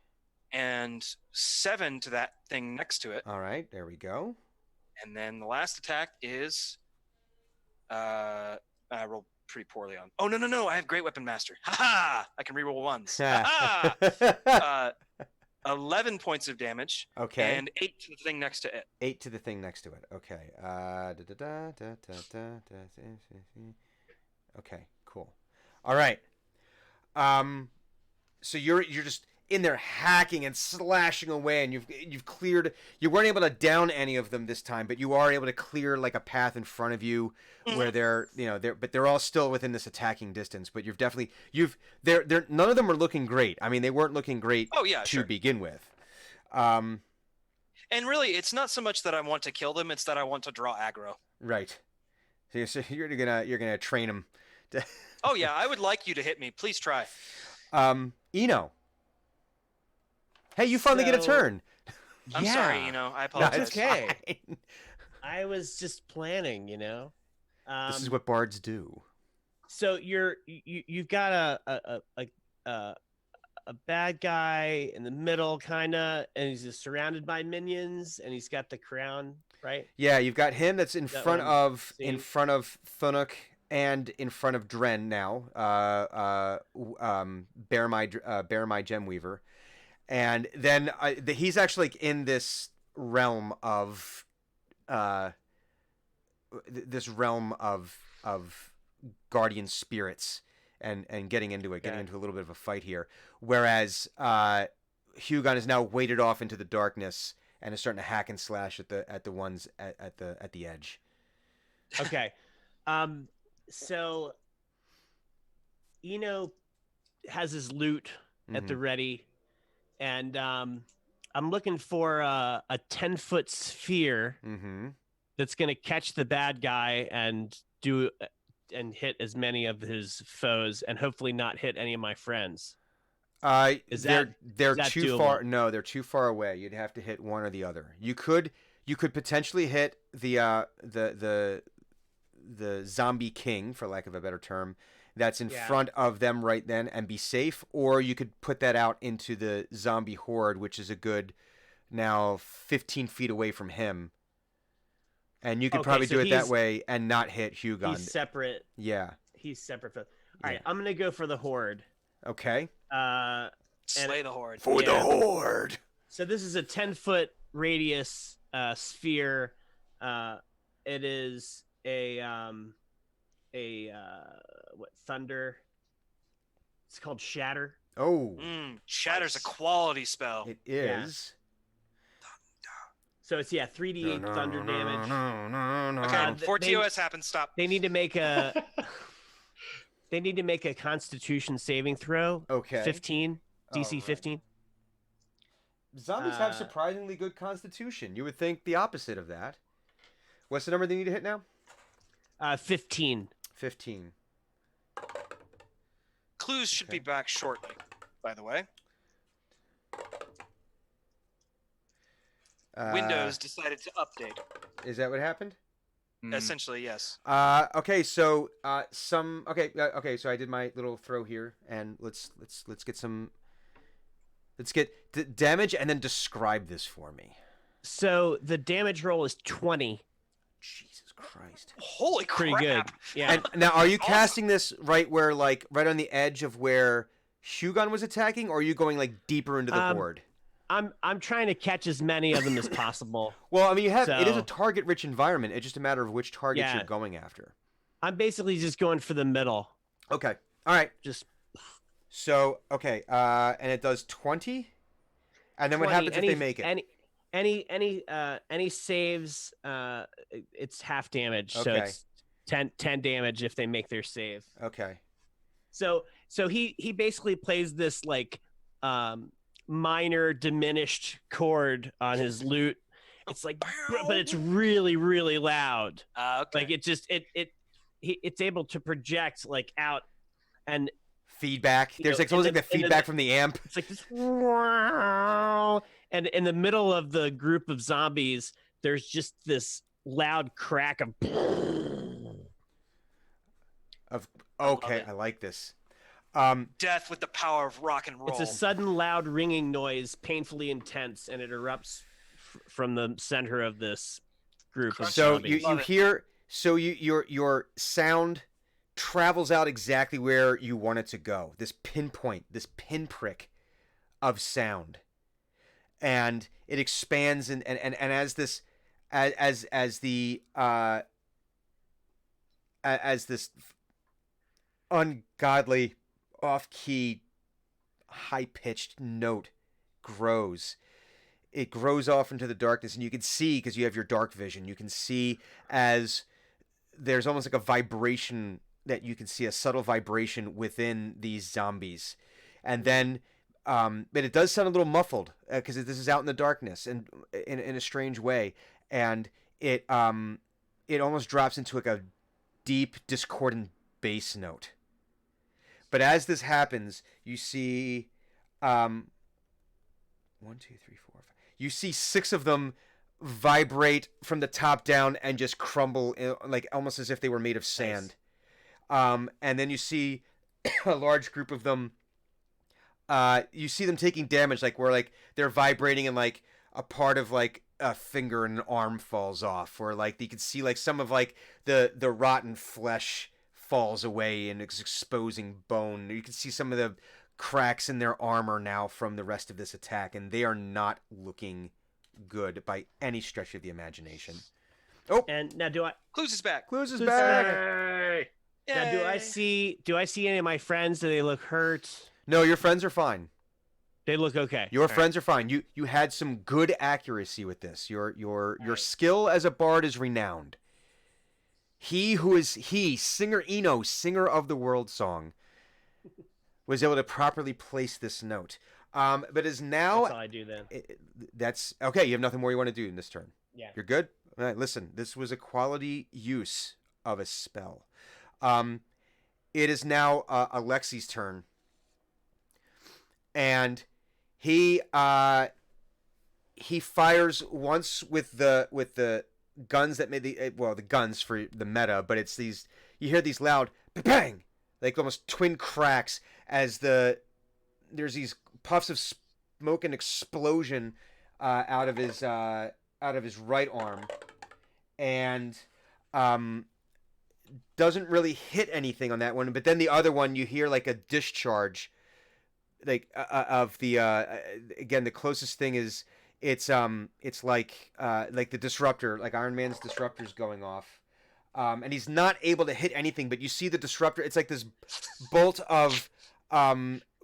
and 7 to that thing next to it, All right. There we go. and then the last attack is I rolled pretty poorly on. Oh no! I have Great Weapon Master. Ha ha! I can reroll ones. Ha ha! 11 points of damage, Okay. and 8 to the thing next to it. 8 to the thing next to it. Okay. Okay. Cool. All right. So you're just in there hacking and slashing away, and you've cleared. You weren't able to down any of them this time, but you are able to clear like a path in front of you where they're but they're all still within this attacking distance. But they're none of them are looking great. I mean, they weren't looking great Oh yeah, to sure. begin with. And really, it's not so much that I want to kill them; it's that I want to draw aggro. Right. So you're gonna train them. Oh yeah, I would like you to hit me. Please try. Eno. Hey, you finally get a So- turn. I'm Yeah. sorry, I No, apologize. it's okay. fine. I was just planning, This is what bards do. So you've got a bad guy in the middle, kinda, and he's just surrounded by minions, and he's got the crown, right? Yeah, you've got him that's in That front one of scene? Thunuk and in front of Dren now. Bear my Gemweaver, and then he's actually like in this realm of guardian spirits and getting into it, getting Okay. into a little bit of a fight here. Whereas Hugon is now waded off into the darkness and is starting to hack and slash at the ones at the edge. Okay. So Eno has his loot at the ready, and I'm looking for a 10-foot sphere Mm-hmm. that's going to catch the bad guy and hit as many of his foes, and hopefully not hit any of my friends. They're is that too doable? far. No, they're too far away. You'd have to hit one or the other. You could potentially hit the zombie king, for lack of a better term, that's in Yeah. front of them right then and be safe, or you could put that out into the zombie horde, which is a good now 15 feet away from him. And you could Okay, probably so do it that he's- way and not hit Hugon. He's separate. Yeah. He's separate. All right, Yeah. I'm gonna go for the horde. Okay. Slay the horde. For the Yeah. horde. So this is a 10-foot radius sphere. It is a what thunder? It's called Shatter. Oh, Shatter's a quality spell. it is. So it's 3d8 thunder damage. Okay, before they- TOS happens, stop. They need to make a they need to make a Constitution saving throw. Okay. 15 DC Alright. 15. Zombies have Uh, surprisingly good constitution. You would think the opposite of that. What's the number they need to hit now? 15. 15. Clues should be back shortly, by the way. Windows decided to update. Is that what happened? Essentially, yes. Okay, so okay, so I did my little throw here, and let's get some. Let's get damage, and then describe this for me. So the damage roll is 20. Jesus Christ! Holy crap! Pretty good. Yeah. And now, are you Awesome. casting this right where, like, right on the edge of where Hugon was attacking, or are you going like deeper into the horde? I'm trying to catch as many of them as possible. Well, I mean, it is a so- target-rich environment. It's just a matter of which targets Yeah. you're going after. I'm basically just going for the middle. Okay. All right. Just So okay, and it does 20, and then what 20. happens if they make it? Any saves, it's half damage. So Okay. it's 10 damage if they make their save. Okay. So he basically plays this like minor diminished chord on his lute. It's like, but it's really really loud. Okay. Like it's able to project like out, and Feedback. You There's know, like almost in like the the- in the- feedback from the amp. it's like this. And in the middle of the group of zombies, there's just this loud crack of. Okay, it. I like this. Death with the power of rock and roll. It's a sudden loud ringing noise, painfully intense, and it erupts from the center of this group of So zombies. you Love it. hear your sound travels out exactly where you want it to go. This pinpoint, this pinprick of sound, and it expands and as this as this ungodly off-key high-pitched note grows, it grows off into the darkness, and you can see, because you have your dark vision, you can see as there's almost like a vibration, that you can see a subtle vibration within these zombies. And then but it does sound a little muffled, because this is out in the darkness and in a strange way, and it almost drops into like a deep discordant bass note. But as this happens, you see 1, 2, 3, 4, 5. You see 6 of them vibrate from the top down and just crumble, like almost as if they were made of sand. And then you see a large group of them. You see them taking damage, like where like they're vibrating and like a part of like a finger and an arm falls off, or like you can see like some of like the rotten flesh falls away and it's exposing bone. You can see some of the cracks in their armor now from the rest of this attack, and they are not looking good by any stretch of the imagination. Oh, And now do I Clues is back. Clues is Clues back. Hey! now do I Yay. see any of my friends? Do they look hurt? No, your friends are fine. They look okay. Your friends are fine. You had some good accuracy with this. Your skill as a bard is renowned. Singer Eno, singer of the world song, was able to properly place this note. But is now That's all I do then. that's okay. You have nothing more you want to do in this turn. Yeah. You're good. All right, listen, this was a quality use of a spell. It is now Alexi's turn, and he fires once with the guns that made the guns for the meta, but it's these, you hear these loud bang, like almost twin cracks as there's these puffs of smoke and explosion out of his right arm, and doesn't really hit anything on that one. But then the other one, you hear like a discharge, like of the again, the closest thing is it's like the disruptor, like Iron Man's disruptor's going off. And he's not able to hit anything, but you see the disruptor. It's like this bolt of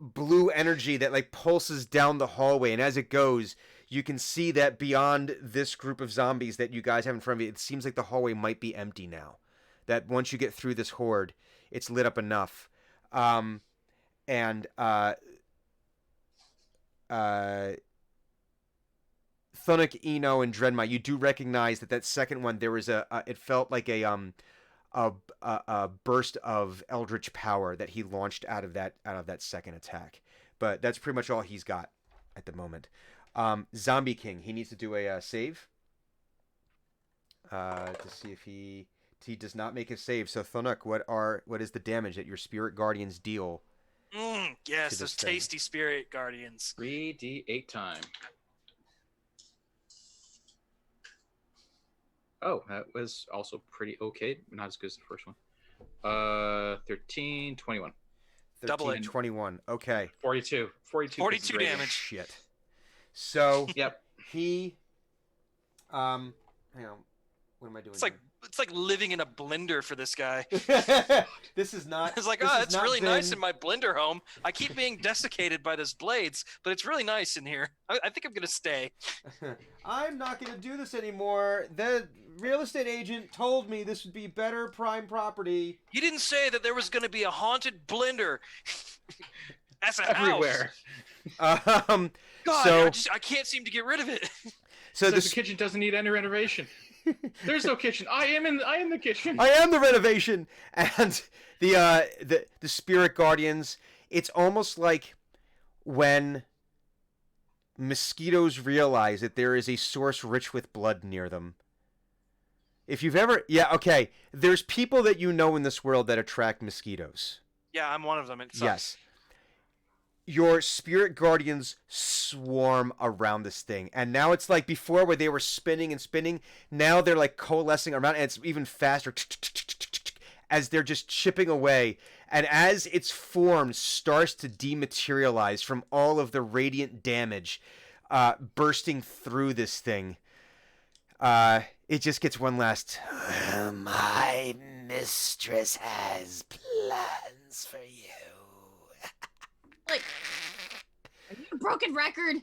blue energy that like pulses down the hallway, and as it goes, you can see that beyond this group of zombies that you guys have in front of you, it seems like the hallway might be empty now. That once you get through this horde, it's lit up enough. And Thunuk, Eno, and Dreadmite, you do recognize that second one, there was it felt like a burst of eldritch power that he launched out of that second attack. But that's pretty much all he's got at the moment. Zombie King, he needs to do a save to see if he does not make a save. So Thunuk, what is the damage that your spirit guardians deal? Yes, to those this thing? tasty spirit guardians. 3d8 time. Oh, that was also pretty okay. Not as good as the first one. 13, 21. 13, Double it. 21. Okay. 42. 42 great. damage. Shit. So Yep. he, hang on, what am I doing? It's like living in a blender for this guy. here? This is not. It's like, this has it's not really nice been- in my blender home. I keep being desiccated by those blades, but it's really nice in here. I think I'm gonna stay. I'm not going to do this anymore. The real estate agent told me this would be better prime property. He didn't say that there was gonna be a haunted blender. That's a Everywhere. Um, House. God, So- I can't seem to get rid of it. so Says this, the kitchen doesn't need any renovation. There's no kitchen. I am the kitchen. I am the renovation, and the spirit guardians. It's almost like when mosquitoes realize that there is a source rich with blood near them. If you've ever, okay, there's people that you know in this world that attract mosquitoes. Yeah, I'm one of them. It sucks. Yes. Your spirit guardians swarm around this thing. And now it's like before where they were spinning and spinning. Now they're like coalescing around, and it's even faster as they're just chipping away. And as its form starts to dematerialize from all of the radiant damage bursting through this thing, it just gets one last, my mistress has plans for you. Like, are you a broken record?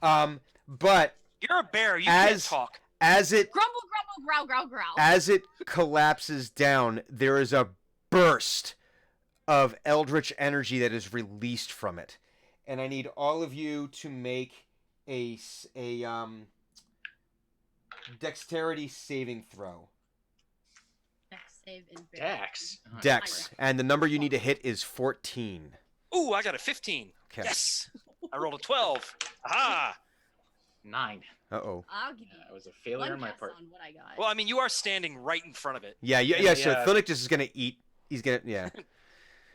But You're a bear. You can't As- talk. as it Grumble, grumble, growl, growl, growl. as it collapses down, there is a burst of eldritch energy that is released from it, and I need all of you to make a dexterity saving throw. Dex save is very Dax. Dex, and the number you need to hit is 14. Ooh, I got a 15. Okay. Yes. I rolled a 12. Aha. 9. Uh-oh. I'll give you That was a failure one on my pass part. on what I got. Well, I mean, you are standing right in front of it. Yeah. So Yeah. Thunic just is gonna eat. He's gonna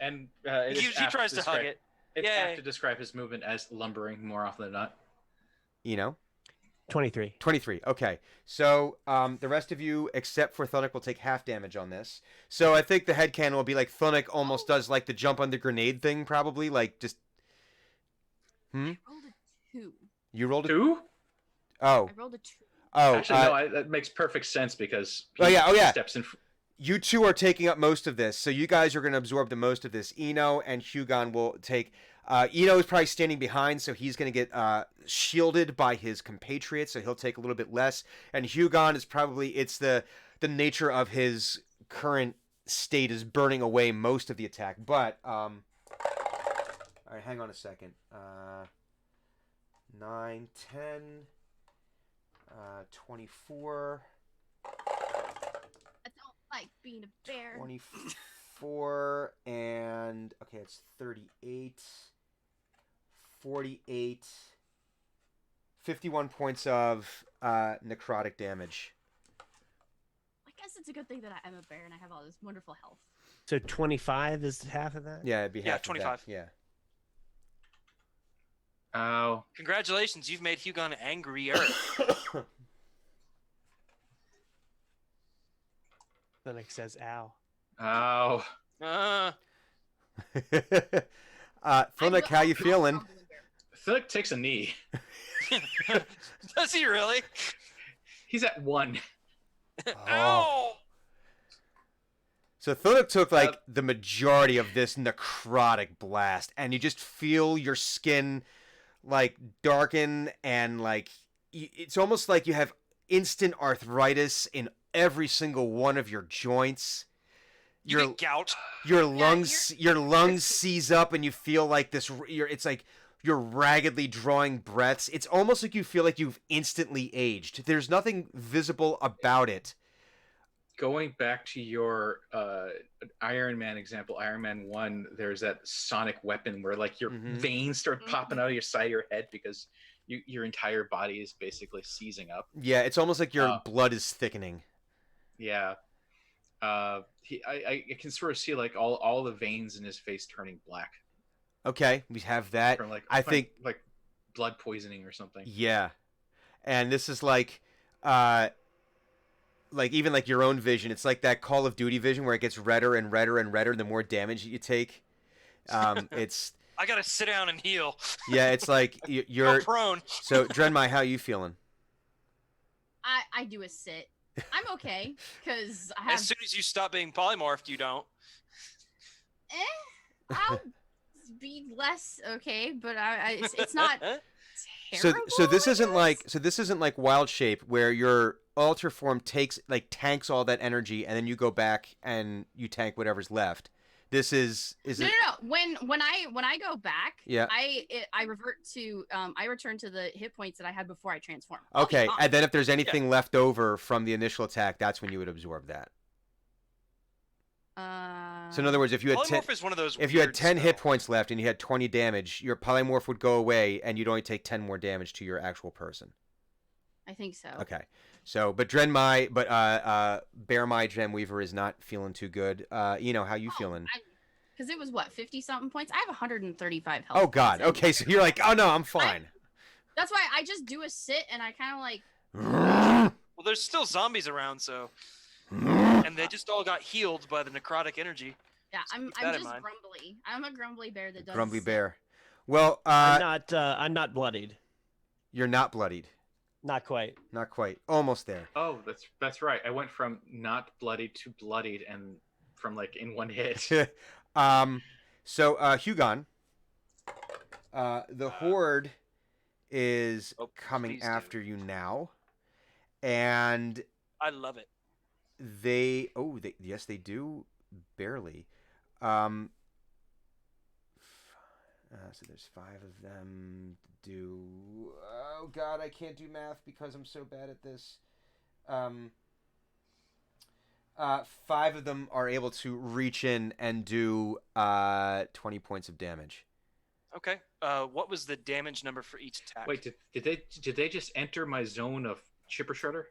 And He tries to hug it. It's Yay. apt to describe his movement as lumbering more often than not. 23. 23. Okay. So the rest of you, except for Thunic, will take half damage on this. So I think the headcanon will be like Thunic almost does like the jump on the grenade thing, probably. Like just. I rolled a 2. You rolled a. 2? Oh. I rolled a 2. Oh. Actually, no, that makes perfect sense because Oh, yeah, he yeah. steps in. You two are taking up most of this. So you guys are going to absorb the most of this. Eno and Hugon will take. Eno is probably standing behind, so he's going to get shielded by his compatriots, so he'll take a little bit less. And Hugon is probably, it's the nature of his current state is burning away most of the attack. But, all right, hang on a second. 9, 10, 24, I don't like being a bear. 24, and, okay, it's 38. 48, 51 points of necrotic damage. I guess it's a good thing that I am a bear and I have all this wonderful health. So 25 is half of that? Yeah, it'd be Yeah, half of that. 25. Yeah. Ow. Congratulations, you've made Hugon angrier. Thunuk says, "Ow." Ow. Thunuk, how you feeling? Thunuk takes a knee. Does he really? He's at 1. Ow! So Thunuk took like the majority of this necrotic blast, and you just feel your skin like darken, and like it's almost like you have instant arthritis in every single one of your joints. You get gout. Your lungs seize up, and you feel like this. It's like you're raggedly drawing breaths. It's almost like you feel like you've instantly aged. There's nothing visible about it. Going back to your Iron Man example, Iron Man 1, there's that sonic weapon where like your veins start popping out of your side of your head because your entire body is basically seizing up. Yeah, it's almost like your blood is thickening. Yeah. I can sort of see like all the veins in his face turning black. Okay, we have that. From I think like blood poisoning or something. Yeah, and this is like even like your own vision. It's like that Call of Duty vision where it gets redder and redder and redder the more damage that you take. It's I gotta sit down and heal. Yeah, it's like you're I'm prone. So Drenmai, how you feeling? I do a sit. I'm okay because I have. As soon as you stop being polymorphed, you don't. I'll be less okay, but it's not So terrible. this isn't like Wild Shape where your alter form tanks all that energy and then you go back and you tank whatever's left. This is No. When I go back, yeah, I revert to I return to the hit points that I had before I transform. Okay, and then if there's anything left over from the initial attack, that's when you would absorb that. So in other words, if you had polymorph is one of those. if you had 10 hit spells. points left and you had 20 damage, your polymorph would go away and you'd only take 10 more damage to your actual person. I think so. Okay. So, but Bear My Dreamweaver is not feeling too good. How you feeling? Because it was what 50 something points. I have 135 health. Oh God. points. Okay, so you're like, oh no, I'm fine. That's why I just do a sit and I kind of like. Well, there's still zombies around, so. And they just all got healed by the necrotic energy. Yeah, I'm that in just mind. grumbly. I'm a grumbly bear that does. Grumbly sit. bear. Well, I'm not bloodied. you're not bloodied. Not quite. Not quite. Almost there. Oh, that's right. I went from not bloodied to bloodied, and from like in one hit. Hugon, the horde is coming please do. after you now, and I love it. yes, they do barely. So there's 5 of them. Oh God, I can't do math because I'm so bad at this. 5 of them are able to reach in and do 20 points of damage. Okay. What was the damage number for each attack? Wait, did they just enter my zone of Chipper Shredder?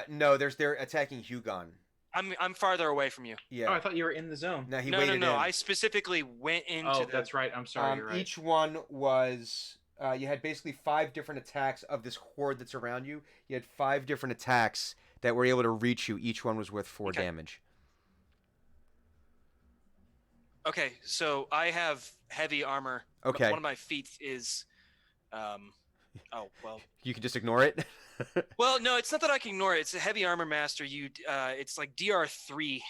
No, they're attacking Hugon. I'm farther away from you. Yeah. Oh, I thought you were in the zone. No, he No. waited in. I specifically went into. Oh, that's right. I'm sorry. You're right. Each one was you had basically 5 different attacks of this horde that's around you. You had 5 different attacks that were able to reach you. Each one was worth 4 damage. Okay, so I have heavy armor. Okay. One of my feats is, oh well. You can just ignore it. Well, no, it's not that I can ignore it. It's a heavy armor master. It's like DR3,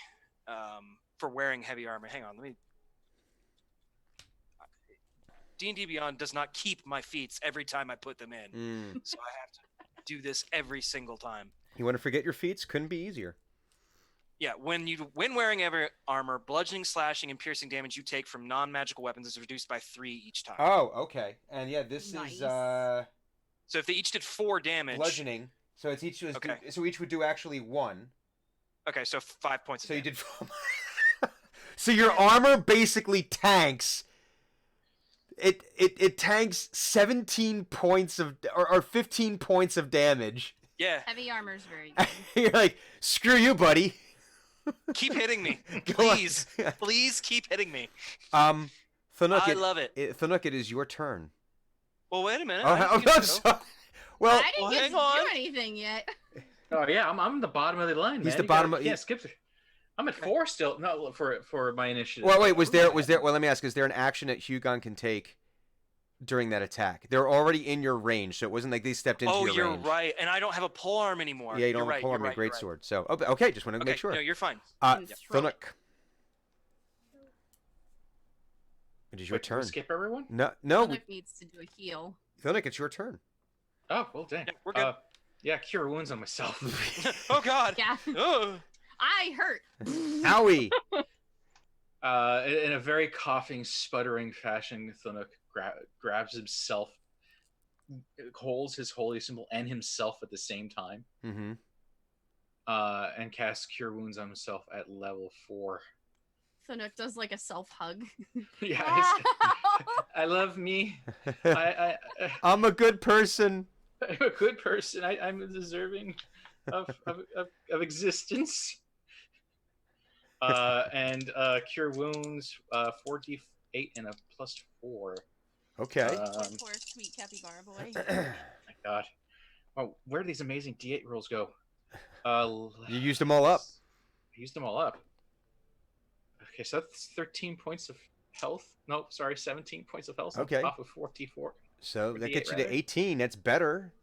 for wearing heavy armor. Hang on, let me. D&D Beyond does not keep my feats every time I put them in, so I have to do this every single time. You want to forget your feats? Couldn't be easier. Yeah, when wearing heavy armor, bludgeoning, slashing, and piercing damage you take from non-magical weapons is reduced by 3 each time. Oh, okay. And yeah, this Nice. is So if they each did 4 damage. bludgeoning. So it's each Okay. so each would do actually 1. Okay, so 5 points. So of you damage. did. So your armor basically tanks. It tanks 17 points of or 15 points of damage. Yeah, Heavy armor is very good. You're like, screw you, buddy. keep hitting me, Go on. please. Please keep hitting me. Thunuk, I love it. Thunuk, it is your turn. Well, wait a minute. Oh, I didn't I'm get to go. sorry. Well, I didn't well, get hang to on. do anything yet. Oh yeah, I'm the bottom of the line. He's man. the You bottom gotta- of- Yeah, skip. I'm at 4 still. No, for my initiative. well, wait. Was there? Well, let me ask. Is there an action that Hugon can take during that attack? They're already in your range, so it wasn't like they stepped into Oh, your you're range. right. And I don't have a polearm anymore. Yeah, you don't You're have right, a pull you're on me, right, great you're right. sword. So, okay, just wanted to Okay, make sure. no, you're fine. Control. Thunuk. It is your Wait, can we turn. skip everyone? No, Thunuk needs to do a heal. Thunuk, it's your turn. Oh well, dang. Yeah, we're good. Yeah, cure wounds on myself. Oh God. Yeah, Ugh. I hurt. Howie. In a very coughing, sputtering fashion, Thunuk grabs himself, holds his holy symbol and himself at the same time, Mm-hmm. and casts Cure Wounds on himself at level 4. Thunuk does like a self hug. Yeah, I love me. I, I'm a good person. I'm a good person. I'm deserving of existence. And Cure Wounds, 4d8 and a +4. Okay. Poor sweet capybara boy. My God. Oh, where do these amazing D8 rolls go? You used them all up. I used them all up. Okay, so that's 13 points of health. No, sorry, 17 points of health. Okay. Off of 4d4. So Or that D8 gets you rather. to 18. That's better.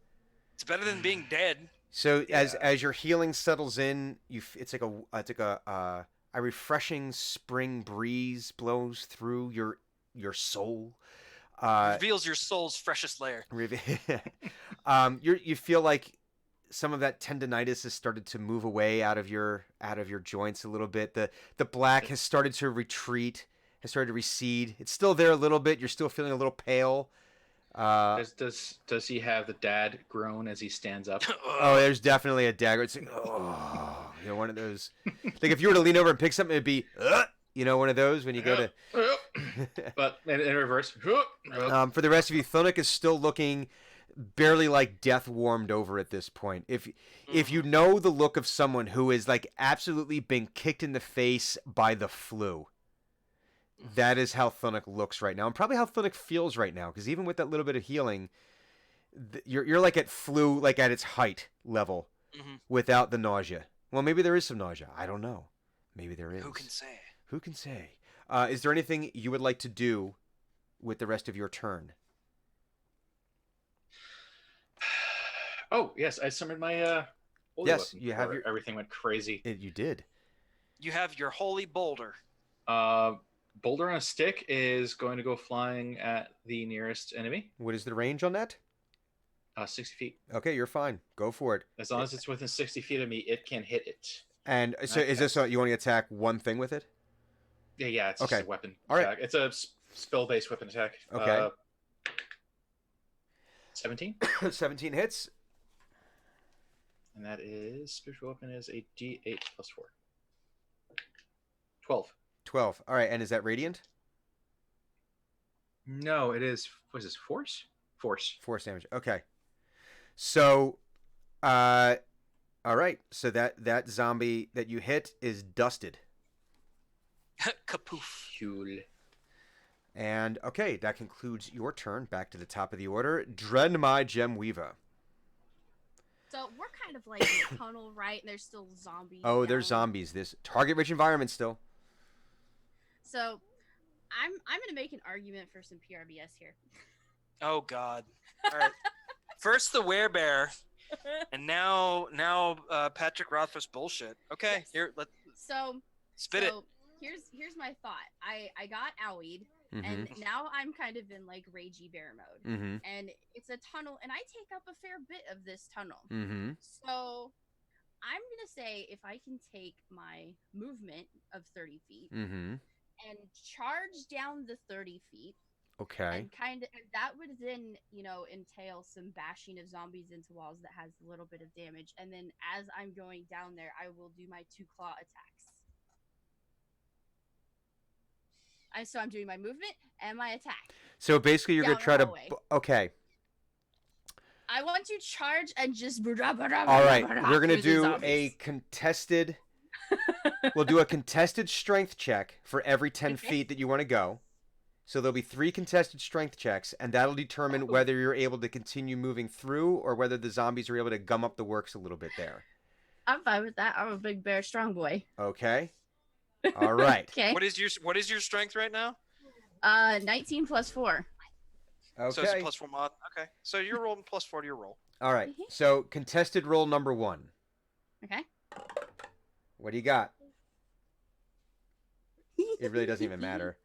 It's better than being dead. So Yeah. as your healing settles in, it's like a refreshing spring breeze blows through your soul. Reveals your soul's freshest layer. You feel like some of that tendonitis has started to move away out of your joints a little bit. The black has started to retreat, has started to recede. It's still there a little bit. You're still feeling a little pale. Does he have the dad groan as he stands up? Oh, there's definitely a dagger. It's like, oh, one of those. Like if you were to lean over and pick something, it'd be, one of those when you go to. But in reverse. For the rest of you, Thunuk is still looking barely like death warmed over at this point. If you know the look of someone who is like absolutely been kicked in the face by the flu, that is how Thunuk looks right now, and probably how Thunuk feels right now. Because even with that little bit of healing, you're like at flu, like at its height level, without the nausea. Well, maybe there is some nausea. I don't know. Maybe there is. Who can say? Who can say? Is there anything you would like to do with the rest of your turn? Oh yes, I summoned my. Holy Yes, weapon you have before your- Everything went crazy. You did. You have your holy boulder. Boulder on a stick is going to go flying at the nearest enemy. What is the range on that? 60 feet. Okay, you're fine. Go for it. As long as it's within 60 feet of me, it can hit it. And so, is this you want to attack one thing with it? Yeah, it's Okay. just a weapon All right. attack. It's a spell-based weapon attack. Okay. 17, 17 hits. and that is spiritual weapon is a D8 +4. 12. 12. All right, and is that radiant? No, it is. What is this? Force? Force. Force damage. Okay. So, all right. So that zombie that you hit is dusted. Kapoof. Cool. And okay, that concludes your turn. Back to the top of the order. Drenmai Gemweaver. So we're kind of like in a tunnel, right? And there's still zombies. Oh, there's down. zombies. This target-rich environment still. So I'm gonna make an argument for some PRBS here. Oh God. All right. First the werebear, and now Patrick Rothfuss bullshit. Okay, Yes. here let So spit it. Here's my thought. I got owied, Mm-hmm. and now I'm kind of in like ragey bear mode. Mm-hmm. And it's a tunnel, and I take up a fair bit of this tunnel. Mm-hmm. So I'm gonna say if I can take my movement of 30 feet Mm-hmm. and charge down the 30 feet, Okay. and kind of that would then entail some bashing of zombies into walls that has a little bit of damage. And then as I'm going down there, I will do my 2 claw attacks. So I'm doing my movement and my attack. So basically, you're Down gonna try the to. hallway. Okay. I want to charge and just. All right. We're gonna through the do a zombies. contested. We'll do a contested strength check for every 10 Okay. feet that you want to go. So there'll be 3 contested strength checks, and that'll determine whether you're able to continue moving through or whether the zombies are able to gum up the works a little bit there. I'm fine with that. I'm a big bear, strong boy. Okay. All right. Okay. What is your strength right now? 19 plus 4. Okay. So it's a +4 mod. Okay. So you're rolling +4 to your roll. All right. So contested roll number 1. Okay. What do you got? It really doesn't even matter.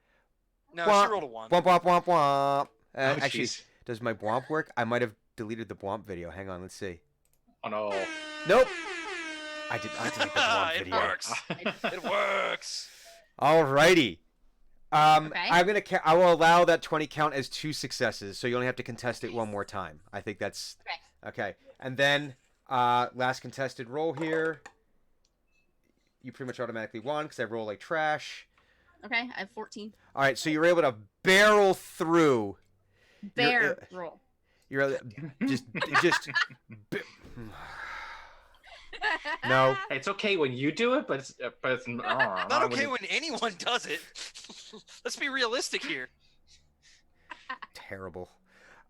No, Womp. she rolled a 1. Womp womp womp womp. Oh, Actually, jeez. does my womp work? I might have deleted the womp video. Hang on, let's see. Oh no. Nope. I deleted the womp It video. works. It works. Alrighty. Okay. I will allow that 20 count as 2 successes, so you only have to contest it one more time. I think that's okay. And then last contested roll here. You pretty much automatically won because I roll like trash. Okay, I have 14. All right, so you're able to barrel through. Bear roll. You're just no. It's okay when you do it, but it's Not okay when anyone does it. Let's be realistic here. Terrible.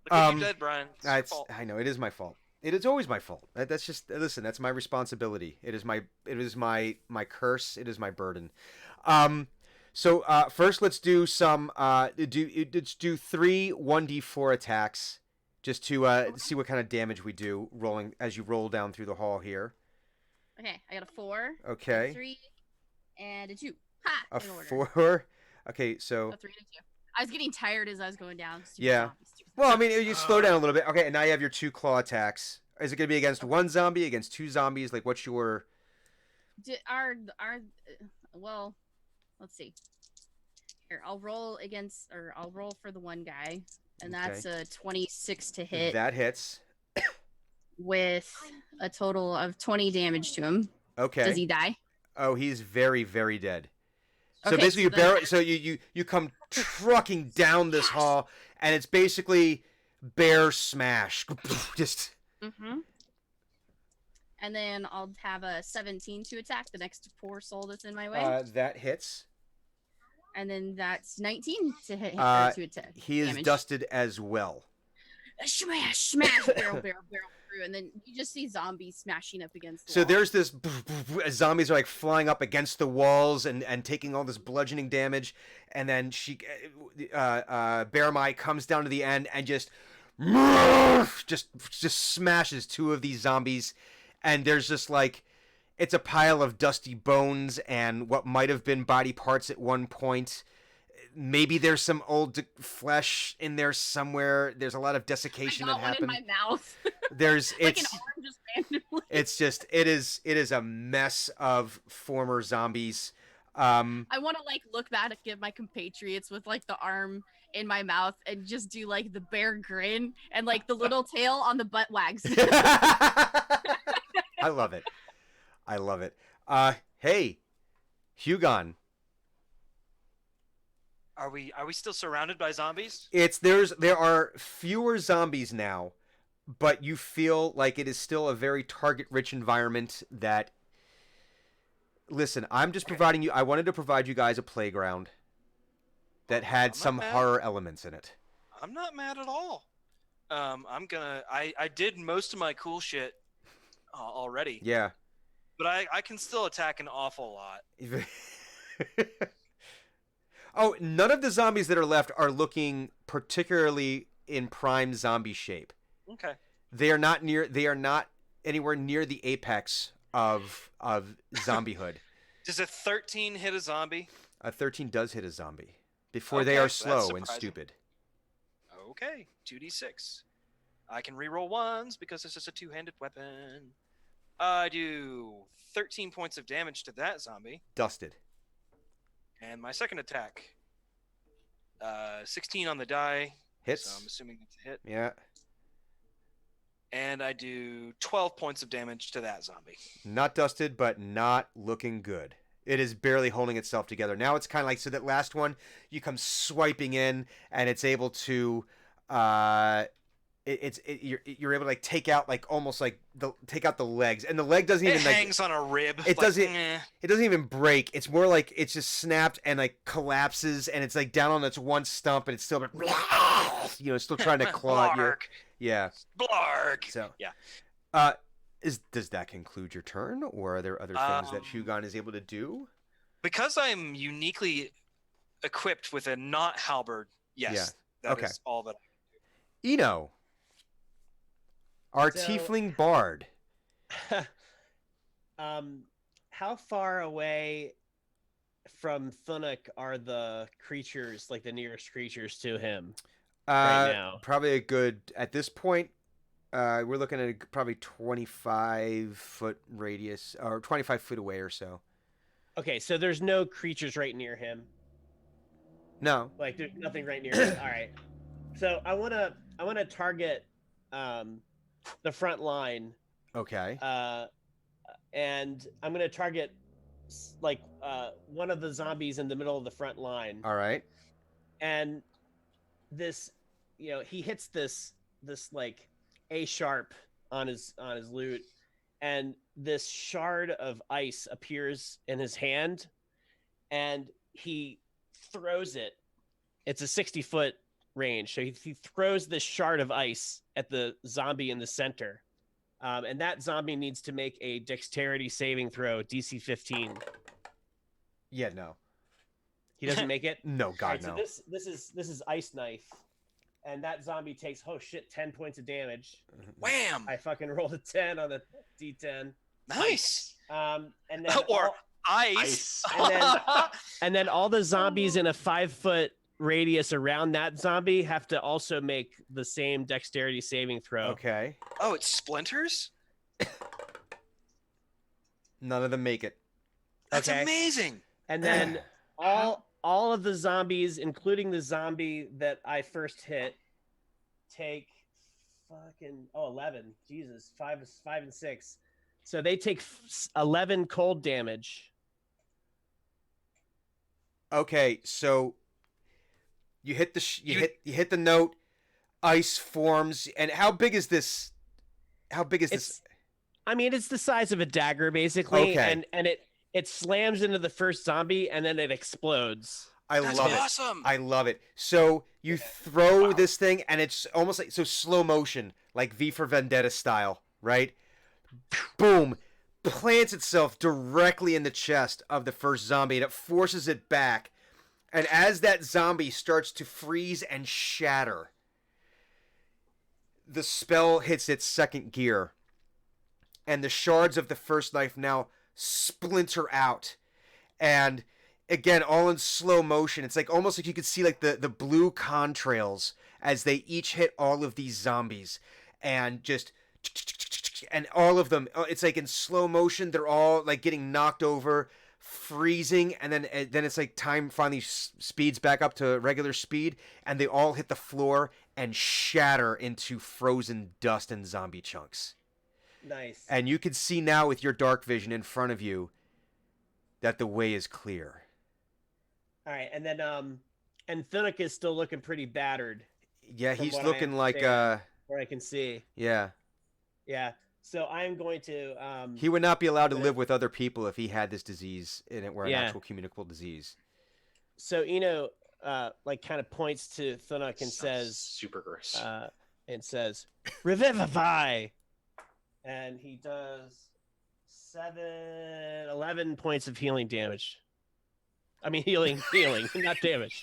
Look what you did, Brian. It's your fault. I know it is my fault. It is always my fault. That's just listen. That's my responsibility. It is my curse. It is my burden. So first, let's do some. Let's do 3 1d4 attacks, just to see what kind of damage we do rolling as you roll down through the hall here. Okay, I got a 4. Okay. A 3, and a 2. Ha! A in order. 4. Okay, so A 3 and a 2. I was getting tired as I was going down. Stupid Yeah. zombies, stupid well, I mean, you slow down a little bit. Okay, and now you have your 2 claw attacks. Is it going to be against 1 zombie, against 2 zombies? Like, what's your? Well, let's see. Here, I'll roll for the one guy, and that's a 26 to hit That hits. with a total of 20 damage to him. Okay. Does he die? Oh, he's very, very dead. So Okay, basically, so then- you come trucking down this hall, and it's basically bear smash. Just Mm-hmm. And then I'll have a 17 to attack the next poor soul that's in my way. that hits. And then that's 19 to hit Uh, to attack. He is damage. dusted as well. Smash, smash, barrel through, and then you just see zombies smashing up against the So wall. there's this zombies are like flying up against the walls and taking all this bludgeoning damage, and then Bear Mai comes down to the end and just smashes 2 of these zombies, and there's just like it's a pile of dusty bones and what might have been body parts at one point. Maybe there's some old flesh in there somewhere. There's a lot of desiccation I got that one happened. in my mouth. There's like it's an arm just randomly. it's just it is a mess of former zombies. I want to like look back at my compatriots with like the arm in my mouth and just do like the bear grin and like the little tail on the butt wags. I love it. I love it. Hey, Hugon. Are we still surrounded by zombies? There are fewer zombies now, but you feel like it is still a very target-rich environment that. Listen, I'm just providing you. I wanted to provide you guys a playground that had I'm some not mad. horror elements in it. I'm not mad at all. I did most of my cool shit already, Yeah. but I can still attack an awful lot. Oh, none of the zombies that are left are looking particularly in prime zombie shape. Okay. They are not anywhere near the apex of zombiehood. Does a 13 hit a zombie? A 13 does hit a zombie before Okay, they are that's slow and surprising. stupid. Okay, 2d6. I can reroll ones because this is a two-handed weapon. I do 13 points of damage to that zombie. Dusted. And my second attack, 16 on the die. Hits. So I'm assuming it's a hit. Yeah. And I do 12 points of damage to that zombie. Not dusted, but not looking good. It is barely holding itself together. Now it's kind of like, so that last one, you come swiping in, and it's able to you're able to like take out like almost like take out the legs, and the leg doesn't It even like hangs on a rib. it like, doesn't eh. it doesn't even break. It's more like it's just snapped and like collapses, and it's like down on its one stump, and it's still it's still trying to claw at you. Blarg. Yeah. Blarg. So Yeah. does that conclude your turn, or are there other things that Hugon is able to do? Because I'm uniquely equipped with a not halberd, yes. Yeah. That Okay. is all that. Eno, our So- tiefling bard. How far away from Thunuk are the creatures, like the nearest creatures to him right now? Probably a good at this point. We're looking at probably 25-foot radius, or 25 feet away or so. Okay, so there's no creatures right near him. No. Like there's nothing right near him. All right. So I wanna target the front line, Okay. and I'm gonna target like one of the zombies in the middle of the front line. All right. And this, he hits this like A sharp on his loot, and this shard of ice appears in his hand, and he throws it. It's a 60-foot range, so he throws this shard of ice at the zombie in the center, and that zombie needs to make a dexterity saving throw, DC 15. Yeah. No. He doesn't make it. No. God Alright, no. So this is ice knife, and that zombie takes 10 points of damage. Wham! I fucking rolled a 10 on the D10. Nice. And then Or all, ice. and then all the zombies in a 5-foot radius around that zombie have to also make the same dexterity saving throw. Okay. Oh, it's splinters? None of them make it. That's Okay. amazing. And then all of the zombies, including the zombie that I first hit, take fucking 11. Jesus, 5 and 6. So they take 11 cold damage. Okay. So you hit you hit the note. Ice forms, and how big is this? How big is this? I mean, it's the size of a dagger, basically, Okay. and it slams into the first zombie, and then it explodes. I That's love it. awesome. I love it. So you throw this thing, and it's almost like slow motion, like V for Vendetta style, right? Boom, plants itself directly in the chest of the first zombie, and it forces it back. And as that zombie starts to freeze and shatter, the spell hits its second gear, and the shards of the first knife now splinter out, and again, all in slow motion. It's like almost like you could see like the blue contrails as they each hit all of these zombies, and just and all of them. It's like in slow motion. They're all like getting knocked over, freezing, and then it's like time finally speeds back up to regular speed, and they all hit the floor and shatter into frozen dust and zombie chunks. Nice. And you can see now with your dark vision in front of you that the way is clear. All right, and then and Thunuk is still looking pretty battered, Yeah, From he's what I looking like understand. where I can see. yeah. Yeah. So I am going to He would not be allowed to But- live with other people if he had this disease and it were an Yeah. actual communicable disease. so like kind of points to Thunuk and Sounds says super gross. revivify, and he does 11 points of healing damage. I mean healing, not damage.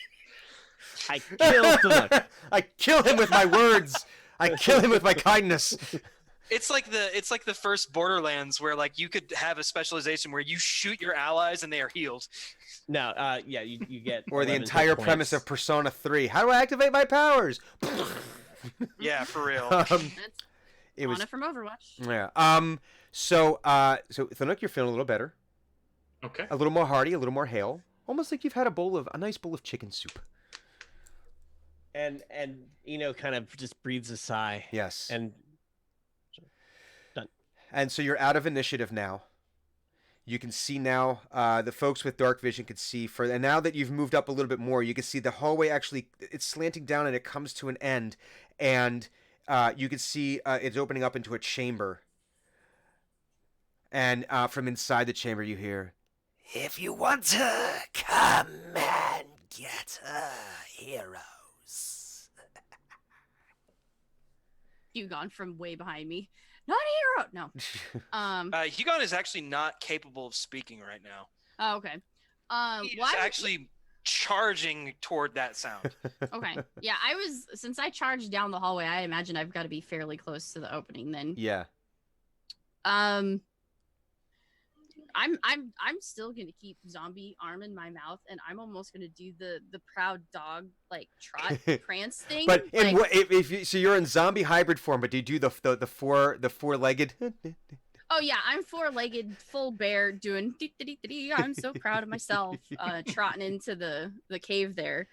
I kill Thunuk. I kill him with my words. I kill him with my kindness. It's like the first Borderlands where like you could have a specialization where you shoot your allies and they are healed. No, yeah, you get Or the 11 hit entire premise points. of Persona 3. How do I activate my powers? Yeah, for real. That's It was Anna from Overwatch. yeah. So Thunuk, you're feeling a little better. Okay. A little more hearty, a little more hale. Almost like you've had a nice bowl of chicken soup. and kind of just breathes a sigh. Yes. And And so you're out of initiative now. You can see now, the folks with dark vision can see further. And now that you've moved up a little bit more, you can see the hallway actually, it's slanting down and it comes to an end. And You can see it's opening up into a chamber. And from inside the chamber, you hear, "If you want to, come and get her, heroes." Hugon from way behind me. Not a hero. No. Hugon is actually not capable of speaking right now. Oh, okay. He's Why? actually charging toward that sound. Okay. Yeah, since I charged down the hallway, I imagine I've got to be fairly close to the opening then. Yeah. I'm still gonna keep zombie arm in my mouth, and I'm almost gonna do the proud dog like trot prance thing. But like, if you, so you're in zombie hybrid form, but do you do the four-legged? oh yeah, I'm four-legged, full bear, doing. I'm so proud of myself, trotting into the cave there,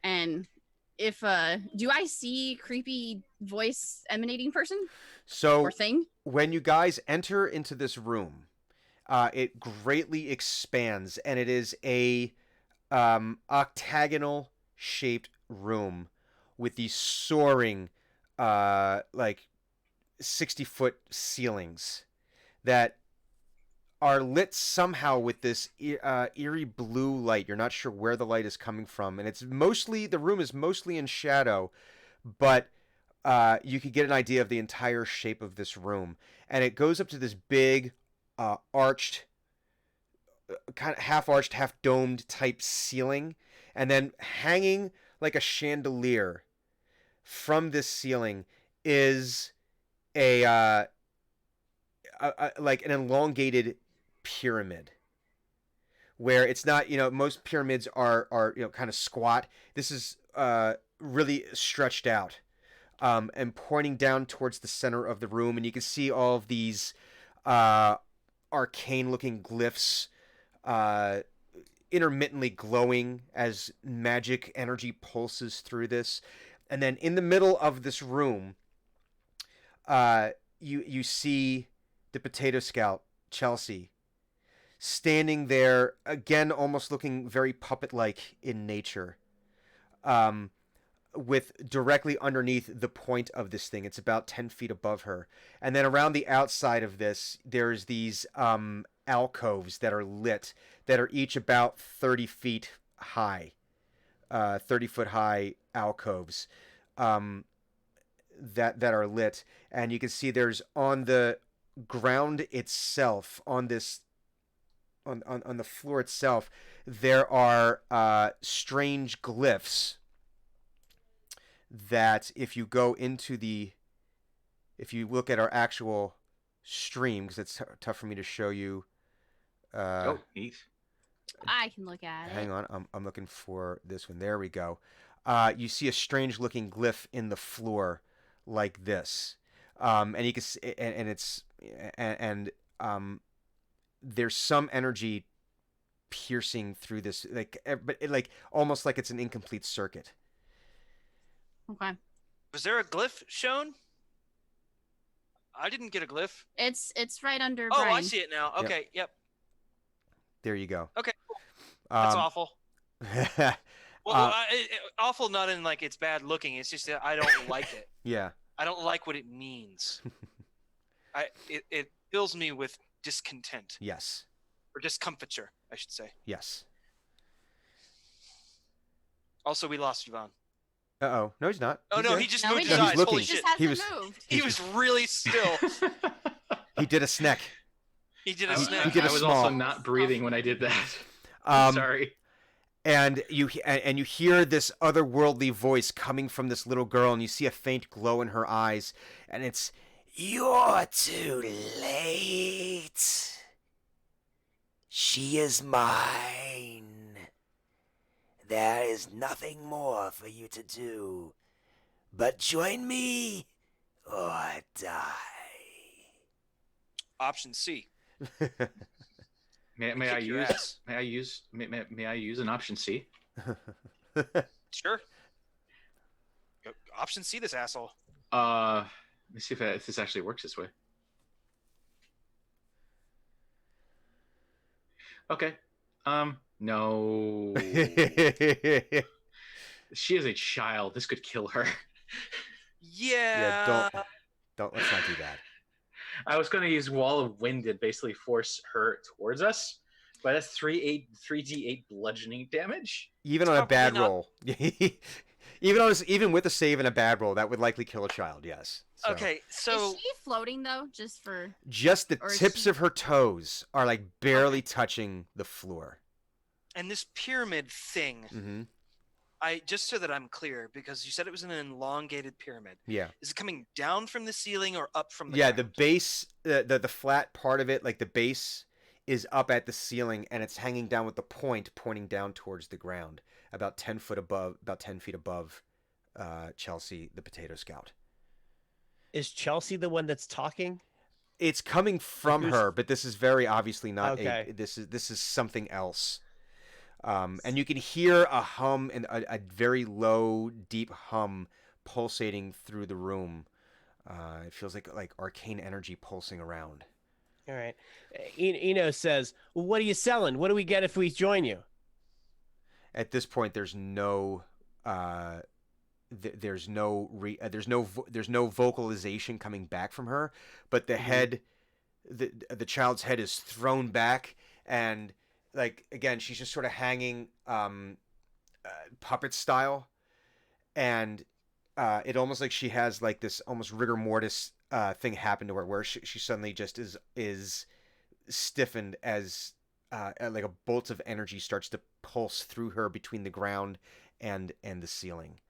and if do I see creepy voice emanating person So or thing? when you guys enter into this room, it greatly expands, and it is a octagonal shaped room with these soaring like 60-foot ceilings that are lit somehow with this eerie blue light. You're not sure where the light is coming from, and the room is mostly in shadow, but you could get an idea of the entire shape of this room, and it goes up to this big arched, kind of half arched, half domed type ceiling, and then hanging like a chandelier from this ceiling is a like an elongated pyramid, where it's not, most pyramids are kind of squat. This is really stretched out, and pointing down towards the center of the room, and you can see all of these arcane looking glyphs intermittently glowing as magic energy pulses through this. And then in the middle of this room, you see the Potato Scout, Chelsea, standing there again, almost looking very puppet-like in nature, with directly underneath the point of this thing. It's about 10 feet above her. And then around the outside of this, there's these alcoves that are lit, that are each about 30 feet high, 30-foot high alcoves that are lit. And you can see there's, on the ground itself, on this on the floor itself, there are strange glyphs that if you look at our actual stream, because it's tough for me to show you. Oh, neat. I can look at it. Hang on, I'm looking for this one. There we go. You see a strange looking glyph in the floor like this, and you can see, and it's there's some energy piercing through this, but like almost like it's an incomplete circuit. Okay. Was there a glyph shown? I didn't get a glyph. It's right under. Oh, Brian. I see it now. Okay, yep. There you go. Okay, cool. That's awful. Well, Uh, awful not in like it's bad looking. It's just that I don't like it. yeah. I don't like what it means. It fills me with discontent Yes. or discomfiture, I should say. Yes. Also, we lost Yvonne. Uh-oh. No, he's not. Oh He's no, there. he just No, moved he his didn't. eyes. He's Holy looking. shit! Just He hasn't was- moved. He was really still. He did a snack. He did a I, snap. He did a I was small. also not breathing when I did that. Sorry. And you hear this otherworldly voice coming from this little girl, and you see a faint glow in her eyes, and it's, "You're too late. She is mine. There is nothing more for you to do but join me or die." Option C. May I Kick your use? ass. May I use an option C? Sure. Option C. This asshole. Let me see if this actually works this way. Okay. No. She is a child. This could kill her. Yeah. Don't let's not do that. I was going to use Wall of Wind and basically force her towards us, but that's 3d8 bludgeoning damage. Even on a probably bad not- roll, even with a save and a bad roll, that would likely kill a child. Yes. So, Okay, so Is she floating though? Just for just the Or is tips she- of her toes are like barely Okay. touching the floor. and this pyramid thing, Mm-hmm. I just so that I'm clear, because you said it was an elongated pyramid. Yeah. Is it coming down from the ceiling or up from the Yeah, ground? the base, the flat part of it, like the base, is up at the ceiling, and it's hanging down with the point pointing down towards the ground, about 10 feet above, Chelsea, the Potato Scout. Is Chelsea the one that's talking? It's coming from who's- her, but this is very obviously not Okay. this is something else. And you can hear a hum and a very low, deep hum pulsating through the room. It feels like arcane energy pulsing around. All right. Eno says, well, what are you selling? What do we get if we join you? At this point, there's no there's no vocalization coming back from her, but the head, the child's head is thrown back, and like again, she's just sort of hanging puppet style, and it almost like she has like this almost rigor mortis thing happen to her, where she suddenly just is stiffened as like a bolt of energy starts to pulse through her between the ground and the ceiling.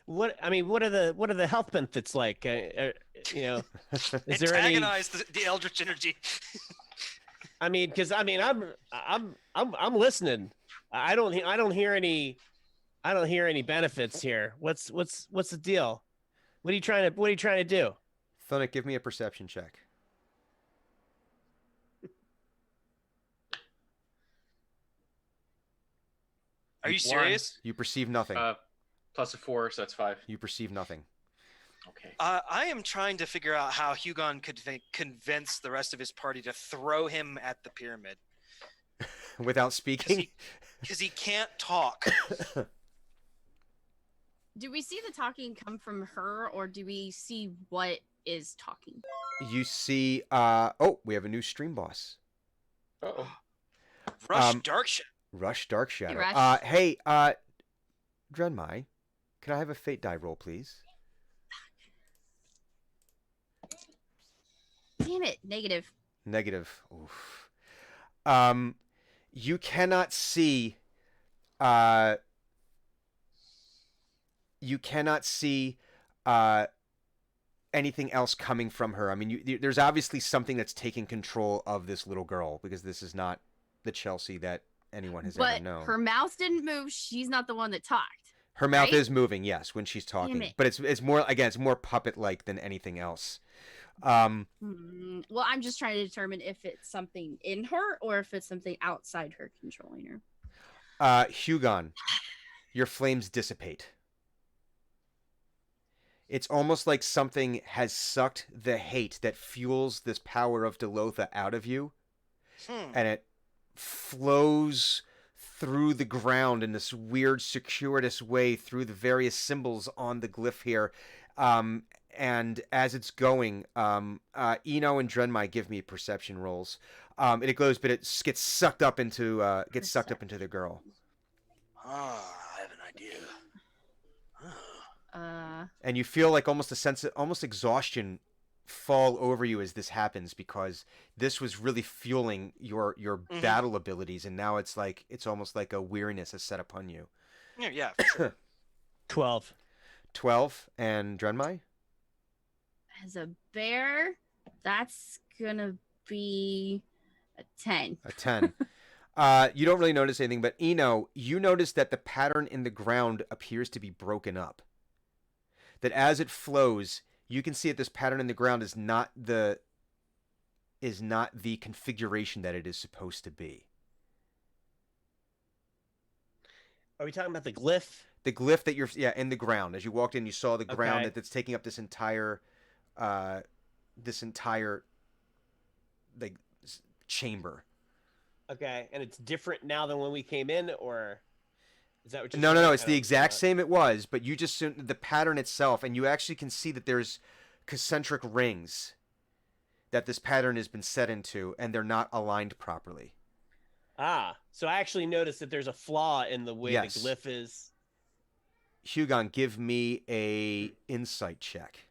What are the health benefits like? Is there any? Antagonize the eldritch energy. Because I'm listening. I don't hear any benefits here. What's the deal? What are you trying to do? Thunic, give me a perception check. Are you One. serious? You perceive nothing. Plus a 4, so that's 5. You perceive nothing. Okay. I am trying to figure out how Hugon could convince the rest of his party to throw him at the pyramid Without speaking. because he can't talk. do we see the talking come from her, or do we see what is talking? You see, we have a new stream boss. Uh-oh. Rush Um, Dark Shadow. Rush Dark Shadow. Rush. Hey, Drenmai, can I have a fate die roll, please? Damn it, negative. Negative. Oof. You cannot see. You cannot see. Anything else coming from her. I mean, there's obviously something that's taking control of this little girl, because this is not the Chelsea that anyone has ever But known. her mouth didn't move. She's not the one that talked. Her mouth right? is moving, yes, when she's talking, it. but it's more, again, it's more puppet-like than anything else. Well, I'm just trying to determine if it's something in her or if it's something outside her controlling her. Hugon, your flames dissipate. It's almost like something has sucked the hate that fuels this power of Delotha out of you, and it flows through the ground in this weird, circuitous way through the various symbols on the glyph here. And as it's going, Eno and Drenmai give me perception rolls. It goes, but it gets sucked up into the girl. Ah, I have an idea. And you feel like almost a sense of almost exhaustion fall over you as this happens, because this was really fueling your battle abilities, and now it's almost like a weariness has set upon you. Yeah, for sure. 12. 12 and Drenmai? As a bear, that's gonna be a 10. A 10. You don't really notice anything, but Eno, you notice that the pattern in the ground appears to be broken up. That as it flows, you can see that this pattern in the ground is not the configuration that it is supposed to be. Are we talking about the glyph? The glyph that you're in the ground. As you walked in, you saw the ground Okay. that's taking up this entire like chamber. Okay, and it's different now than when we came in, or Is that what you're No, saying? it's the exact same it was, but you just the pattern itself, and you actually can see that there's concentric rings that this pattern has been set into, and they're not aligned properly. So I actually noticed that there's a flaw in the way Yes. the glyph is. Hugon, give me a insight check.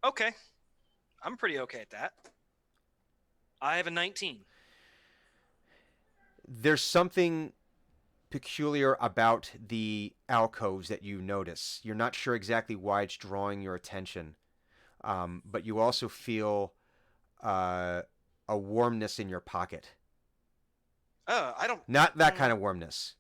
Okay. I'm pretty okay at that. I have a 19. There's something peculiar about the alcoves that you notice. You're not sure exactly why it's drawing your attention, but you also feel a warmness in your pocket. Oh, I don't. Not that kind of warmness.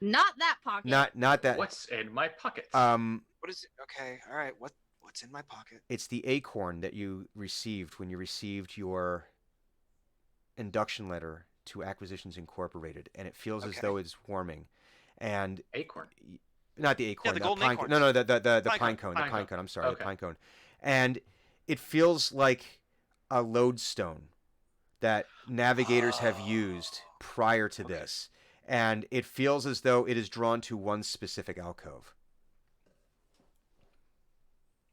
Not that pocket. Not that. What's in my pocket? What is it? Okay. All right. What's in my pocket? It's the acorn that you received when you received your induction letter to Acquisitions Incorporated, and it feels as Okay. though it's warming. And Acorn. not the acorn, the the golden pine acorns. No, the Pine pine cone. cone, the Pine pine cone. cone. I'm sorry, the Okay. pine cone. And it feels like a lodestone that navigators have used prior to this, and it feels as though it is drawn to one specific alcove.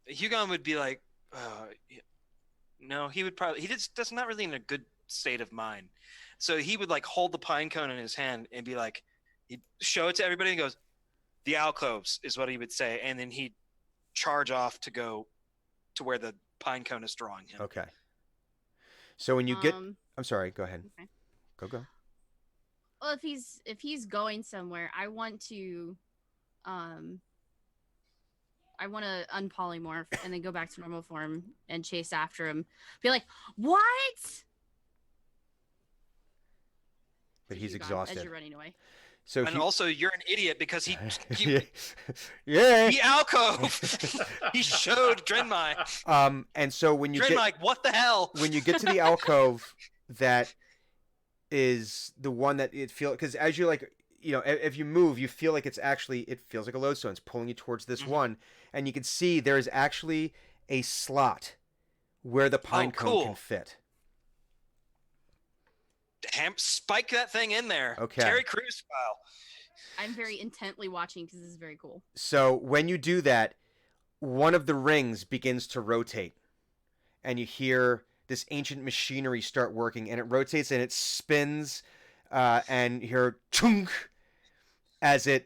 Hugon would be like, no, he would probably, that's not really in a good state of mind. So he would like hold the pine cone in his hand and be like, he'd show it to everybody and goes, the alcoves is what he would say. And then he'd charge off to go to where the pine cone is drawing him. Okay. So when you get, Um, I'm sorry, go ahead. okay. Go. Well, if he's going somewhere, I want to unpolymorph and then go back to normal form and chase after him. Be like, what? But he's You're gone exhausted. as you're running away. So And also, you're an idiot because he yeah. the alcove. He showed Drenmai. And so when you Drenmai, what the hell? when you get to the alcove that is the one that it feels, because as you like, if you move, you feel like it feels like a lodestone. It's pulling you towards this one, and you can see there is actually a slot where the pine cone cool. can fit. Spike that thing in there. Okay. Terry Crews style. I'm very intently watching because this is very cool. So when you do that, one of the rings begins to rotate, and you hear this ancient machinery start working, and it rotates and it spins, and you hear chunk as it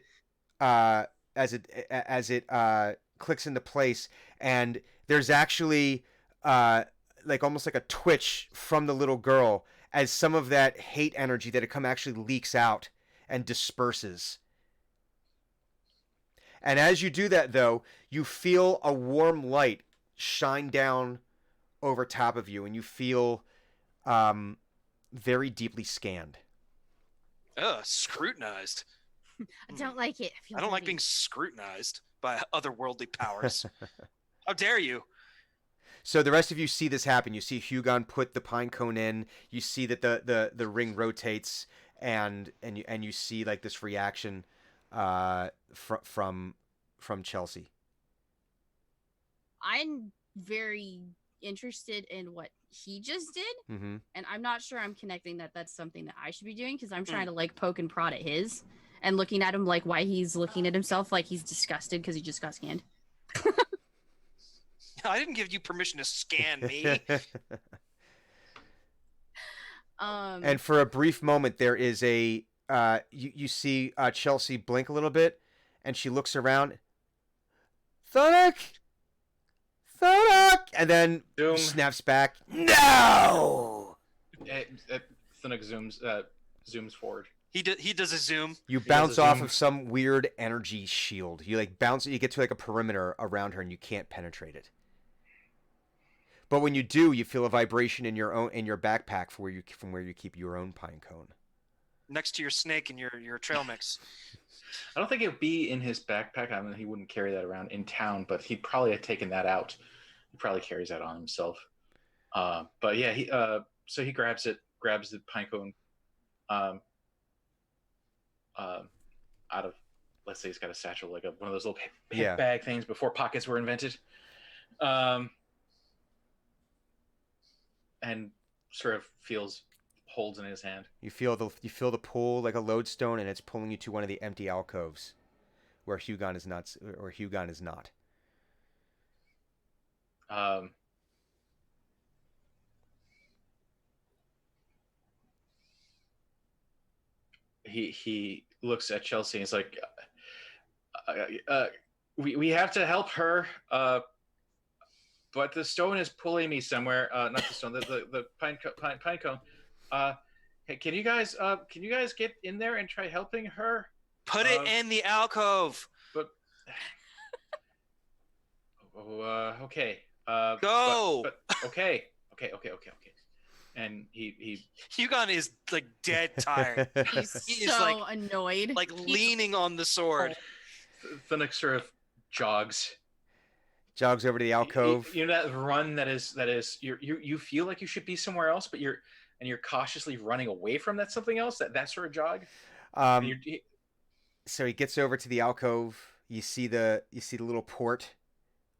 clicks into place, and there's actually like almost like a twitch from the little girl as some of that hate energy that had come actually leaks out and disperses. And as you do that, though, you feel a warm light shine down over top of you, and you feel very deeply scanned. Ugh, scrutinized. I don't like it. I don't like being scrutinized by otherworldly powers. How dare you? So the rest of you see this happen. You see Hugon put the pine cone in. You see that the ring rotates, and you see like this reaction from Chelsea. I'm very interested in what he just did, Mm-hmm. and I'm not sure I'm connecting that that's something that I should be doing because I'm trying to like poke and prod at his and looking at him like why he's looking at himself like he's disgusted because he just got scanned. I didn't give you permission to scan me. And for a brief moment, there is a you see Chelsea blink a little bit, and she looks around. Thunuk, and then Doom. snaps back. No! Thunuk zooms forward. He does a zoom. You does bounce a off zoom. of some weird energy shield. You like bounce. You get to like a perimeter around her, and you can't penetrate it. But when you do, you feel a vibration in your backpack from where you keep your own pine cone. Next to your snake and your trail mix. I don't think it would be in his backpack. I mean, he wouldn't carry that around in town, but he'd probably have taken that out. He probably carries that on himself. But yeah, so he grabs the pine cone, out of, let's say he's got a satchel, like one of those little hip Yeah. bag things before pockets were invented, and sort of holds in his hand. You feel the pull like a lodestone, and it's pulling you to one of the empty alcoves. where Hugon is not. Or Hugon is not. He looks at Chelsea and he's like, we have to help her, but the stone is pulling me somewhere. Not the stone, the pine cone. Hey, can you guys get in there and try helping her? Put it in the alcove. But okay. Go. But okay. And he Hugon is like dead tired. He's He is, so like- annoyed. Like leaning on the sword. Thunuk sort of jogs. Jogs over to the alcove. You know that run that is you feel like you should be somewhere else, but you're cautiously running away from that something else. That sort of jog. So he gets over to the alcove. You see the little port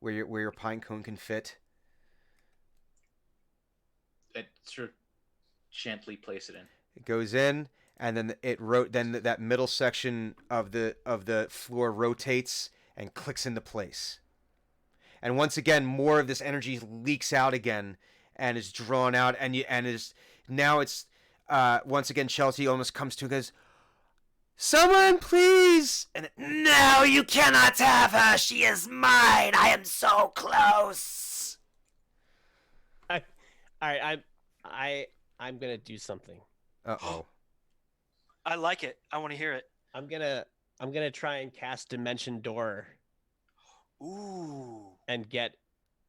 where your pine cone can fit. It sort of gently place it in. It goes in, and then then that middle section of the floor rotates and clicks into place. And once again, more of this energy leaks out again and is drawn out, once again Chelsea almost comes to and goes, "Someone, please!" And "No, you cannot have her. She is mine. I am so close." All right, I'm gonna do something. Uh-oh. I like it. I want to hear it. I'm gonna try and cast Dimension Door Ooh, and get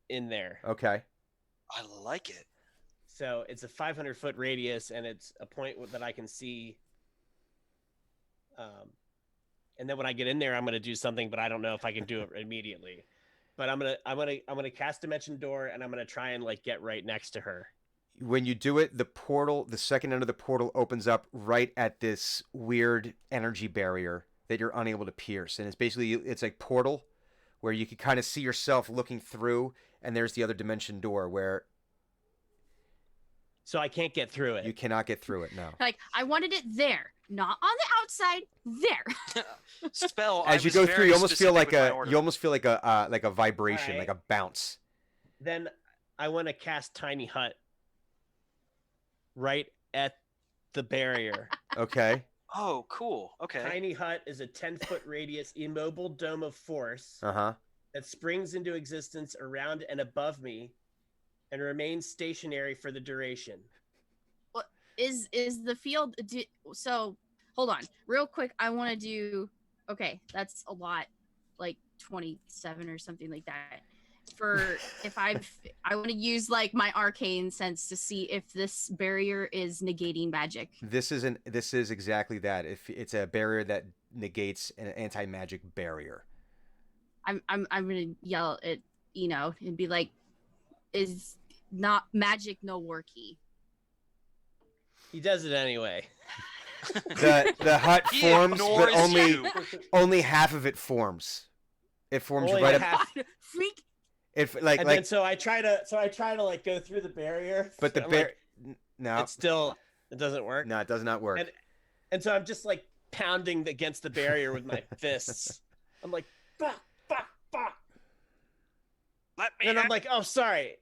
in there. Okay. I like it. So it's a 500-foot radius, and it's a point that I can see. And then when I get in there, I'm gonna do something, but I don't know if I can do it immediately. But I'm gonna cast Dimension Door, and I'm gonna try and like get right next to her. When you do it, the second end of the portal opens up right at this weird energy barrier that you're unable to pierce. And it's like portal where you can kind of see yourself looking through, and there's the other dimension door where So I can't get through it. you cannot get through it now. Like, I wanted it there, not on the outside. There. Spell. As I you was go through, very you almost feel specific like with my order. a vibration, Alright. like a bounce. Then I want to cast Tiny Hut right at the barrier. Okay. Oh, cool. Okay. Tiny Hut is a 10-foot radius immobile dome of force Uh-huh. that springs into existence around and above me and remains stationary for the duration. Is the field so hold on real quick. I want to do okay, that's a lot, like 27 or something like that. For if I want to use like my arcane sense to see if this barrier is negating magic. This is exactly that. If it's a barrier that negates an anti-magic barrier. I'm gonna yell at and be like, is not magic no worky. He does it anyway. The hut He forms, but ignores you. only half of it forms. It forms Only right up. half. Freak. Like Then so I try to like go through the barrier. but the I'm bear. like, No, it doesn't work. no, it does not work. And so I'm just like pounding against the barrier with my fists. I'm like, fuck. Let me. And I'm like, oh, sorry,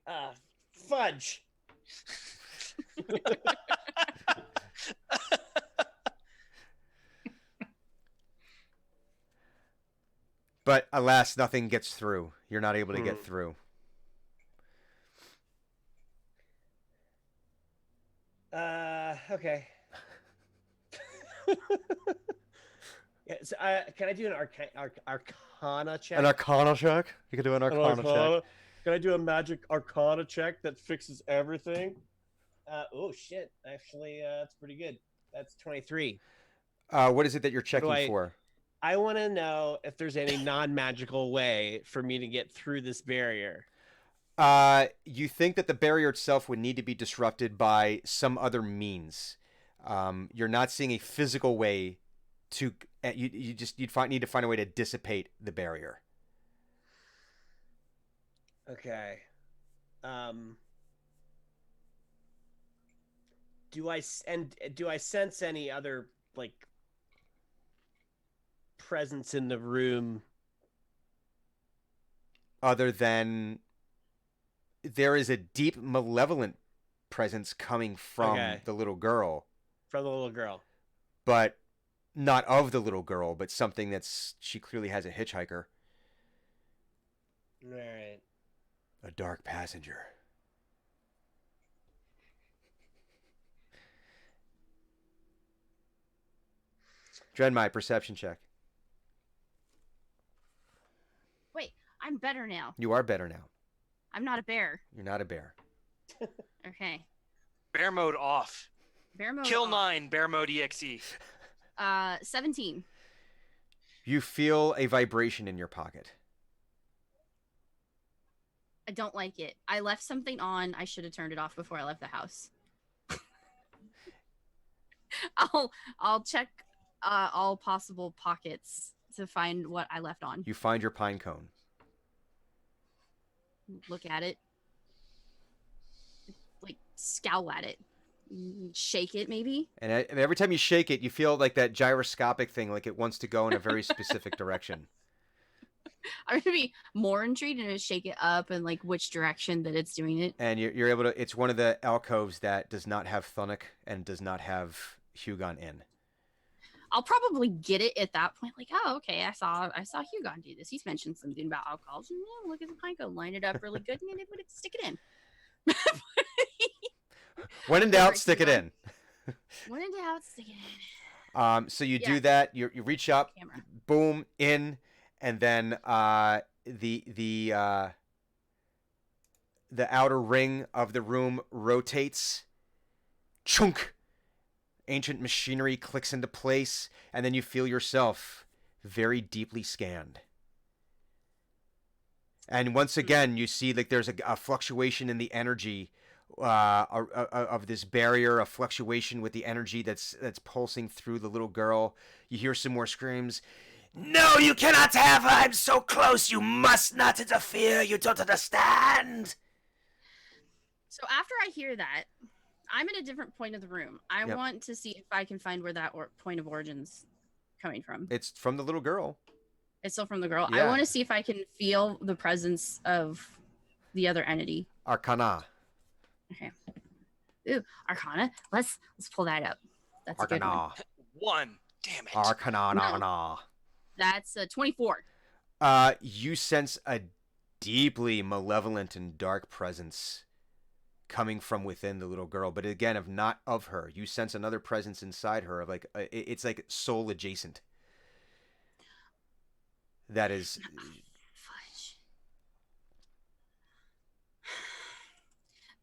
fudge. But alas, nothing gets through. You're not able to get through. Okay. Yeah, so, can I do an arcana check? An arcana check? You can do an arcana check. Can I do a magic arcana check that fixes everything? Oh shit! Actually, that's pretty good. That's 23. What is it that you're checking I- for? I want to know if there's any non-magical way for me to get through this barrier. You think that the barrier itself would need to be disrupted by some other means. You're not seeing a physical way to. You'd need to find a way to dissipate the barrier. Okay. Do I sense any other like presence in the room. Other than there is a deep malevolent presence coming from Okay. the little girl, From the little girl. but not of the little girl, but something that's she clearly has a hitchhiker, All right. a dark passenger. Dread my perception check. Wait, I'm better now. You are better now. I'm not a bear. You're not a bear. Okay. Bear mode off. Bear mode. Kill off. 9. Bear mode E exe. 17. You feel a vibration in your pocket. I don't like it. I left something on. I should have turned it off before I left the house. I'll check all possible pockets to find what I left on. You find your pine cone. Look at it. Like scowl at it. Shake it maybe. And every time you shake it, you feel like that gyroscopic thing, like it wants to go in a very specific direction. I'm gonna be more intrigued and shake it up and like which direction that it's doing it. And you're able to. It's one of the alcoves that does not have Thunuk and does not have Hugon in. I'll probably get it at that point. Like, oh, okay, I saw Hugon do this. He's mentioned something about alcohols. And, yeah, look at the pine cone, line it up really good, and then stick it in. When in doubt, stick it in. When in doubt, stick it in. So you Yeah. do that. You reach up, Camera. boom, in, and then the outer ring of the room rotates. Chunk. Ancient machinery clicks into place, and then you feel yourself very deeply scanned. And once again, you see like there's a fluctuation in the energy of this barrier, a fluctuation with the energy that's pulsing through the little girl. You hear some more screams. No, you cannot have her. I'm so close. You must not interfere. You don't understand. So after I hear that, I'm in a different point of the room. I Yep. want to see if I can find where that point of origin's coming from. It's from the little girl. It's still from the girl. Yeah. I want to see if I can feel the presence of the other entity. Arcana. Ooh, Arcana. Let's pull that up. That's a good one. Arcana. 1. Damn it. Arcana. No. Arcana. That's 24. You sense a deeply malevolent and dark presence coming from within the little girl, but again, not of her. You sense another presence inside her, of like it's like soul adjacent. That is, Fudge.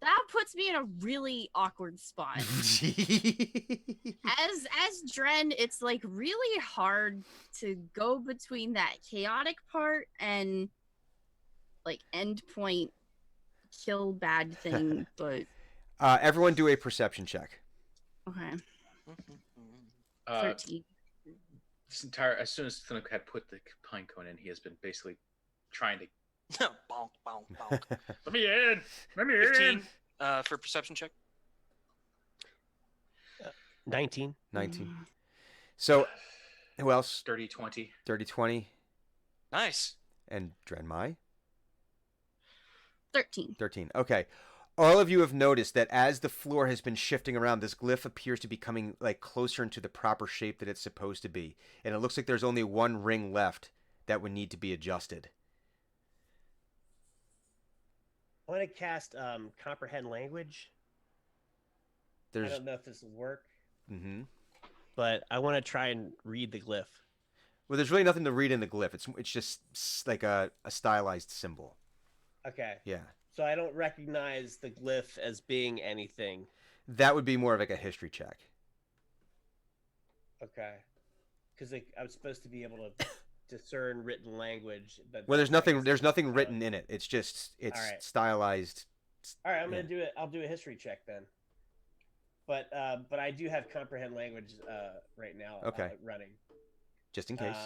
That puts me in a really awkward spot. As Dren, it's like really hard to go between that chaotic part and like endpoint kill bad thing, but everyone do a perception check. okay. Uh, 13. this entire as soon as Thunuk had put the pine cone in, he has been basically trying to bonk, bonk, bonk. let me in. 15 for perception check. 19. 19. So, who else? Sturdy 20. 30, 20, Nice. and Drenmai? 13. 13. Okay. All of you have noticed that as the floor has been shifting around, this glyph appears to be coming like closer into the proper shape that it's supposed to be. And it looks like there's only one ring left that would need to be adjusted. I want to cast comprehend language. I There's don't know if this will work, mm-hmm. but I want to try and read the glyph. Well, there's really nothing to read in the glyph. It's just like a stylized symbol. Okay. Yeah. So I don't recognize the glyph as being anything. That would be more of like a history check. Okay. Because I'm supposed to be able to discern written language. But Well, there's nothing written in it. It's just All right. stylized. All right, I'm Yeah. gonna do it. I'll do a history check then. But I do have comprehend language right now. Okay. Running. Just in case.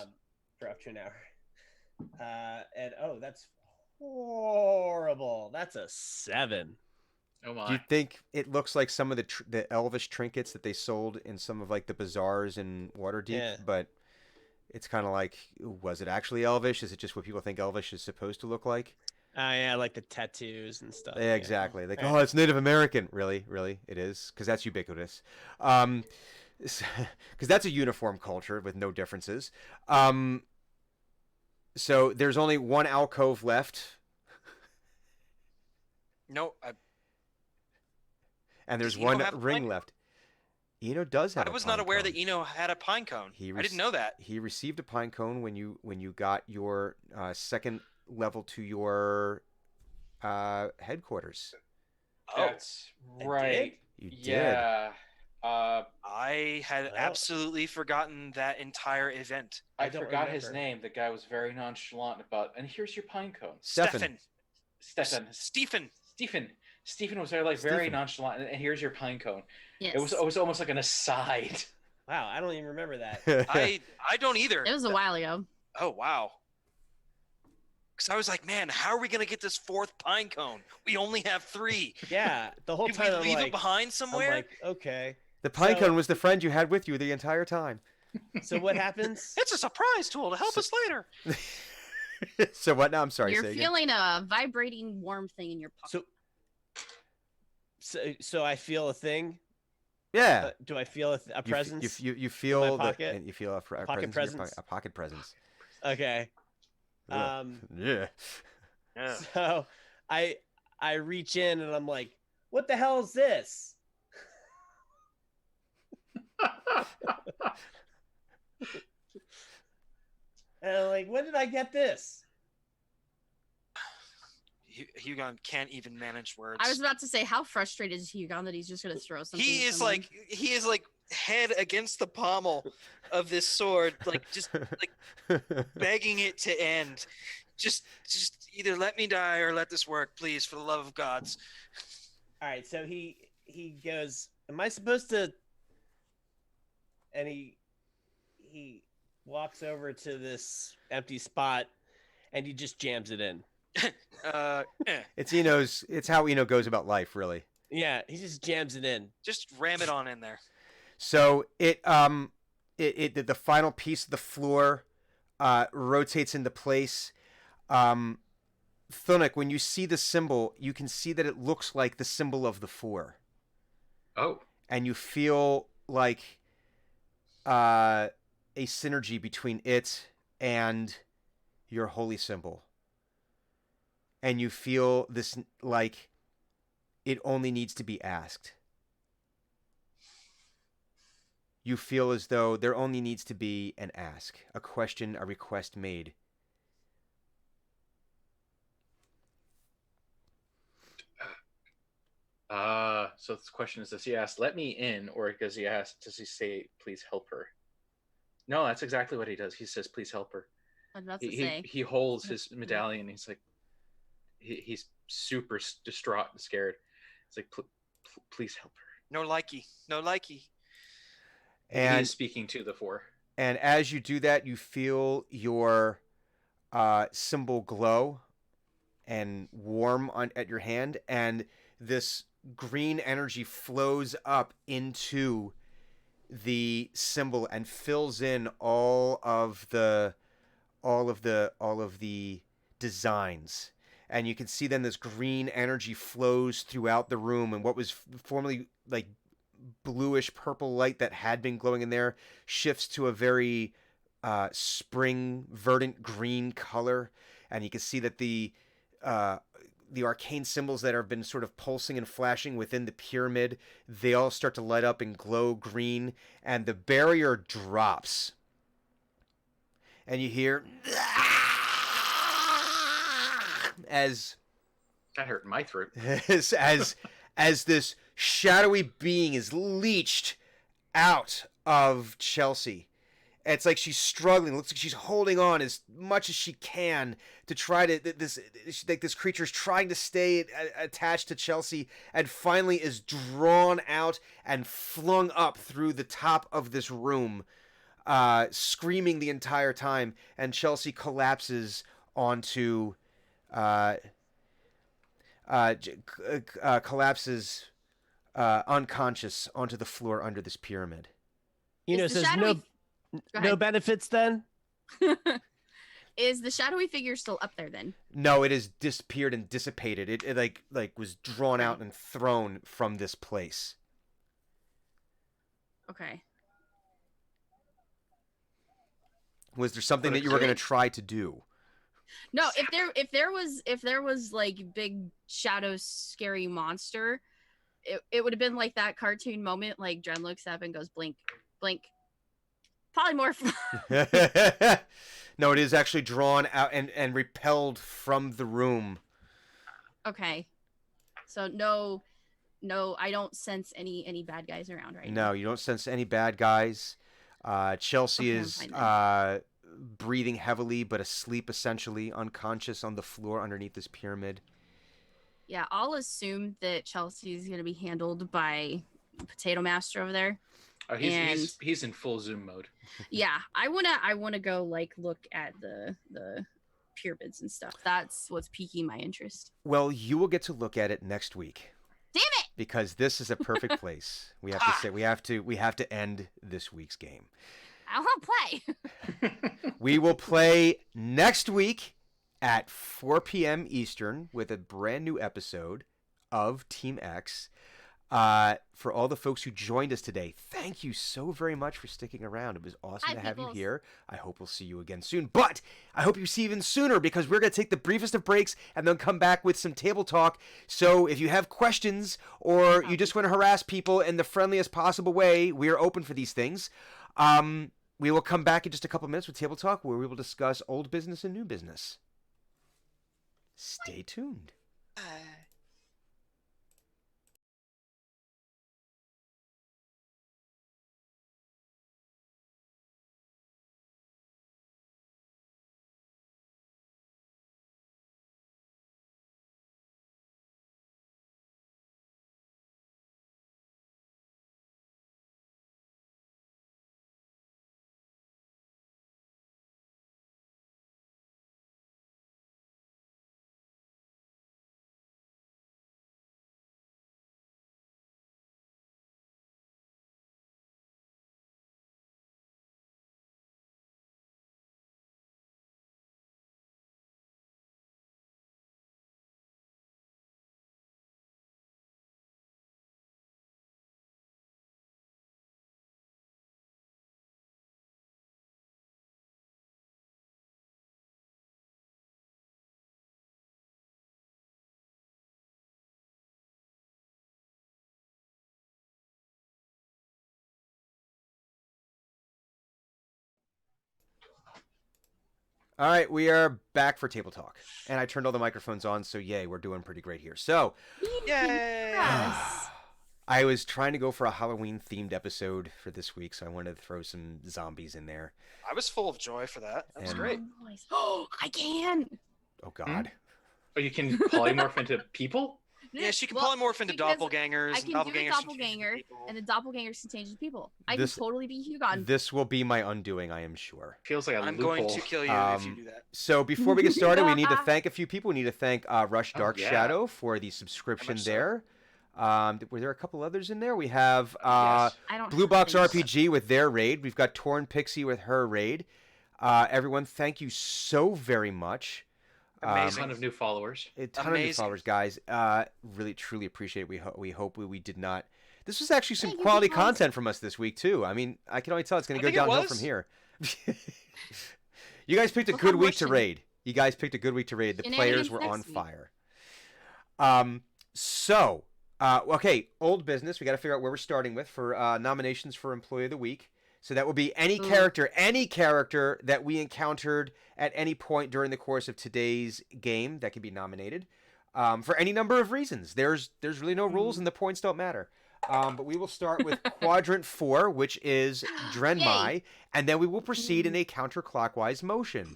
For up to an hour. And that's horrible. That's a 7. Oh Do my. you think it looks like some of the elvish trinkets that they sold in some of like the bazaars in Waterdeep? Yeah. But It's kind of like, was it actually Elvish? Is it just what people think Elvish is supposed to look like? Yeah, like the tattoos and stuff. Yeah, exactly. Like, Yeah. oh, it's Native American. Really, really, it is, because that's ubiquitous. Because that's a uniform culture with no differences. So there's only one alcove left, No, and there's Does Eno one have a ring pine- left. Eno does have. I a was pine not aware cone. that Eno had a pine cone. He I didn't know that. He received a pine cone when you got your second level to your headquarters. Oh, That's I right. You did. Yeah. I had Well- absolutely forgotten that entire event. I don't forgot his remember. name. The guy was very nonchalant about, and here's your pine cone. Stefan. Stefan. Stephen was there like very Stephen. nonchalant, and here's your pine cone. Yes. It was almost like an aside. Wow, I don't even remember that. I don't either. It was a while ago. Oh wow. Because I was like, man, how are we gonna get this fourth pine cone? We only have 3. Yeah, the whole Did time we I'm leave it like, behind somewhere? I'm like, okay. The pine So- cone was the friend you had with you the entire time. So what happens? It's a surprise tool to help us later. So what now? I'm sorry. You're say again. feeling a vibrating warm thing in your pocket. So I feel a thing. Yeah. Do I feel a You f- presence? You feel the, pocket? and you feel a presence. Pocket in your presence? a pocket presence. Okay. Ugh. Yeah. Yeah. So I reach in and I'm like, what the hell is this? And I'm like, when did I get this? Hugon can't even manage words. I was about to say, how frustrated is Hugon that he's just gonna throw something? he at is someone? like head against the pommel of this sword, like just begging it to end. Just either let me die or let this work, please, for the love of gods. All right, so he goes, am I supposed to? And he walks over to this empty spot and he just jams it in. It's Eno's. It's how Eno goes about life, really. Yeah, he just jams it in. Just ram it on in there. So the final piece of the floor rotates into place. Thunuk, when you see the symbol, you can see that it looks like the symbol of the 4, Oh, and you feel like a synergy between it and your holy symbol. And you feel this like it only needs to be asked. You feel as though there only needs to be an ask, a question, a request made. so the question is, does he ask, let me in, or does he say, please help her? No, that's exactly what he does. He says, please help her. I was about to say. He holds his medallion. He's like, he's super distraught and scared. He's like, please help her. No likey. No likey. And And he's speaking to the 4. and as you do that, you feel your symbol glow and warm at your hand, and this green energy flows up into the symbol and fills in all of the designs. And you can see then this green energy flows throughout the room, and what was formerly like bluish purple light that had been glowing in there shifts to a very spring verdant green color. And you can see that the arcane symbols that have been sort of pulsing and flashing within the pyramid, they all start to light up and glow green, and the barrier drops. And you hear as That hurt my throat. as this shadowy being is leached out of Chelsea. It's like she's struggling. It looks like she's holding on as much as she can to try to this creature's trying to stay attached to Chelsea, and finally is drawn out and flung up through the top of this room, screaming the entire time. And Chelsea collapses onto unconscious onto the floor under this pyramid. You know, Is so the there's shadowy- Go no ahead. benefits then? Is the shadowy figure still up there then? No, it has disappeared and dissipated. It like was drawn out and thrown from this place. Okay. Was there something that you were going to try to do? No, if there was like big shadow scary monster, it would have been like that cartoon moment, like Dren looks up and goes blink, blink. Polymorph. No, it is actually drawn out and repelled from the room. Okay. So no, I don't sense any bad guys around right now. No, you don't sense any bad guys. Chelsea Okay, I'm is fine breathing heavily, but asleep, essentially, unconscious on the floor underneath this pyramid. Yeah, I'll assume that Chelsea's gonna be handled by Potato Master over there. Oh, he's in full zoom mode. Yeah, I wanna go like look at the pyramids and stuff. That's what's piquing my interest. Well, you will get to look at it next week. Damn it! Because this is a perfect place. We have to say we have to end this week's game. I want to play. We will play next week at 4 p.m. Eastern with a brand new episode of Team X. For all the folks who joined us today, thank you so very much for sticking around. It was awesome to have you here. I hope we'll see you again soon. But I hope you see even sooner, because we're going to take the briefest of breaks and then come back with some table talk. So if you have questions or you just want to harass people in the friendliest possible way, we are open for these things. We will come back in just a couple minutes with table talk, where we will discuss old business and new business. Stay tuned. All right, we are back for table talk, and I turned all the microphones on, so yay, we're doing pretty great here. So, Yay! Yes. I was trying to go for a Halloween-themed episode for this week, so I wanted to throw some zombies in there. I was full of joy for that. That was And- great. Oh, I can. Oh, God. Oh, you can polymorph into people? Yeah, she can Well, polymorph into because doppelgangers. I and can do a doppelgangers can change doppelganger, into people. and the doppelgangers can change into people. I This- can totally be Hugon. This will be my undoing, I am sure. Feels like a I'm loophole. going to kill you if you Um, do that. So before we get started, we need to thank a few people. We need to thank Rush Oh, Dark yeah. Shadow for the subscription much so? there. Were there a couple others in there? We have Yes. I don't. Blue Box have these. RPG with their raid. We've got Torn Pixie with her raid. Everyone, thank you so very much. A Amazing. ton of new followers. A ton of new Amazing. followers, guys. Really, truly appreciate it. We hope we did not. This was actually some Thank you, quality guys. content from us this week too. I mean, I can only tell it's going I to go think it downhill was. from here. You guys picked a We'll good have more week to raid. You guys picked a good week to raid. The players Shenanigans were on next week. fire. Okay, old business. We got to figure out where we're starting with for nominations for Employee of the Week. So that will be any Ooh. character that we encountered at any point during the course of today's game that can be nominated for any number of reasons. There's really no rules, and the points don't matter. But we will start with Quadrant 4, which is Drenmai, and then we will proceed in a counterclockwise motion.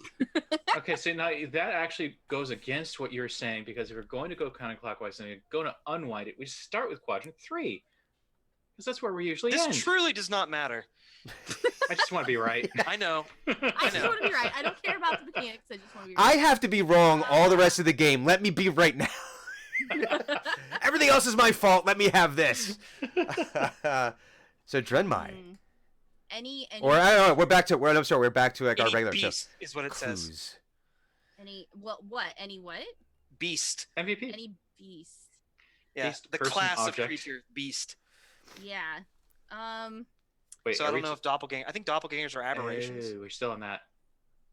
Okay, so now that actually goes against what you're saying, because if we're going to go counterclockwise and you're going to unwind it, we start with quadrant 3. Because that's where we usually This end. truly does not matter. I just want to be right. I know. I just know. want to be right. I don't care about the mechanics. I just want to be I right. have to be wrong all the rest of the game. Let me be right now. Everything else is my fault. Let me have this. So Drenmai. any Or I don't know. We're back to. I'm sorry. We're back to like our Any regular show. beast is what it says. Clues. any what any what Beast. MVP. any beast. Yeah, Beast, the person, class of object. creature, beast. Yeah. Wait, So I are don't we know if doppelganger. I think doppelgangers are aberrations. We're still on that.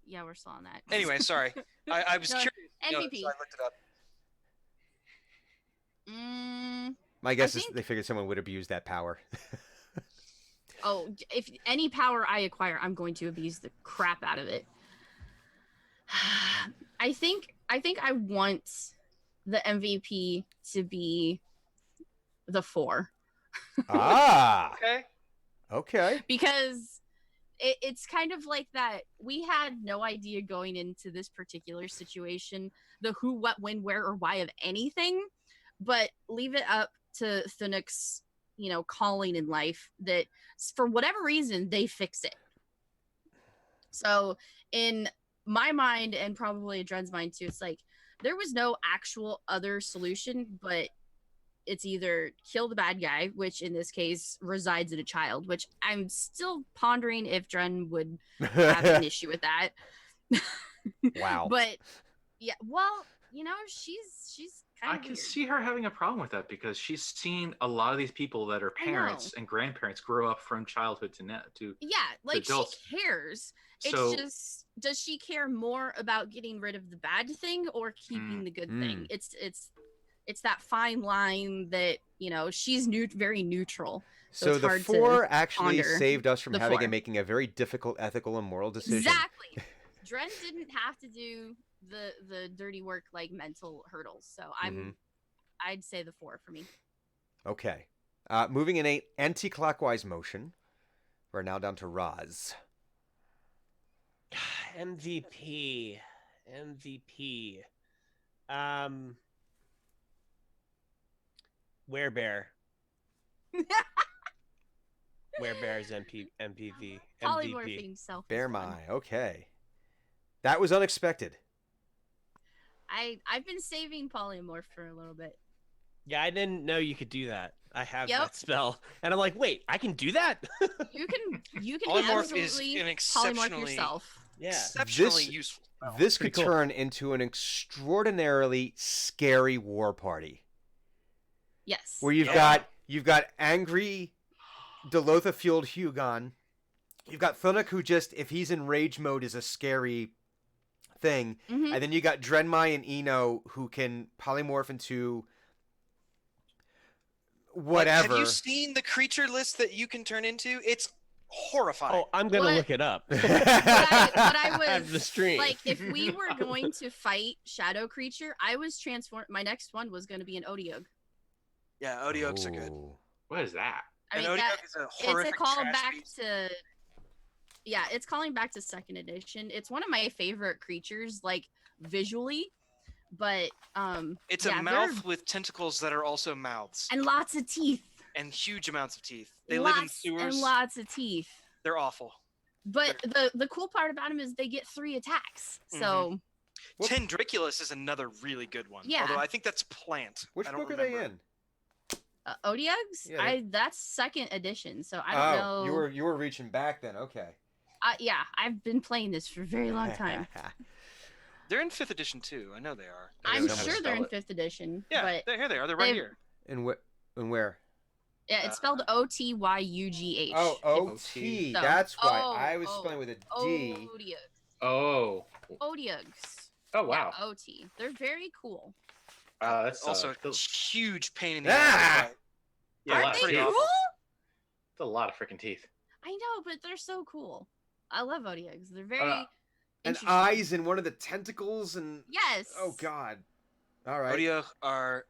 Yeah, we're still on that. Anyway, sorry. I was No, curious. to know, MVP. so I looked it up. My guess is think- they figured someone would abuse that power. Oh, if any power I acquire, I'm going to abuse the crap out of it. I think I want the MVP to be the 4 Ah. Okay. Okay. because it's kind of like that. We had no idea going into this particular situation the who, what, when, where, or why of anything, but leave it up to Thunuk's, calling in life that for whatever reason they fix it. So in my mind, and probably Dren's mind too, it's like there was no actual other solution, but it's either kill the bad guy, which in this case resides in a child, which I'm still pondering if Dren would have an issue with that. Wow. But yeah, well, she's kind I of can weird. see her having a problem with that because she's seen a lot of these people that are I know. parents and grandparents grow up from childhood to now. Yeah, like adults. she cares. It's So just, does she care more about getting rid of the bad thing or keeping the good thing? It's that fine line that she's very neutral. So So it's the hard to 4 actually ponder saved us from the having 4. and making a very difficult ethical and moral decision. Exactly. Dren didn't have to do the dirty work, like mental hurdles. So I'd say the 4 for me. Okay. Moving in a anti-clockwise motion. We're now down to Roz. MVP. Werebear. Werebear is MVP. Polymorphing self. Bear my. Okay. That was unexpected. I've been saving polymorph for a little bit. Yeah, I didn't know you could do that. I have Yep. that spell, and I'm like, wait, I can do that? You can Polymorph is absolutely an polymorph exceptionally- yourself. Yeah. Exceptionally This- useful. This could Pretty cool. turn into an extraordinarily scary war party Yes. where you've got angry Delotha fueled Hugon. You've got Thunuk who just, if he's in rage mode, is a scary thing. Mhm. And then you got Drenmai and Eno who can polymorph into whatever. Have you seen the creature list that you can turn into? It's horrifying. Oh, I'm gonna What- look it up. What I was After the stream. like, if we were going to fight shadow creature, I was transformed. My next one was going to be an Odiog. Yeah, Odiogs are good. Ooh. what is that? I An mean, Odiog is a it's a horrific call trash back beast. to. Yeah, it's calling back to second edition. It's one of my favorite creatures, like visually, but It's yeah, a mouth with tentacles that are also mouths and lots of teeth. and huge amounts of teeth. They live in Lots sewers. and lots of teeth. They're awful. But the cool part about them is they get 3 attacks. Mm-hmm. So What- Tendriculus is another really good one. Yeah. Although I think that's plant. Which I don't book are they remember. in? Odiogs, Yeah. That's second edition. So I don't know. you were reaching back then. Okay. Yeah, I've been playing this for a very long time. They're in 5th edition too. I know they are. I'm know how to sure they're in spell 5th edition. Yeah, but here they are. They're right they've- here. and where? yeah, it's spelled Otyugh. Oh, OT. OT. So- That's why Oh, I was oh, spelling with a D. Odiogs. Oh. Odiogs. Oh wow. Yeah, OT. They're very cool. That's Also, that's huge pain in the Ah! ass. but- Yeah, Aren't Aren't it's they pretty teeth. cool? awful. a lot of freaking teeth. I know, but they're so cool. I love Odiogs. They're very And interesting. eyes and one of the tentacles and Yes. oh god. All right. Odiog are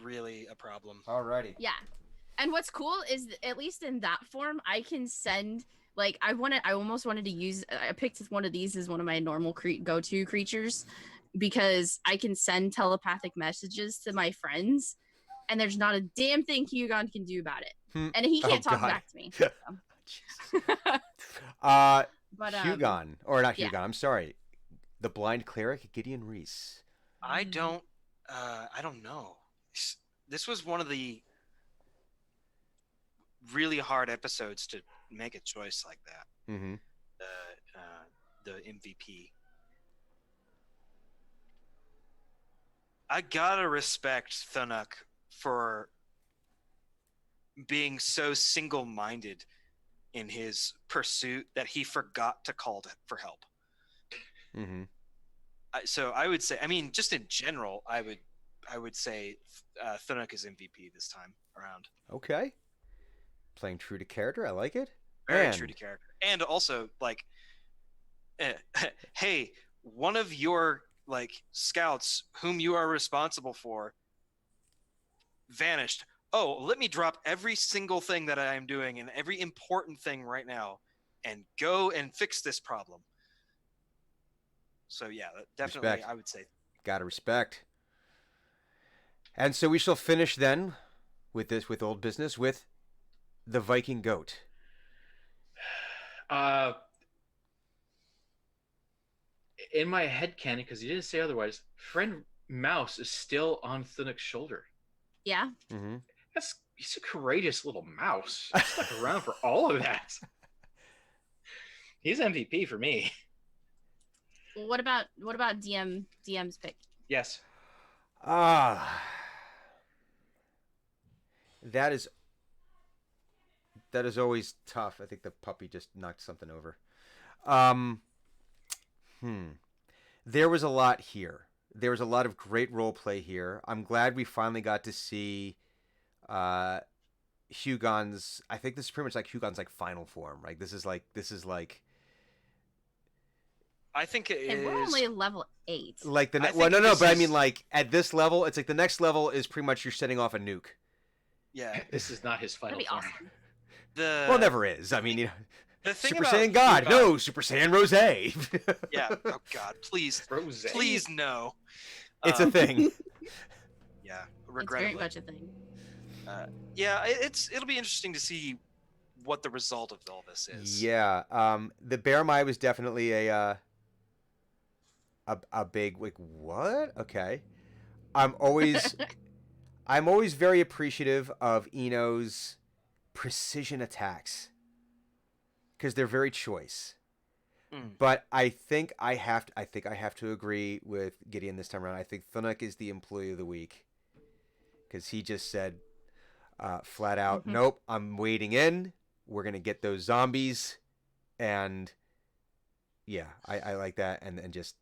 really a problem. Alrighty. Yeah. And what's cool is that at least in that form, I can send like I almost wanted to use. I picked one of these as one of my normal go-to creatures because I can send telepathic messages to my friends, and there's not a damn thing Hugon can do about it, Hmm. and he can't Oh, talk God. back to me. But Hugon, or not yeah. Hugon, I'm sorry. The blind cleric, Gideon Reese. I don't know. This was one of the really hard episodes to make a choice like that. Mm-hmm. The MVP. I gotta respect Thunuk for being so single-minded in his pursuit that he forgot to call for help. Mm-hmm. So I would say, I mean, just in general, I would say Thunuk is MVP this time around. Okay. Playing true to character. I like it. Very And- true to character, and also like, hey, one of your like scouts whom you are responsible for vanished. Oh, let me drop every single thing that I am doing and every important thing right now and go and fix this problem. So yeah, definitely Respect. I would say. Gotta respect. And so we shall finish then with old business with the Viking goat. In my head canon, because he didn't say otherwise, friend Mouse is still on Thunuk's shoulder. Yeah. Mm-hmm. He's a courageous little mouse. He stuck around for all of that. He's MVP for me. What about DM's pick? Yes. That is always tough. I think the puppy just knocked something over. There was a lot here. There was a lot of great role play here. I'm glad we finally got to see Hugon's. I think this is pretty much like Hugon's like final form, right? This is like I think it And is. we're only level 8. like the I well, think no, this but I is- mean like at this level, it's like the next level is pretty much you're setting off a nuke. Yeah. This is not his final That'd be form. awesome. The Well, never is. I mean, you know, the thing Super about Saiyan God, Hugon- no, Super Saiyan Rose. Yeah. Oh God, please, Rose. please no. It's a thing. Yeah. It's Regrettably. very much a thing. Yeah. It'll be interesting to see what the result of all this is. Yeah, the Bearmai was definitely a big like what? Okay, I'm always very appreciative of Eno's precision attacks because they're very choice. Mm. But I think I have to agree with Gideon this time around. I think Thunuk is the employee of the week because he just said flat out, Mhm. nope, I'm wading in. We're gonna get those zombies, and yeah, I like that. And just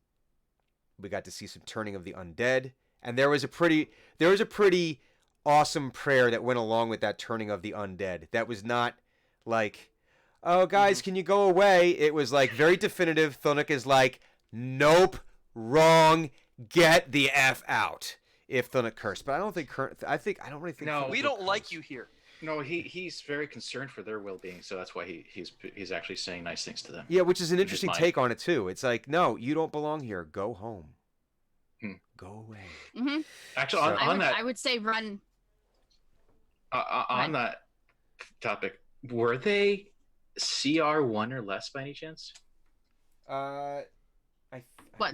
we got to see some turning of the undead, and there was a pretty awesome prayer that went along with that turning of the undead. That was not like, oh guys, can you go away? It was like very definitive. Thunuk is like, nope, wrong, get the F out. If Thunuk cursed, but I don't really think. No, Thunuk We would don't like curse. you here. No, he's very concerned for their well-being, so that's why he's actually saying nice things to them. Yeah, which is an his interesting mind. take on it too. It's like, no, you don't belong here. Go home. Hmm. Go away. Hmm Actually, So- I would say run. on that topic, were they CR1 or less by any chance? What,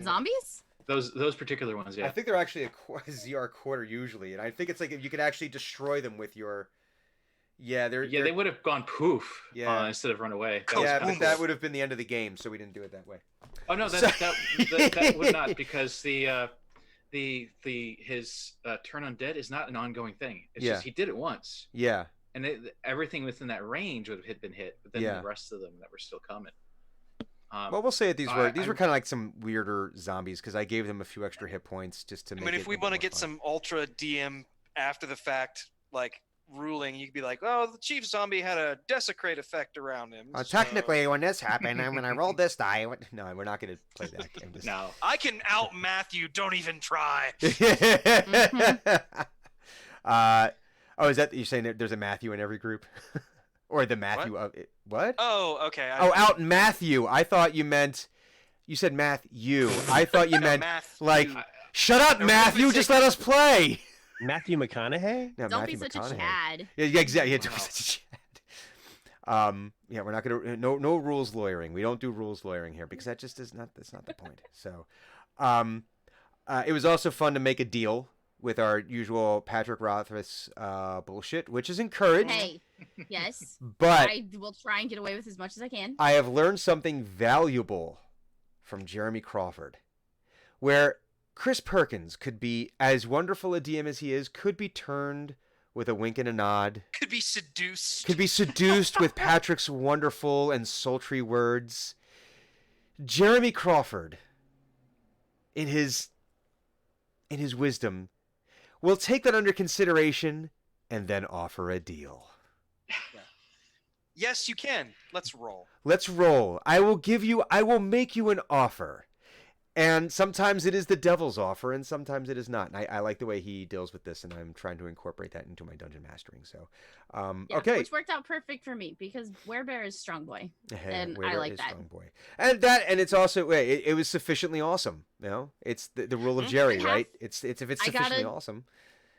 zombies? Those particular ones, yeah. I think they're actually a ZR quarter usually, and I think it's like if you could actually destroy them with your. Yeah, They would have gone poof Yeah. instead of run away. That Cool. was Yeah, kinda but that cool. would have been the end of the game, so we didn't do it that way. Oh no, So- that would not, because his turn undead is not an ongoing thing. It's Yeah. just he did it once, Yeah, and everything within that range would have been hit, but then Yeah. the rest of them that were still coming. well, we'll say it. These were I- kind of like some weirder zombies because I gave them a few extra hit points just to I make. mean, it if we a bit want to more get fun. some ultra DM after the fact, like ruling, you could be like, oh, the chief zombie had a desecrate effect around him. so Technically, when this happened, and when I rolled this die, no, we're not going to play that game. Just- No, I can out math you. Don't even try. Oh, is that you're saying that there's a Matthew in every group, or the Matthew of it? What? Oh, okay. Oh, out Matthew. I thought you meant you said Matthew. I thought you No, meant math. like you- shut up, No, Matthew. we Just say- let us play. Matthew McConaughey? No, Don't Matthew be such McConaughey. a Chad. Yeah, exactly. Yeah, don't be Wow. such a Chad. Yeah, we're not gonna no rules lawyering. We don't do rules lawyering here because that just is not that's not the point. So, it was also fun to make a deal with our usual Patrick Rothfuss bullshit, which is encouraged. Hey, yes, But I will try and get away with as much as I can. I have learned something valuable from Jeremy Crawford, where Chris Perkins could be as wonderful a DM as he is, could be turned with a wink and a nod, Could be seduced. could be seduced with Patrick's wonderful and sultry words. Jeremy Crawford, in his wisdom, will take that under consideration and then offer a deal. Yes, you can. Let's roll. Let's roll. I will make you an offer. And sometimes it is the devil's offer, and sometimes it is not. And I like the way he deals with this, and I'm trying to incorporate that into my dungeon mastering. So, Yeah, okay. which worked out perfect for me because Werebear is strong boy. Hey, and Wader I like is that. strong boy. And it's also it was sufficiently awesome. You know, it's the rule of Mhm. Jerry, I have- right? It's if it's I sufficiently gotta- awesome.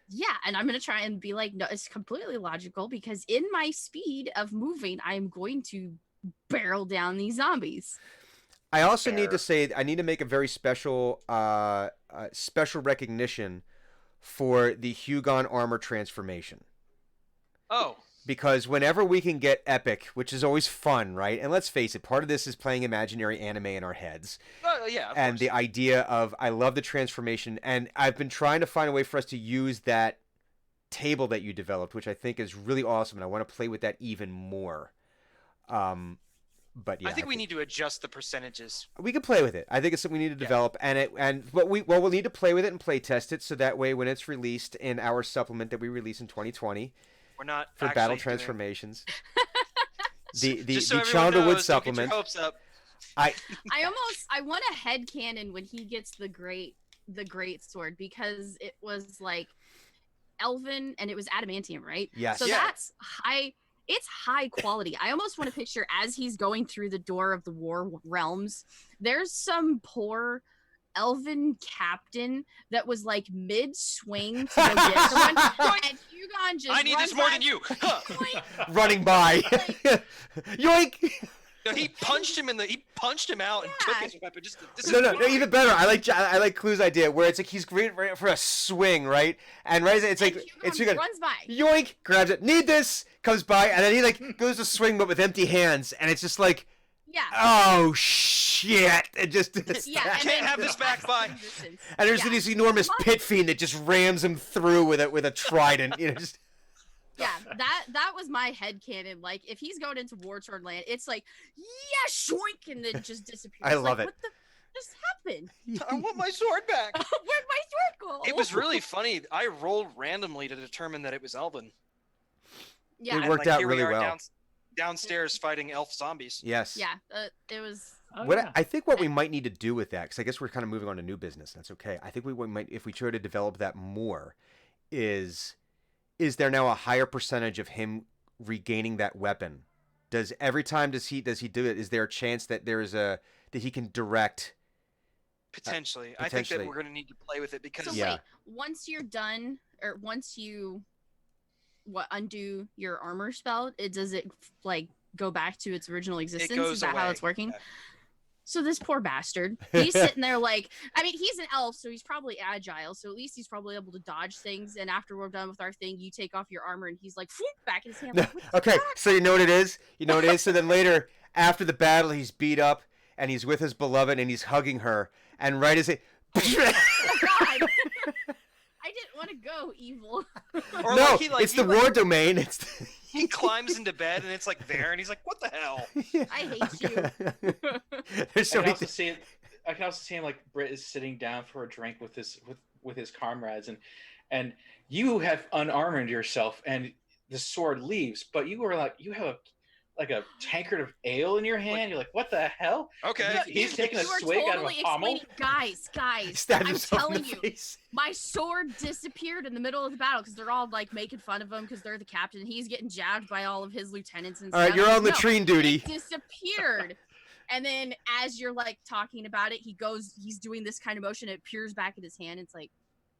Yeah, and I'm gonna try and be like, no, it's completely logical because in my speed of moving, I am going to barrel down these zombies. I also need to Fair. say I need to make a very special special recognition for the Hugon armor transformation. Oh, Because whenever we can get epic, which is always fun, right? And let's face it, part of this is playing imaginary anime in our heads. yeah. Of And course. the idea of, I love the transformation. And I've been trying to find a way for us to use that table that you developed, which I think is really awesome. And I want to play with that even more. But yeah, I think we need to adjust the percentages. we can play with it. I think it's something we need to Yeah. develop, we'll need to play with it and play test it, so that way when it's released in our supplement that we release in 2020 We're not for actually battle doing- transformations, the Just so the everyone Chandra Wood knows, don't get your supplement. hopes up. I want a head cannon when he gets the great sword because it was like elven and it was adamantium, right? Yes. So Yeah. that's high. It's high quality. I almost want to picture as he's going through the door of the War Realms. There's some poor elven captain that was like mid swing to go get someone, and Hugon just I need runs this more by, than you. Huh. boing, Running by, yoink! No, he punched him out and took Yeah. his weapon. This No, is even better. I like Clue's idea where it's like he's great for a swing, right? And right, it's like and it's Hugon Hugon. runs by. Yoink! Grabs it. Need this. Comes by, and then he like goes to swing, but with empty hands, and it's just like, Yeah. oh shit! It just Yeah, and Can't then have this back by. resistance. and there's Yeah. this enormous Come on. pit fiend that just rams him through with a trident. You know, just Yeah, that was my headcanon. Like, if he's going into war-torn land, it's like, yeah, shoink, and then just disappears. I love like, it. What the just happened? I want my sword back. Where'd my sword go? It was really funny. I rolled randomly to determine that it was Elven. yeah, It And, worked out here really we are well. downstairs fighting elf zombies. yes. yeah. It was. Oh, What yeah. I think what we might need to do with that, because I guess we're kind of moving on to new business. That's okay. I think we might, if we try to develop that more, is there now a higher percentage of him regaining that weapon? Does he do it? Is there a chance that that he can direct? Potentially. I think potentially. that we're going to need to play with it because So Yeah. wait, once you're done, or once you undo your armor spell, does it like go back to its original existence? goes Is that how away. it's working? Yeah. So this poor bastard, he's sitting there like, I mean, he's an elf, so he's probably agile. So at least he's probably able to dodge things. And after we're done with our thing, you take off your armor, and he's like, "Phoom," back in his hand. Like, what the Okay, fuck? so you know what it is? You know what it is? So then later, after the battle, he's beat up and he's with his beloved and he's hugging her. And right as it. Oh, God. I didn't want to go evil. Or no, like he, like, it's he, the like, war domain. It's. he climbs into bed and it's like there and he's like, what the hell? I hate you. There's so I many can also things. see it. I can also see him like Britt is sitting down for a drink with his comrades, and you have unarmored yourself, and the sword leaves, but you have a tankard of ale in your hand. You're like, what the hell? Okay. He's taking a You are swig out of a totally pommel. explaining, guys. Stabbed I'm himself telling in the you, face. my sword disappeared in the middle of the battle because they're all like making fun of him because they're the captain. He's getting jabbed by all of his lieutenants and All right, stuff. you're on No, latrine duty. it disappeared. And then as you're like talking about it, he's doing this kind of motion. It peers back at his hand. It's like,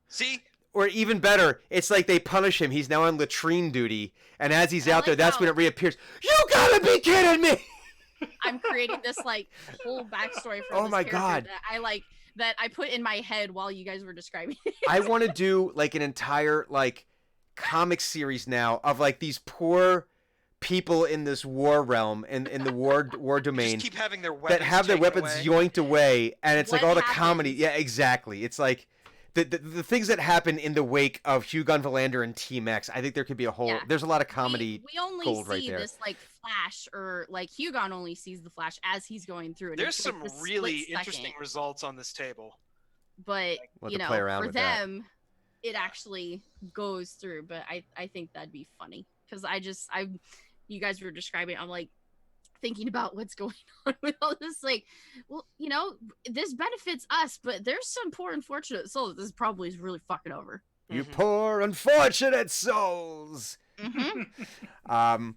See? Or even better, it's like they punish him. He's now on latrine duty, and as he's I out there, like that's how- when it reappears. You gotta be kidding me! I'm creating this like whole backstory for Oh this my character God. that I like that I put in my head while you guys were describing it. I want to do like an entire like comic series now of like these poor people in this war realm in the war domain Just keep having their weapons that have their taken weapons away. yoinked away, and it's like What all the happens? comedy. Yeah, exactly. It's like the things that happen in the wake of Hugon Valander and Team X. I think there could be a whole. Yeah. There's a lot of comedy. We only gold see right there. this like flash, or like Hugon only sees the flash as he's going through. And There's it's, like, some this really split interesting second. results on this table. But We'll have you to know, play around for with that. them, it actually goes through. But I think that'd be funny because you guys were describing. I'm like thinking about what's going on with all this. Like, well, you know, this benefits us, but there's some poor unfortunate souls this probably is really fucking over. You Mhm. poor unfortunate souls. Mm-hmm.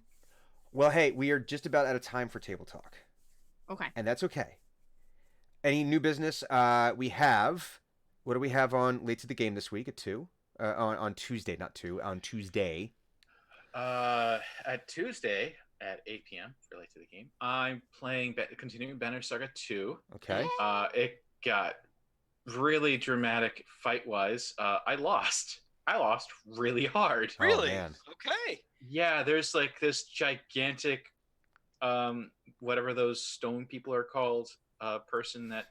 Well, hey, we are just about out of time for table talk, Okay. and that's okay. Any new business? We have. What do we have on late to the game this week at 2? On Tuesday, not 2. On Tuesday. At Tuesday at 8 p.m. relate to the game, I'm playing continuing Banner Saga 2. Okay. It got really dramatic fight wise. I lost really hard. Oh, Really? man. Okay. Yeah, there's like this gigantic whatever those stone people are called, person that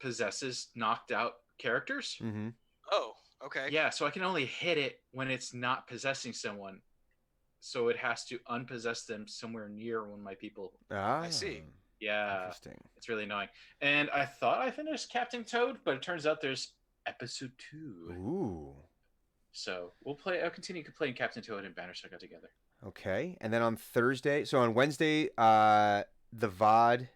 possesses knocked out characters. Mm-hmm. Oh, okay. Yeah, so I can only hit it when it's not possessing someone. So it has to unpossess them somewhere near one of my people. Ah, see. Yeah, Interesting. it's really annoying. And I thought I finished Captain Toad, but it turns out there's episode 2. Ooh. So I'll continue playing Captain Toad and Banner Saga together. Okay. And then on Thursday, so on Wednesday, the VOD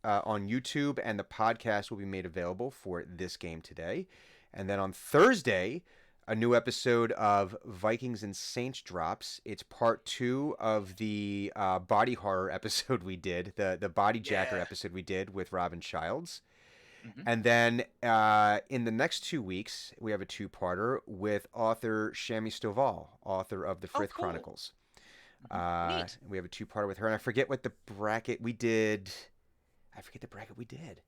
on YouTube and the podcast will be made available for this game today. And then on Thursday, a new episode of Vikings and Saints drops. It's part 2 of the body horror episode we did, the body jacker Yeah. episode we did with Robin Childs. Mhm. And then in the next 2 weeks, we have a 2-parter with author Shami Stovall, author of the Oh, Frith cool. Chronicles. Neat. We have a 2-parter with her, and I forget what the bracket we did. I forget the bracket we did.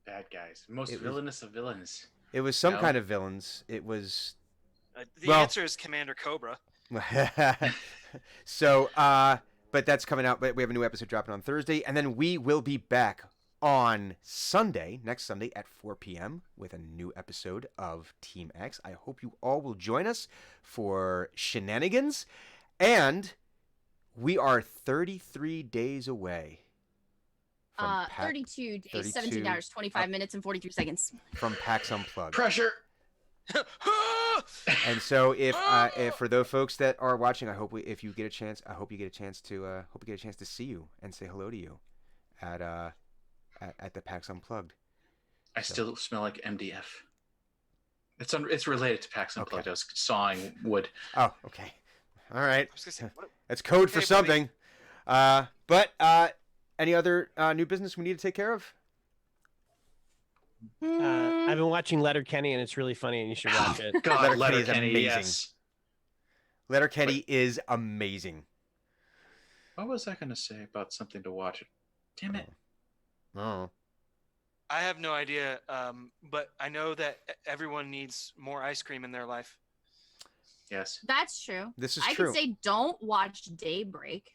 Bad guys, most It was- villainous of villains. It was some No. kind of villains. It was The Well- answer is Commander Cobra. so, but that's coming out. But we have a new episode dropping on Thursday, and then we will be back on Sunday, next Sunday at 4 p.m. with a new episode of Team X. I hope you all will join us for shenanigans, and we are 33 days away from 32 days, 32 17 hours, 25 minutes, and 43 seconds. from PAX Unplugged. Pressure. And so, if for those folks that are watching, I hope if you get a chance, I hope you get a chance to see you and say hello to you at the PAX Unplugged. I still smell like MDF. It's related to PAX Unplugged. Okay. I was sawing wood. Oh, okay, all right. I was gonna say, what- That's code for Hey, buddy. something. But any other new business we need to take care of? I've been watching Letterkenny, and it's really funny, and you should watch it. God, Letterkenny is Letterkenny, amazing. yes. Letterkenny is amazing. What was I going to say about something to watch? Damn it. Oh, I have no idea, but I know that everyone needs more ice cream in their life. Yes. That's true. this is I true. could say don't watch Daybreak.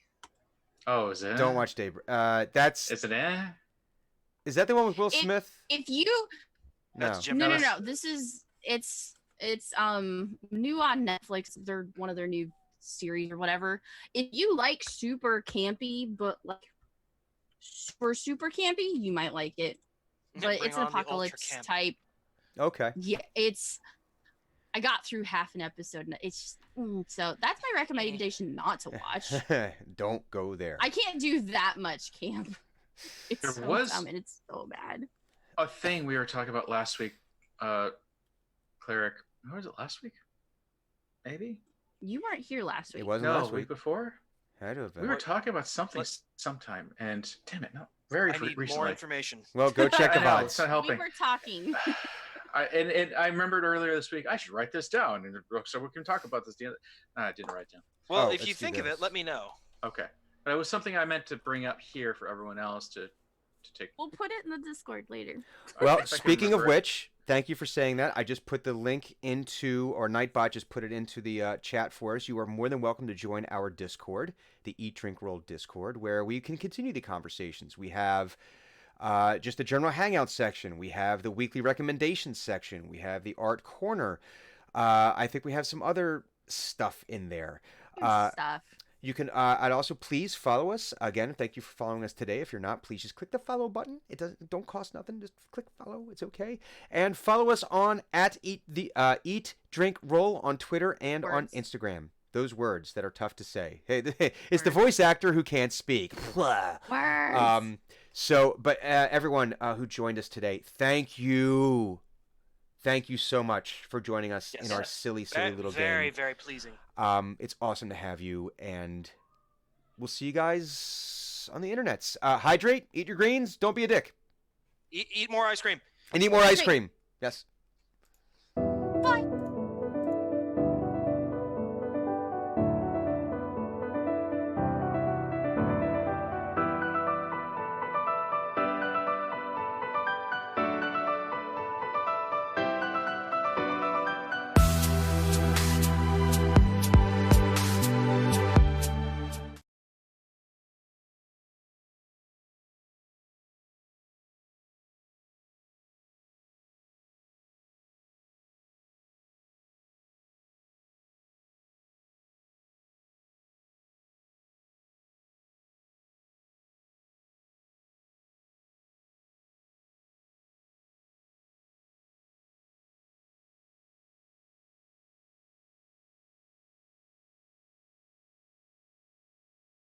Oh, is it? Don't watch Daybreak. That's Is it is that the one with Will It- Smith? If you No. That's Jim no Ellis. This is it's new on Netflix. They're one of their new series or whatever. If you like super campy, but like super campy, you might like it. But Bring it's an on the ultra apocalypse camp. type. Okay. Yeah, I got through half an episode and it's just so that's my recommendation not to watch. Don't go there. I can't do that much camp. It's There so was- dumb and it's so bad. a thing we were talking about last week? Cleric. What was it last week? Maybe? You weren't here last week. It wasn't No, last week week. before? Had to have been. We were talking about something What? sometime, and damn it, no. Very I need recently. more information. Well, go check the I know, it's VODs. not We helping. were talking. And I remembered earlier this week, I should write this down and so we can talk about this. I didn't write it down. Well, Oh, if you let's do think of this. it, let me know. Okay. But it was something I meant to bring up here for everyone else to to take. We'll put it in the Discord later. Well, If I can speaking of remember it. which, thank you for saying that. I just put the link into, or Nightbot just put it into the chat for us. You are more than welcome to join our Discord, the Eat, Drink, Roll Discord, where we can continue the conversations. We have just a general hangout section. We have the weekly recommendations section. We have the art corner. I think we have some other stuff in there. Good stuff. You can. I'd also please follow us again. Thank you for following us today. If you're not, please just click the follow button. It don't cost nothing. Just click follow. It's okay. And follow us on at Eat Drink Roll on Twitter and on Words. Instagram. Those words that are tough to say. Hey, it's the voice actor who can't speak. Words. But everyone who joined us today, thank you. Thank you so much for joining us in our silly little very, game. very pleasing. It's awesome to have you, and we'll see you guys on the internets. Hydrate, eat your greens, don't be a dick, Eat more ice cream. and eat more ice cream. Yes.